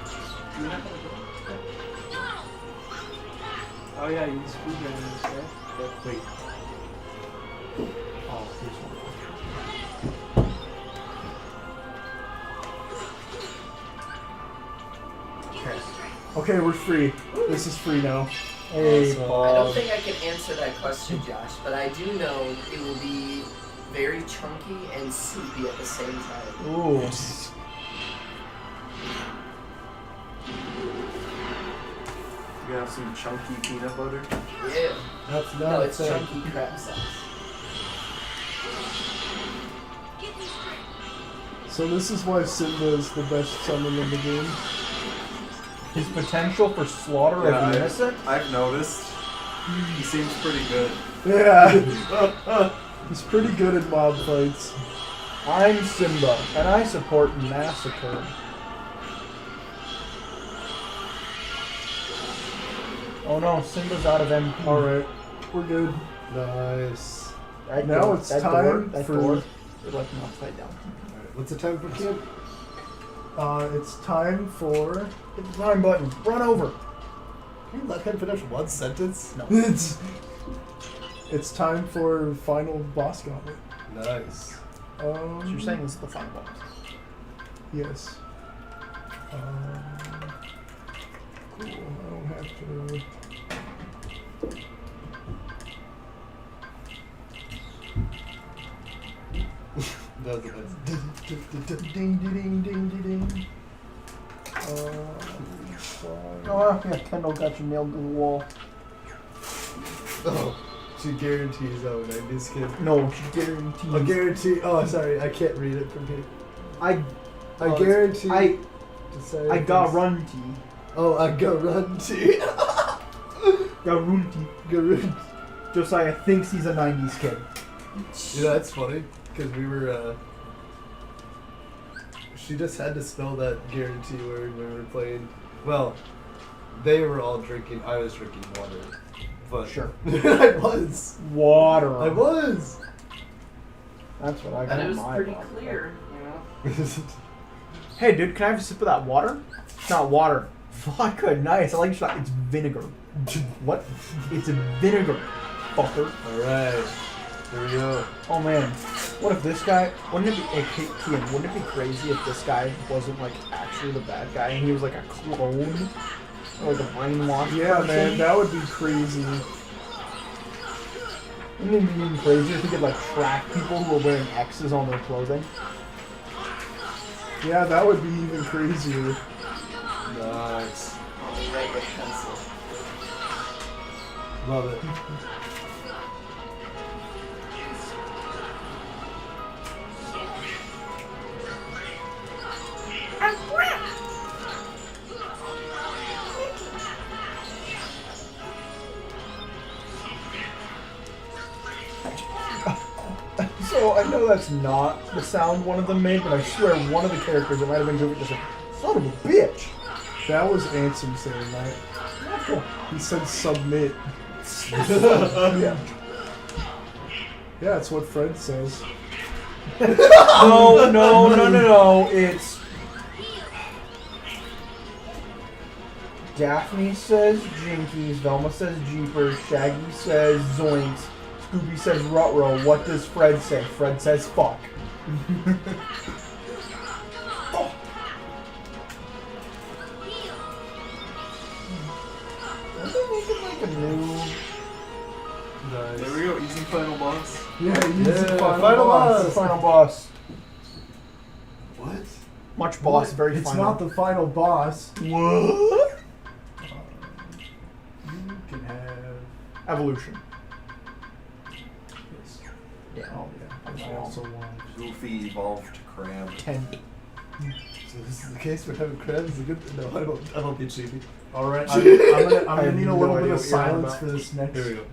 Oh yeah, you can speed run this, right? Wait. Oh, here's one. Okay, we're free. This is free now. Hey, I don't think I can answer that question, Josh, but I do know it will be very chunky and soupy at the same time. ooh. You have some chunky peanut butter? Yeah. That's No, not it's fair. chunky crab sauce. So this is why Simba is the best summon in the game. His potential for slaughter of the innocent? I've noticed. He seems pretty good. Yeah. He's pretty good at mob fights. I'm Simba, and I support massacre. Oh no, Simba's out of MP. Alright, we're good. Nice. Now it's time for... Door, you're like upside down. Alright, what's the time for kid? It's time for... Hit the time button. Run over. Can you let him finish one sentence? No. It's time for final boss gauntlet. Nice. So you're saying this is the final boss? Yes. Cool. I don't have to... That's the best. Ding, ding, ding, ding, ding. Oh, yeah, Kendall got you nailed to the wall. Oh, she guarantees I would 90s kid. No, she guarantees. I guarantee. Oh, sorry, I can't read it from here. I guarantee. I guarantee. Oh, I guarantee. Guarantee. Josiah thinks he's a 90s kid. You know, that's funny, because we were, she just had to spell that guarantee word when we were playing. Well, they were all drinking, I was drinking water. But Sure. I was. Water. I was. That's what I got. And it was my pretty vodka. clear, you know. Hey, dude, can I have a sip of that water? It's not water. Vodka, nice. I like your shot. It's vinegar. What? It's vinegar, fucker. Alright. Here we go. Oh man, what if this guy? Wouldn't it be? Hey, Kian, wouldn't it be crazy if this guy wasn't like actually the bad guy and he was like a clone, or like a brainwashed? Yeah, person? man, that would be crazy. Wouldn't it be even crazier if he could like track people who are wearing X's on their clothing? Yeah, that would be even crazier. Nice. Right with pencil. Love it. So I know that's not the sound one of them made, but I swear one of the characters, it might have been Goofy, just said, "Son of a bitch." That was Ansem saying that. Cool. He said submit. Yeah. Yeah, that's what Fred says. No. It's Daphne says Jinkies, Velma says Jeepers, Shaggy says Zoinks, Scooby says Rutrow. What does Fred say? Fred says fuck. Are they making like a new... Nice. There we go, easy final boss. Yeah, he's Yeah, the final final boss. The final boss. What? Much boss, very It's final. not the final boss. What? You can have... Evolution. Yes. Yeah. Oh, yeah. I also want... Goofy evolved to crab. 10. So this is the case for having crabs? A good? No, I don't get cheating. Alright, I'm gonna I have need a no little idea bit of what you're on silence about. for this next. Here we go.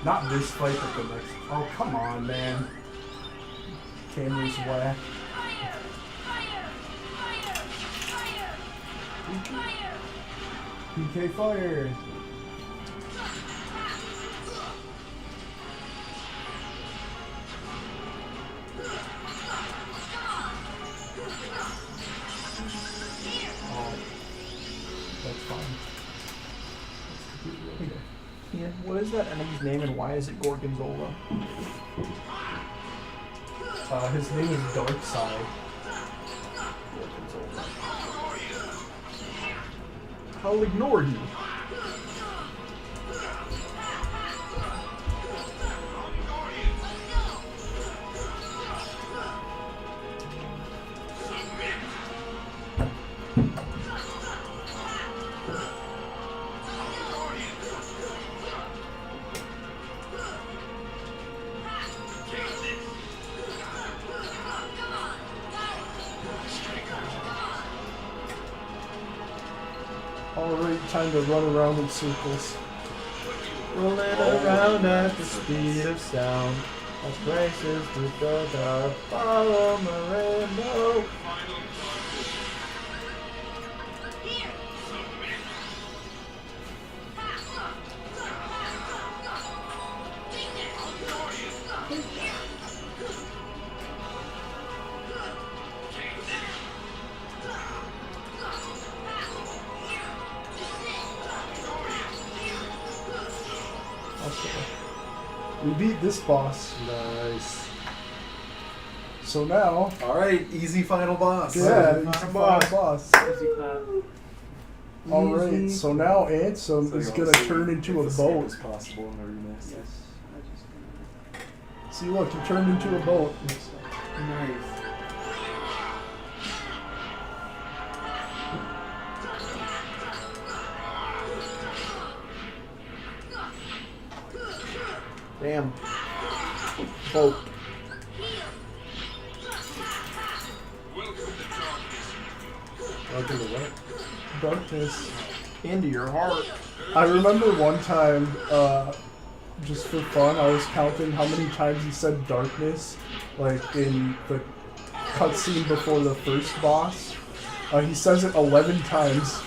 Not this fight, but the next. Oh, come on, man. Camera's whack. PK fire. Oh, that's fine. That's completely okay. Yeah, what is that enemy's name and why is it Gorgonzola? His name is Darkside. I'll ignore you. Alright, time to run around in circles. Rolling around at the speed of sound. As races through the dark, follow my rainbow. We beat this boss. Nice. So now, Alright, easy final boss. yeah, he's the final boss. Easy clap. Alright, so now Ansem So is you gonna wanna see turn into if a the same boat. as possible in the remix. Yes. I just See, look, he turned into a boat. Nice. Damn. Boat. Welcome to what? Darkness. Into your heart. I remember one time, just for fun, I was counting how many times he said darkness, like in the cutscene before the first boss. He says it 11 times.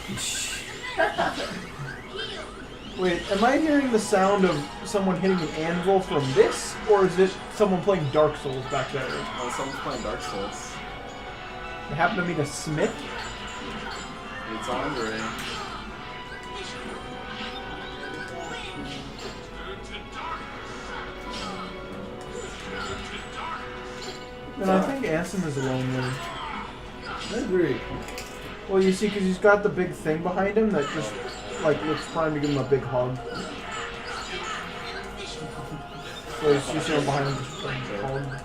Wait, am I hearing the sound of someone hitting an anvil from this, or is it someone playing Dark Souls back there? Oh, someone's playing Dark Souls. It happened to be the Smith. It's Andre. And I think Ansem is lonely. I agree. Well, you see, because he's got the big thing behind him that just, like, looks trying to give him a big hug. So it's just, behind him, just trying to hug.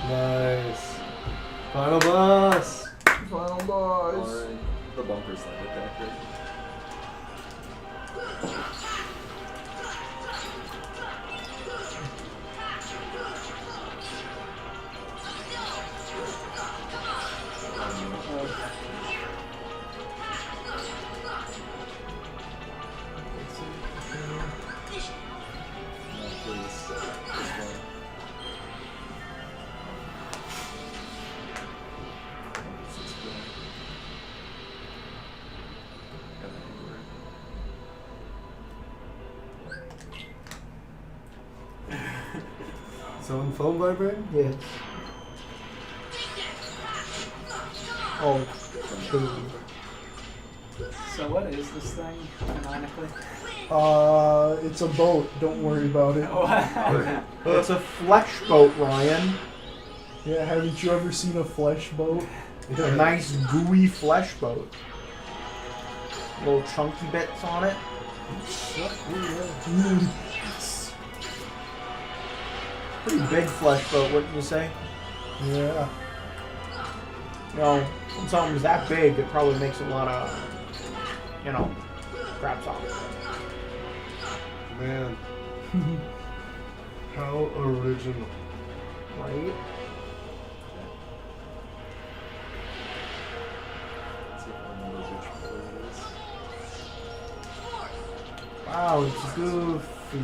Nice. Final boss. Final boss. Alright. The bumper slide attack, right? No, please. This one. Someone phone vibrating? Yes. Oh, cool. So what is this thing, canonically? It's a boat. Don't worry about it. It's a flesh boat, Ryan. Yeah, haven't you ever seen a flesh boat? A nice gooey flesh boat. Little chunky bits on it. Pretty big flesh boat, wouldn't you say? Yeah. You know, when something's that big, it probably makes a lot of, you know, crap songs. Man. How original. Right? Let's see if I remember which one it is. Wow, it's goofy.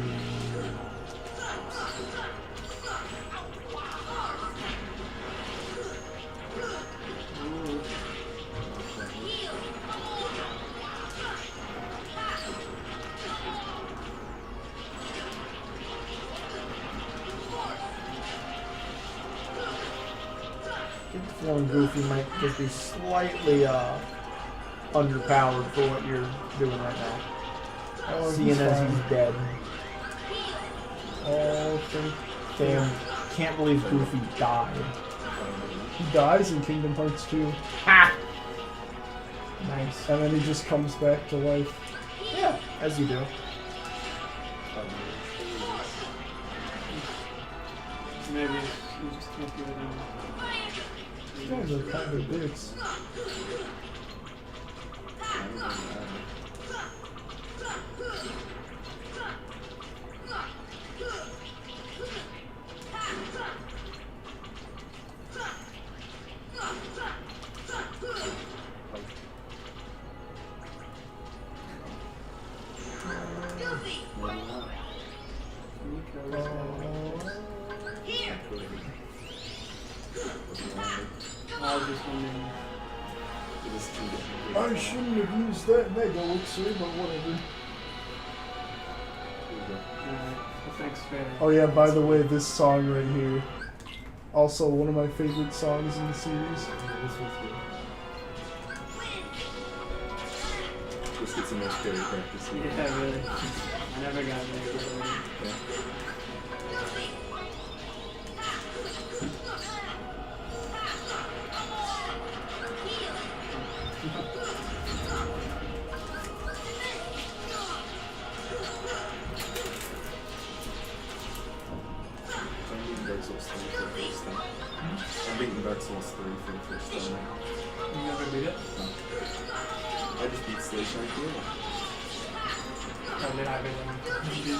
Feeling Goofy might just be slightly underpowered for what you're doing right now. Oh, Seeing he's as fine. he's dead. Oh, thank- Damn, can't believe Goofy died. he dies in Kingdom Hearts 2, Ha! Nice. and then he just comes back to life. Yeah, as you do. Maybe you just can't do it anymore. These guys are kind of dicks. I was just wondering. I shouldn't have used that mega elixir, but whatever. Well, thanks, fair. Oh yeah, by the way, this song right here, also one of my favorite songs in the series. Let's get some more scary practice. Yeah, really. I never got there. Yeah. I'm beating Dark Souls 3 for the first time. You never beat it? No. I just beat Slave Knight here. Probably higher than you.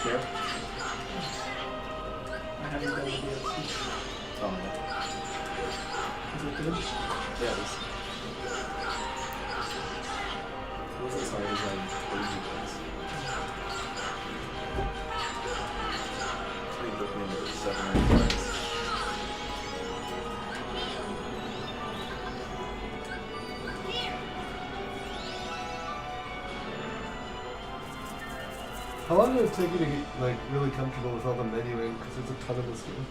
Yeah. I haven't done the DLC. Oh, yeah. Is it good? Yeah, this. It wasn't as hard as I told you guys. I think it took me like 7 or 8 times. How long did it take you to get like really comfortable with all the menuing? Because there's a ton of this game.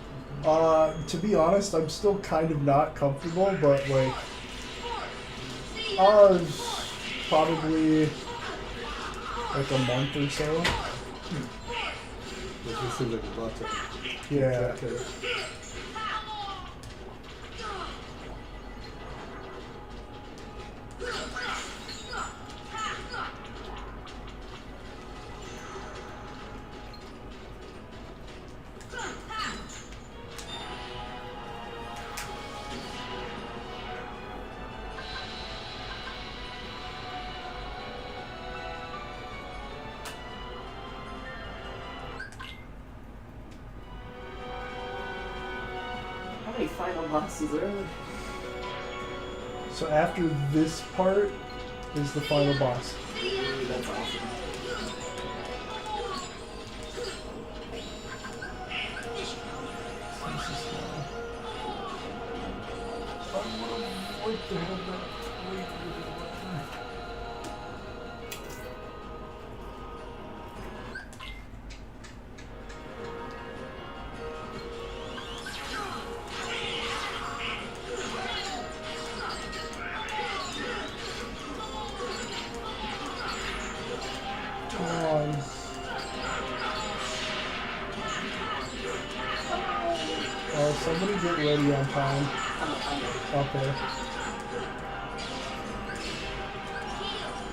To be honest, I'm still kind of not comfortable, but like, probably like a month or so. This seems like a lot to. Yeah. Okay. How many final bosses are there? So after this part is the final boss. Ooh, that's awesome. Come on. Somebody get ready on time. Okay.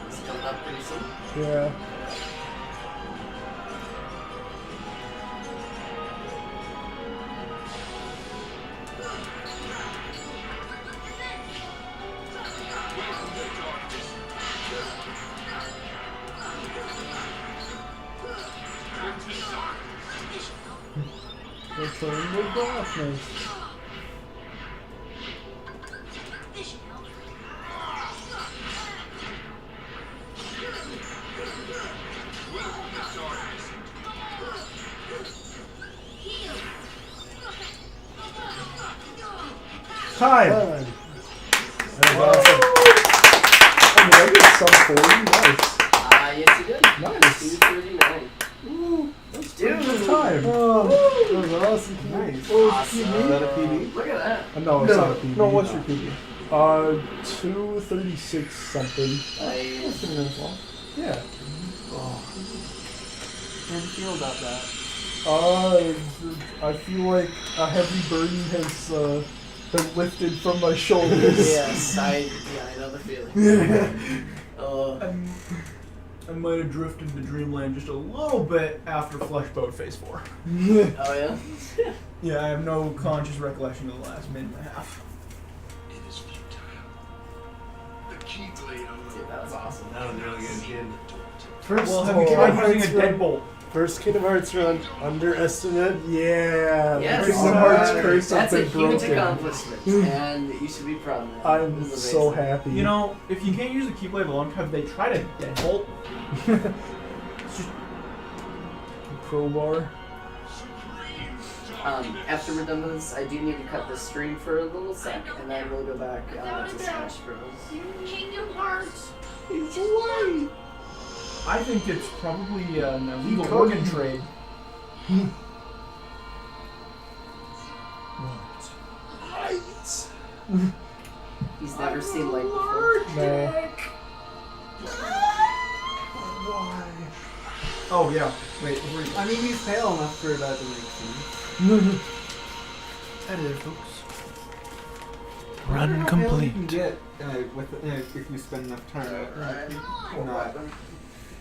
It's coming up pretty soon. Yeah. Return to darkness. Time! That was awesome. Oh, did I get sub 40? Nice. Yes, you did. Nice. 239. Ooh, that's Dude. pretty good time. Oh, that was awesome. Nice. Awesome. Is that a PB? Look at that. No, it's not a PB. No, what's your PB? 236 something. Nice. Yeah. How do you feel about that? I feel like a heavy burden has been lifted from my shoulders. Yes, I know the feeling. I might have drifted to Dreamland just a little bit after Fleshboat Phase 4. Oh yeah? Yeah, I have no conscious recollection of the last minute and a half. It is futile. The key lay on the That's awesome. That was really good, kid. First Well, have you tried using a deadbolt? First Kingdom Hearts run, underestimate. Yeah, Yes, Kingdom Hearts curse that's has a been huge broken. accomplishment, and you should be proud of that. I'm This is so amazing. happy. You know, if you can't use the Keyblade alone, have they tried a deadbolt? Crowbar. After we're done with this, I do need to cut this stream for a little sec, and then we'll go back to Smash Bros. Kingdom Hearts. It's away. I think it's probably an illegal could- organ trade. He's never seen light before. No. Oh yeah. Wait, where are you? I mean, he's pale enough for that to make sense. Editor, folks. Run complete. You can get with if you spend enough time. Not